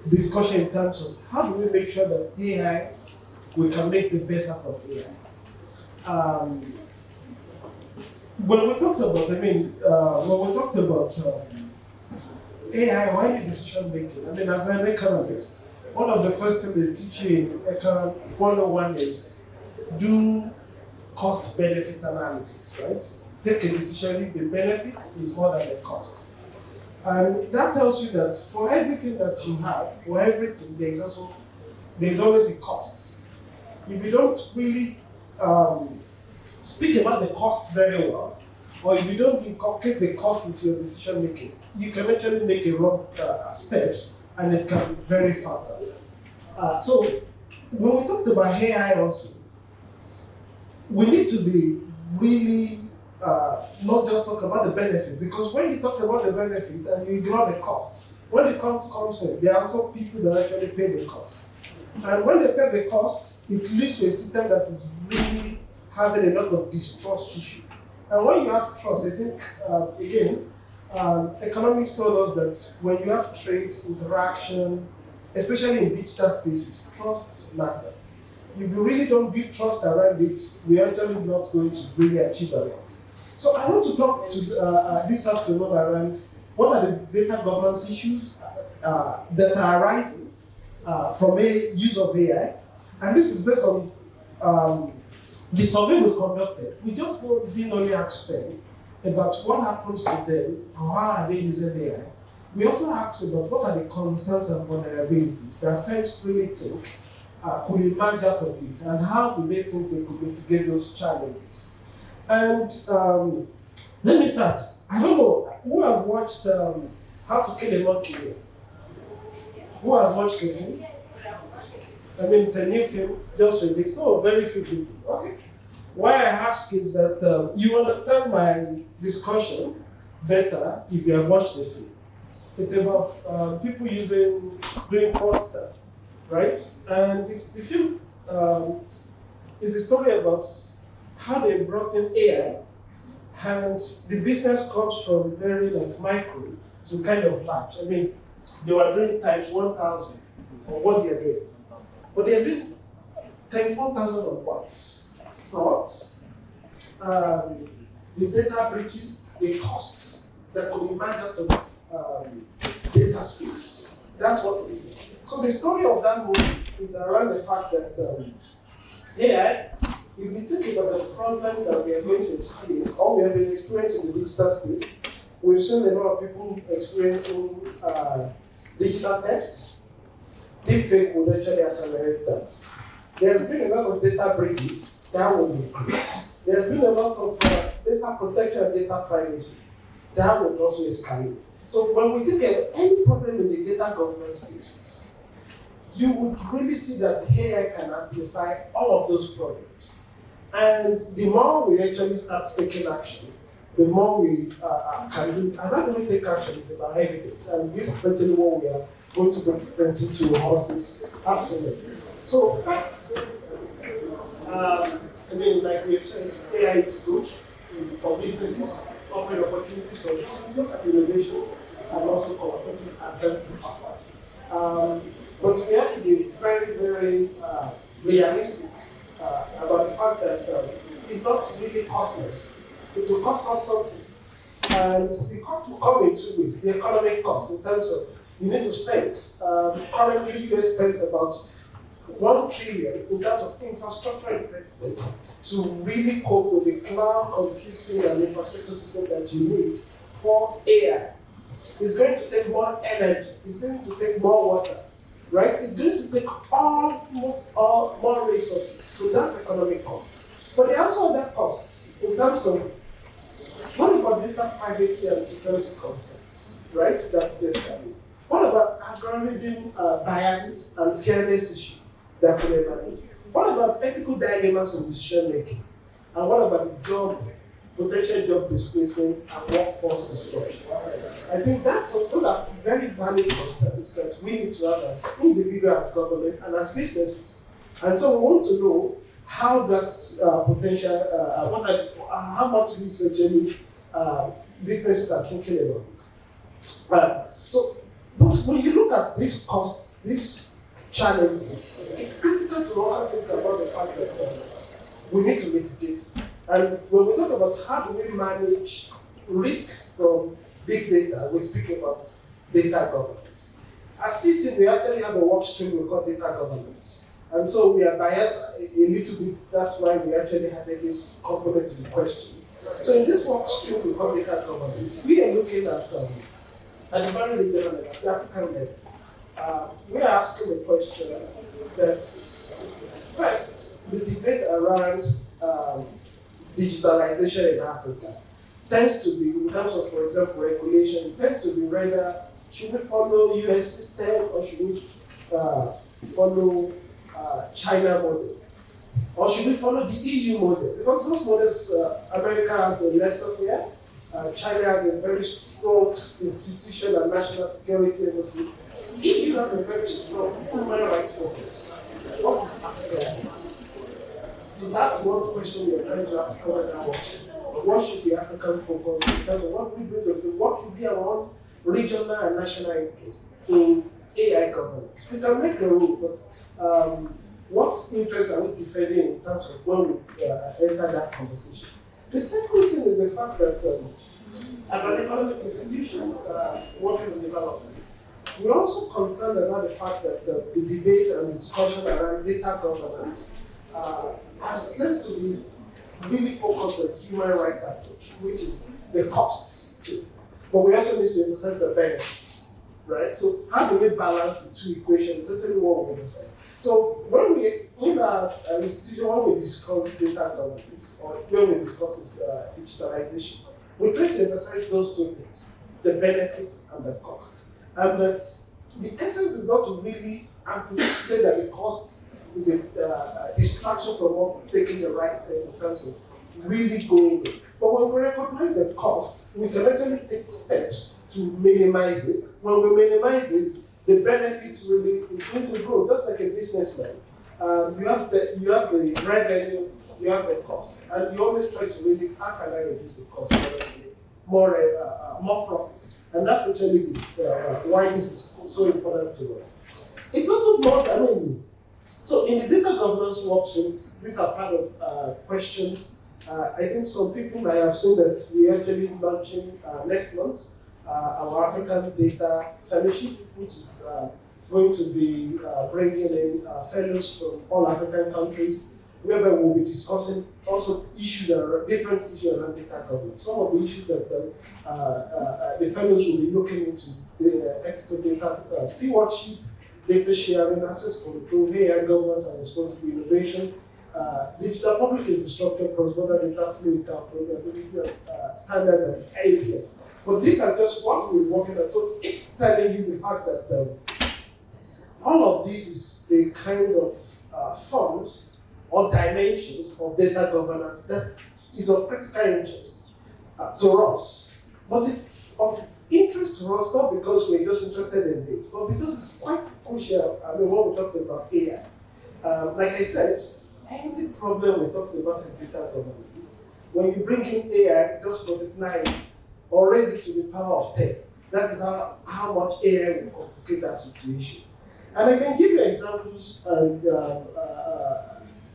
discussion in terms of how do we make sure that AI, we can make the best out of AI. When we talked about, AI, why the decision making? I mean, as an economist, one of the first things they teach you in Econ 101 is do cost benefit analysis, right? Take a decision if the benefit is more than the cost. And that tells you that for everything that you have, for everything, there's always a cost. If you don't really speak about the costs very well, or if you don't inculcate the cost into your decision making, you can actually make a wrong steps and it can be very fatal. So when we talked about AI also, we need to be really not just talk about the benefit, because when you talk about the benefit and you ignore the cost, when the cost comes in, there are also people that actually pay the cost. And when they pay the cost, it leads to a system that is really having a lot of distrust issue. And when you have trust, I think, again, economists told us that when you have trade, interaction, especially in digital spaces, trust matters. If you really don't build trust around it, we're actually not going to really achieve a lot. So I want to talk to this afternoon around what are the data governance issues that are arising from a use of AI. And this is based on the survey we conducted. We just didn't only ask them about what happens to them or how are they using AI. We also asked about what are the concerns and vulnerabilities that firms really think could emerge out of this, and how do they think they could mitigate those challenges. And let me start. I don't know who have watched How to Kill a Monkey here? Who has watched the film? I mean, it's a new film, just released. Oh, very few people. Okay. Why I ask is that you understand my discussion better if you have watched the film. It's about people doing fraudster, right? And the film is a story about how they brought in AI, and the business comes from very micro to kind of large. I mean, they were doing times 1,000 on what they are doing. But they are doing times 1,000 on what? Frauds, the data breaches, the costs that could emerge out of data space. That's what it is. So the story of that movie is around the fact that AI, if we think about the problems that we are going to experience, or we have been experiencing in the digital space, we've seen a lot of people experiencing digital thefts. Deepfake would actually accelerate that. There's been a lot of data breaches that will increase. There's been a lot of data protection and data privacy that will also escalate. So when we think of any problem in the data governance spaces, you would really see that AI can amplify all of those problems. And the more we actually start taking action, the more we can do. And how do we take action? It's about evidence. And this is actually what we are going to be presenting to us this afternoon. So first, like we've said, AI is good for businesses, offering opportunities for efficiency, innovation, and also competitive advantage. But we have to be very, very realistic about the fact that it's not really costless. It will cost us something. And the cost will come in 2 ways. The economic cost, in terms of you need to spend. Currently, you guys spend about 1 trillion in terms of infrastructure investment to really cope with the cloud computing and infrastructure system that you need for AI. It's going to take more energy. It's going to take more water, right? It's going to take almost all more resources. So that's economic cost. But there are also other costs in terms of what about data privacy and security concerns, right? That escalate. What about algorithm biases and fairness issues that could emanate? What about ethical dilemmas in decision making? And what about the potential job displacement and workforce destruction? I think those are very valid concerns that we need to have as individuals, as government, and as businesses. And so we want to know how that potential, how much research businesses are thinking about this. But when you look at these costs, these challenges, it's critical to also think about the fact that we need to mitigate it. And when we talk about how do we manage risk from big data, we speak about data governance. At CSEA, we actually have a work stream we call data governance. And so we are biased a little bit, that's why we actually added this component to the question. So in this work stream we call data governance, we are looking at the very regional level, the African level. We are asking the question that first, the debate around digitalization in Africa tends to be, in terms of, for example, regulation, it tends to be rather, should we follow US system or should we follow China model? Or should we follow the EU model? Because those models, America has the laissez-faire, China has a very strong institution and national security emphasis. EU has a very strong human rights focus. What is Africa? So that's one question we are trying to ask over now. What should be African focus in terms of what we bring to what should be our own regional and national interest in AI governance? We can make a rule, but what interest are we defending in terms of when we enter that conversation? The second thing is the fact that as an economic institution working on development, we're also concerned about the fact that the debate and discussion around data governance tends to be really focused on human rights approach, which is the costs too. But we also need to emphasize the benefits, right? So how do we balance the two equations? Is certainly what we decide. So when we, in our institution, when we discuss data governance or when we discuss digitalization, we try to emphasize those two things, the benefits and the costs. And that's, the essence is not to really say that the cost is a distraction from us taking the right step in terms of really going there. But when we recognize the cost, we can actually take steps to minimize it. When we minimize it, the benefits really is going to grow, just like a businessman. You have the revenue, you have the cost, and you always try to really, how can I reduce the cost in order to make more profit? And that's actually why this is so important to us. It's also not, so in the data governance workstream, these are part of questions. I think some people might have seen that we're actually launching next month our African Data Fellowship, which is going to be bringing in fellows from all African countries, whereby we'll be discussing also issues different issues around data governance. Some of the issues that the fellows will be looking into the ethical data stewardship, data sharing, access control, AI governance and responsible innovation, digital public infrastructure, cross-border data flow, interoperability, standards, and APIs. But these are just what we're working on. So it's telling you the fact that all of this is the kind of forms or dimensions of data governance that is of critical interest to us. But it's of interest to us not because we're just interested in this, but because it's quite crucial. When we talked about AI, like I said, every problem we talked about in data governance, when you bring in AI, just recognize it or raise it to the power of 10. That is how much AI will complicate that situation. And I can give you examples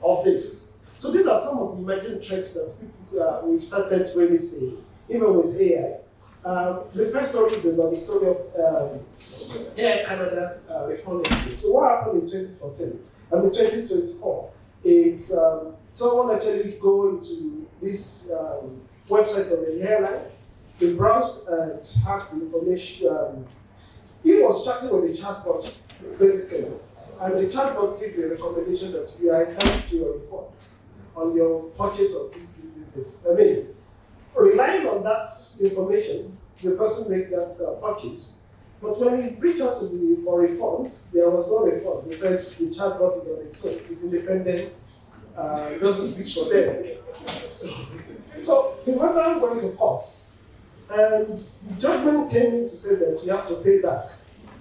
of this. So these are some of the emerging threats that people we've started really seeing, even with AI. The first story is about the story of AI Canada reform scheme. So what happened in 2014? 2024, it's someone actually go into this website of the airline. They browsed and asked the information. He was chatting with the chatbot, basically, and the chatbot gave the recommendation that you are entitled to your refunds on your purchase of this. Relying on that information, the person made that purchase, But when we reached out for refunds, there was no refund. They said the chatbot is on its own, it's independent, it doesn't speak for them. So the matter went to court, and the judgment came in to say that you have to pay back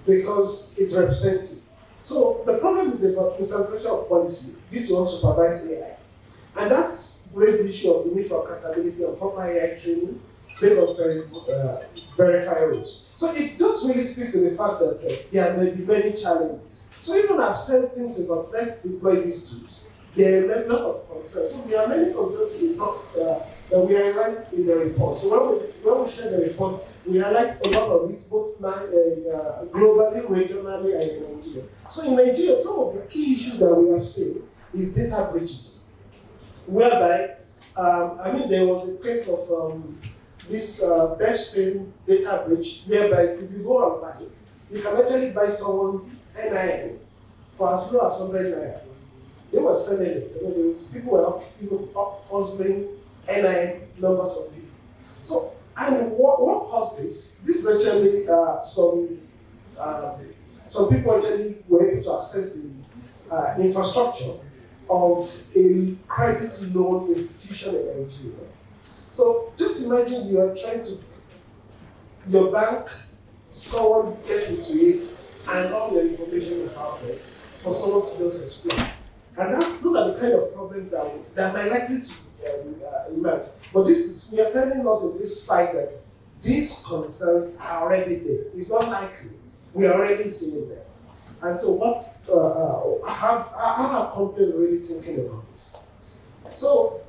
because it represents you. So the problem is about misinterpretation of policy due to unsupervised AI. And that's raised the issue of the need for accountability and proper AI training based on verified rules. So it just really speaks to the fact that there may be many challenges. So even as firms think about let's deploy these tools, there are a lot of concerns. So there are many concerns that we highlight in the report. So when we share the report, we highlight a lot of it, both globally, regionally, and in Nigeria. So in Nigeria, some of the key issues that we have seen is data breaches, whereby, there was a case of this best film data breach, whereby if you go online, you can actually buy someone's NIN for as low as 100 naira. They were selling it. People were even hustling NIN numbers of people. So, and what caused this? This is actually some people actually were able to access the infrastructure of a credit loan institution in Nigeria. So just imagine you are trying to, your bank, someone gets into it, and all the information is out there for someone to just explain. And those are the kind of problems that might likely to emerge. But we are telling us in this slide that these concerns are already there. It's not likely. We are already seeing them. And so how are companies really thinking about this? So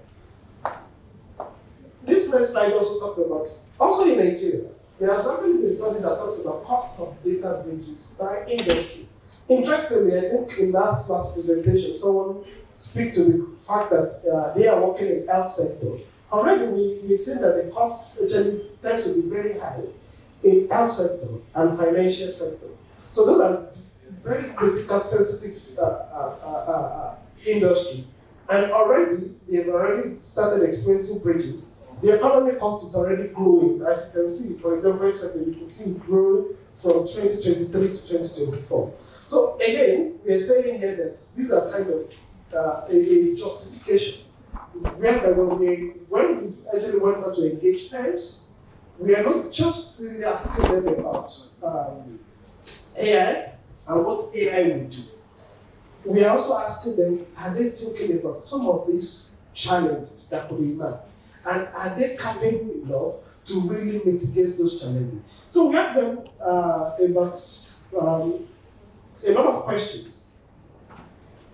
this next slide also talked about, also in Nigeria, there has actually been a study that talks about cost of data breaches by industry. Interestingly, I think in that last presentation, someone speak to the fact that they are working in the health sector. Already we've seen that the costs actually tends to be very high in health sector and financial sector. So those are very critical, sensitive industry. And already, they've already started experiencing breaches. The economic cost is already growing. As you can see, for example, you can see it growing from 2023 to 2024. So again, we are saying here that these are kind of a justification. When we actually went out to engage firms, we are not just really asking them about AI and what AI will do. We are also asking them, are they thinking about some of these challenges that could emerge? And are they capable enough to really mitigate those challenges? So we asked them about a lot of questions.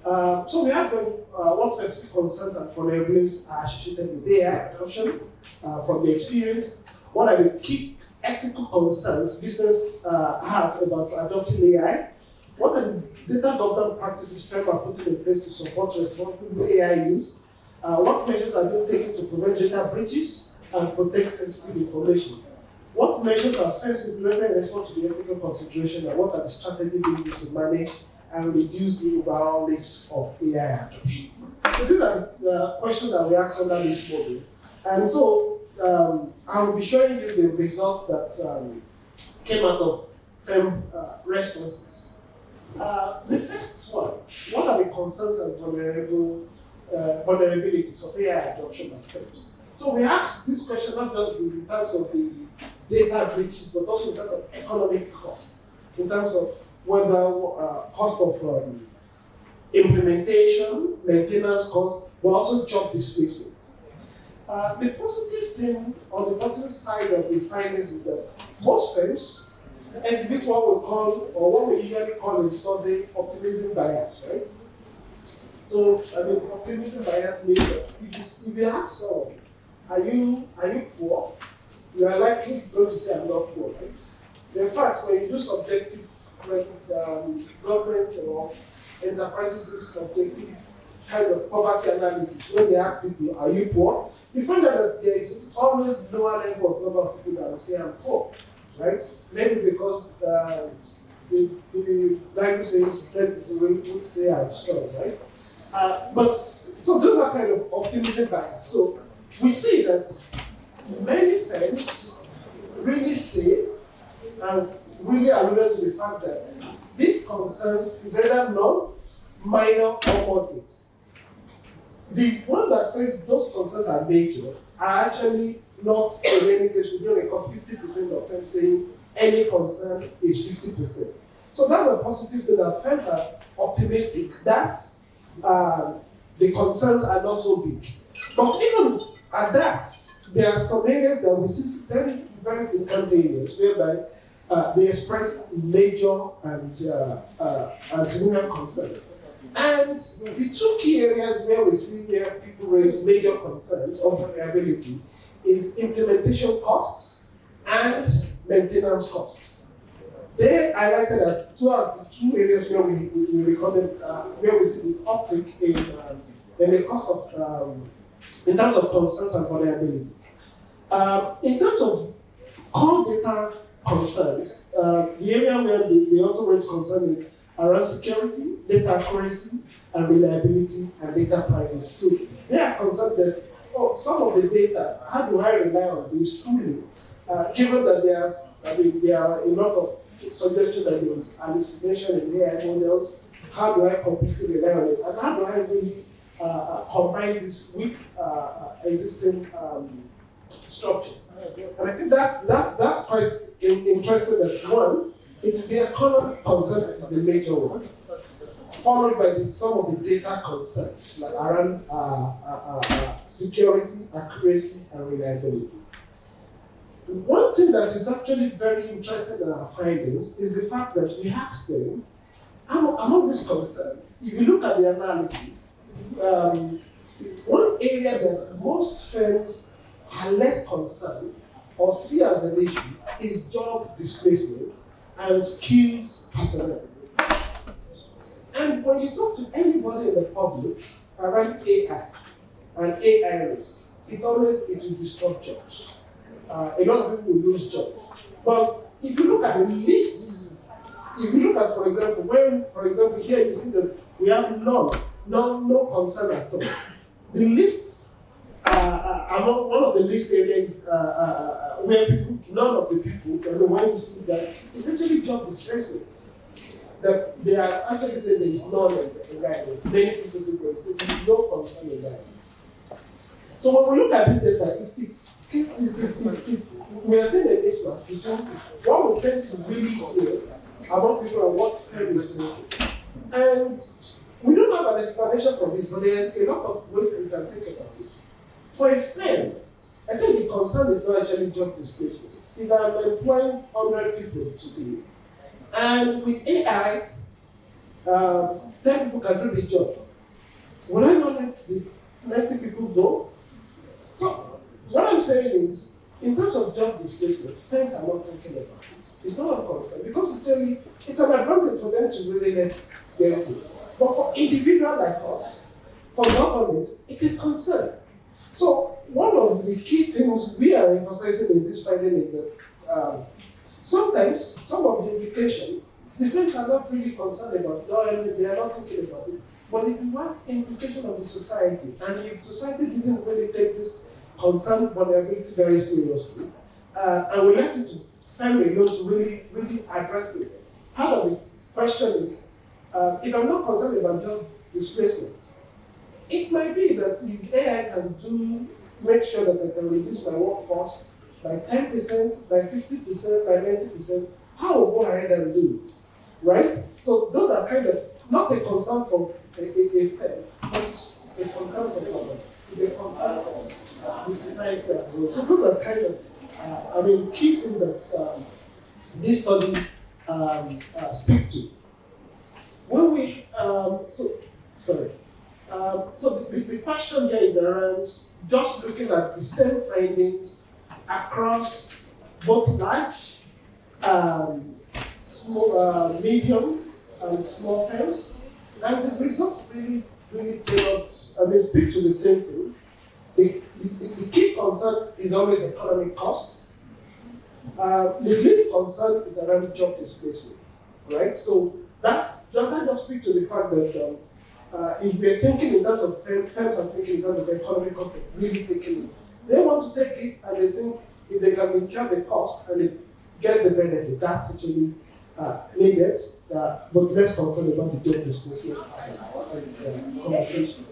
So we asked them what specific concerns and vulnerabilities are associated with AI adoption from the experience. What are the key ethical concerns business have about adopting AI? What are the data governance practices firms are putting in place to support responsible AI use? What measures are being taken to prevent data breaches and protect sensitive information? What measures are first implemented in response to the ethical consideration, and what are the strategies being used to manage and reduce the overall risks of AI adoption? So these are the questions that we asked under this model. And so I will be showing you the results that came out of firm responses. The first one, what are the concerns and vulnerabilities of AI adoption by firms? So we asked this question not just in terms of the data breaches, but also in terms of economic cost, in terms of whether cost of implementation, maintenance cost, but also job displacement. The positive thing, or the positive side of the findings is that most firms exhibit what we call, or what we usually call in survey, optimism bias, right? So, optimism bias means that if you ask someone, are you poor? You are likely going to say, I'm not poor, right? In fact, when you do subjective, when government or enterprises do subjective kind of poverty analysis, when they ask people, are you poor? You find out that there is always lower level of number of people that will say, I'm poor, right? Maybe because the Bible says, let the weak say I'm strong, right? But so those are kind of optimism bias. So we see that many firms really say, and really alluded to the fact that these concerns is either null, minor, or moderate. The one that says those concerns are major are actually not in any case. We don't record 50% of them saying any concern is 50%. So that's a positive thing that firms are optimistic that the concerns are not so big. But even at that, there are some areas that we see very, very significant areas whereby they express major and significant concern. And the two key areas where we see where people raise major concerns of vulnerability is implementation costs and maintenance costs. They are highlighted as the two areas where we recorded where we see the uptick in the cost of in terms of concerns and vulnerabilities. In terms of core data concerns, the area where they also raise concern is around security, data accuracy, and reliability, and data privacy. So they are concerned that some of the data, how do I rely on this fully, given that there are a lot of suggestion that there is hallucination in AI models, how do I completely rely on it, and how do I really combine this with existing structure? And I think that's quite interesting that one, it is the economic concern that is the major one, followed by some of the data concerns like around security, accuracy, and reliability. One thing that is actually very interesting in our findings is the fact that we asked them, among this concern, if you look at the analysis, one area that most firms are less concerned or see as an issue is job displacement and skills personnel. And when you talk to anybody in the public around AI and AI risk, it will disrupt jobs. A lot of people will lose jobs. But if you look at the lists, if you look at, for example, here you see that we have no concern at all. The lists, among one of the list areas where none of the people, when you see that, it's actually job displacements. That they are actually saying there is none in that. Many people say there is no concern in that. So when we look at this data, we are seeing a mismatch between what we tend to really hear about people and what firm is thinking. And we don't have an explanation for this, but there are a lot of ways we can think about it. For a firm, I think the concern is not actually job displacement. If I'm employing 100 people today, and with AI, 10 people can do the job, would I not let the 90 people go? So what I'm saying is, in terms of job displacement, firms are not thinking about this. It's not a concern because it's an advantage for them to really let them go. But for individuals like us, for government, it's a concern. So one of the key things we are emphasizing in this finding is that sometimes some of the implication, the firms are not really concerned about it, or they are not thinking about it, but it's one implication of the society. And if society didn't really take this concern vulnerability very seriously, and we left it to firm alone to really address it, part of the question is, if I'm not concerned about job displacement, it might be that if AI can make sure that I can reduce my workforce by 10%, by 50%, by 90%, how will go ahead and do it, right? So those are kind of not a concern for a firm, but it's a concern for government. It's a concern for the society as well. So those are kind of, key things that this study speaks to. When we, so the question here is around just looking at the same findings across both large, small, medium, and small firms, and the results really speak to the same thing. The key concern is always economic costs. The least concern is around job displacement, right? So that just speaks to the fact that if we're thinking in terms of firms are thinking in terms of the economic cost of really taking it, they want to take it and they think if they can incur the cost and get the benefit. That's actually needed, but less concerned about the job displacement conversation.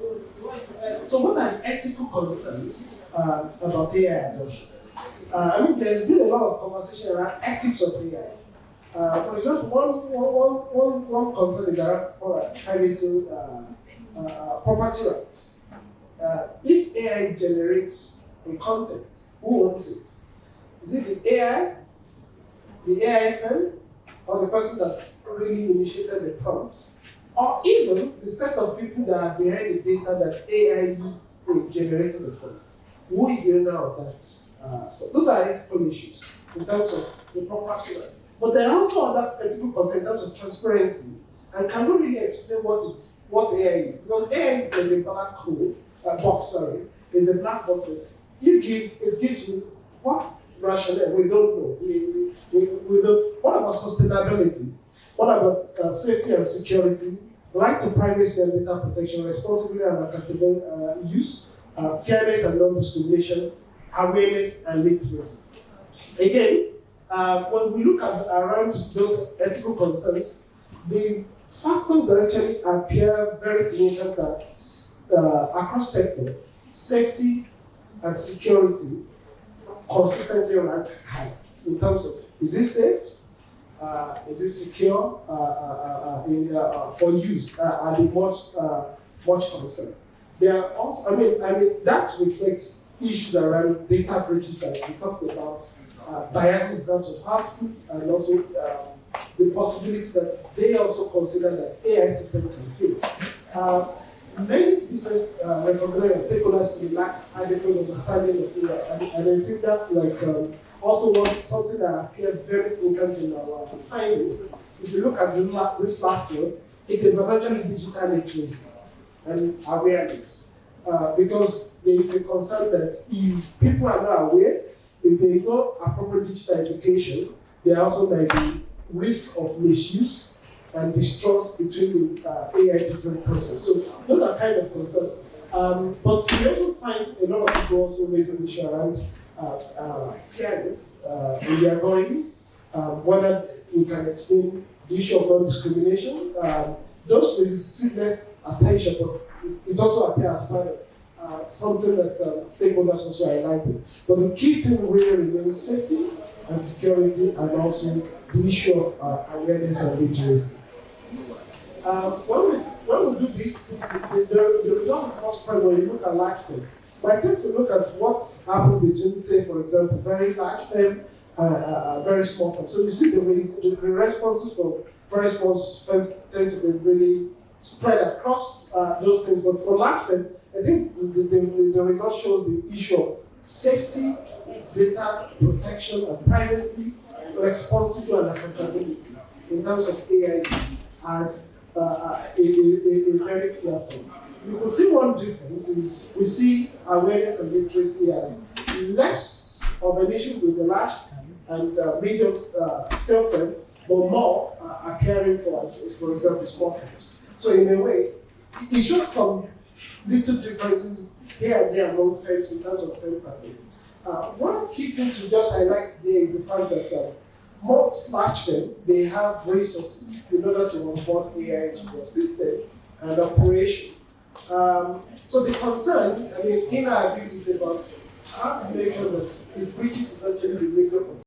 So what are the ethical concerns about AI adoption? I mean, there's been a lot of conversation around ethics of AI. For example, one concern is around privacy, property rights. If AI generates a content, who owns it? Is it the AI firm, or the person that really initiated the prompts, or even the set of people that are behind the data that AI used in generating the prompt? Who is the owner of that? So those are ethical issues in terms of the property right. But there are also other ethical concerns in terms of transparency, and can we really explain what AI is? Because AI is a black hole, box, is a black box that it gives you what rationale we don't know. We don't. What about sustainability? What about safety and security? Right to privacy and data protection, responsibility and accountable use, fairness and non-discrimination, awareness and literacy. Again, when we look around those ethical concerns, the factors that actually appear very significant across sector, safety and security, consistently rank high in terms of, is it safe? Is it secure for use? Are they much concerned? There are also, I mean that reflects issues around data breaches that we talked about, biases in terms of output, and also the possibility that they also consider that AI system can fail. Many business recognize stakeholders will lack adequate understanding of AI, and I think that's also something that appeared very significant in our findings. If you look at this last one, it's emerging digital literacy and awareness, because there is a concern that if people are not aware, if there is no appropriate digital education, there also might be risk of misuse and distrust between the AI different processes. So those are kind of concerns. But we also find a lot of people also raise an issue around fairness in the algorithm, whether we can explain the issue of non-discrimination. Those will receive less attention, but it also appears as part of something that stakeholders also highlighted. But the key thing really remains safety and security, and also the issue of awareness and literacy. When we do this, the result is most probably when you look at large firm. But I tend to look at what's happened between, say, for example, very large firm, very small firm. So you see the responses from very small firms tend to be really spread across those things. But for large firm, I think the result shows the issue of safety, data protection and privacy, responsibility and accountability in terms of AI uses as a very clear thing. You can see one difference is we see awareness and literacy as less of an issue with the large and medium scale firm, but more appearing for example, small firms. So in a way, it shows some little differences here and there among firms in terms of firm patterns. One key thing to just highlight today is the fact that most large firms, they have resources in order to onboard AI into their system and operation. So the concern, in our view, is about how to make sure that the breaches is actually the major concern.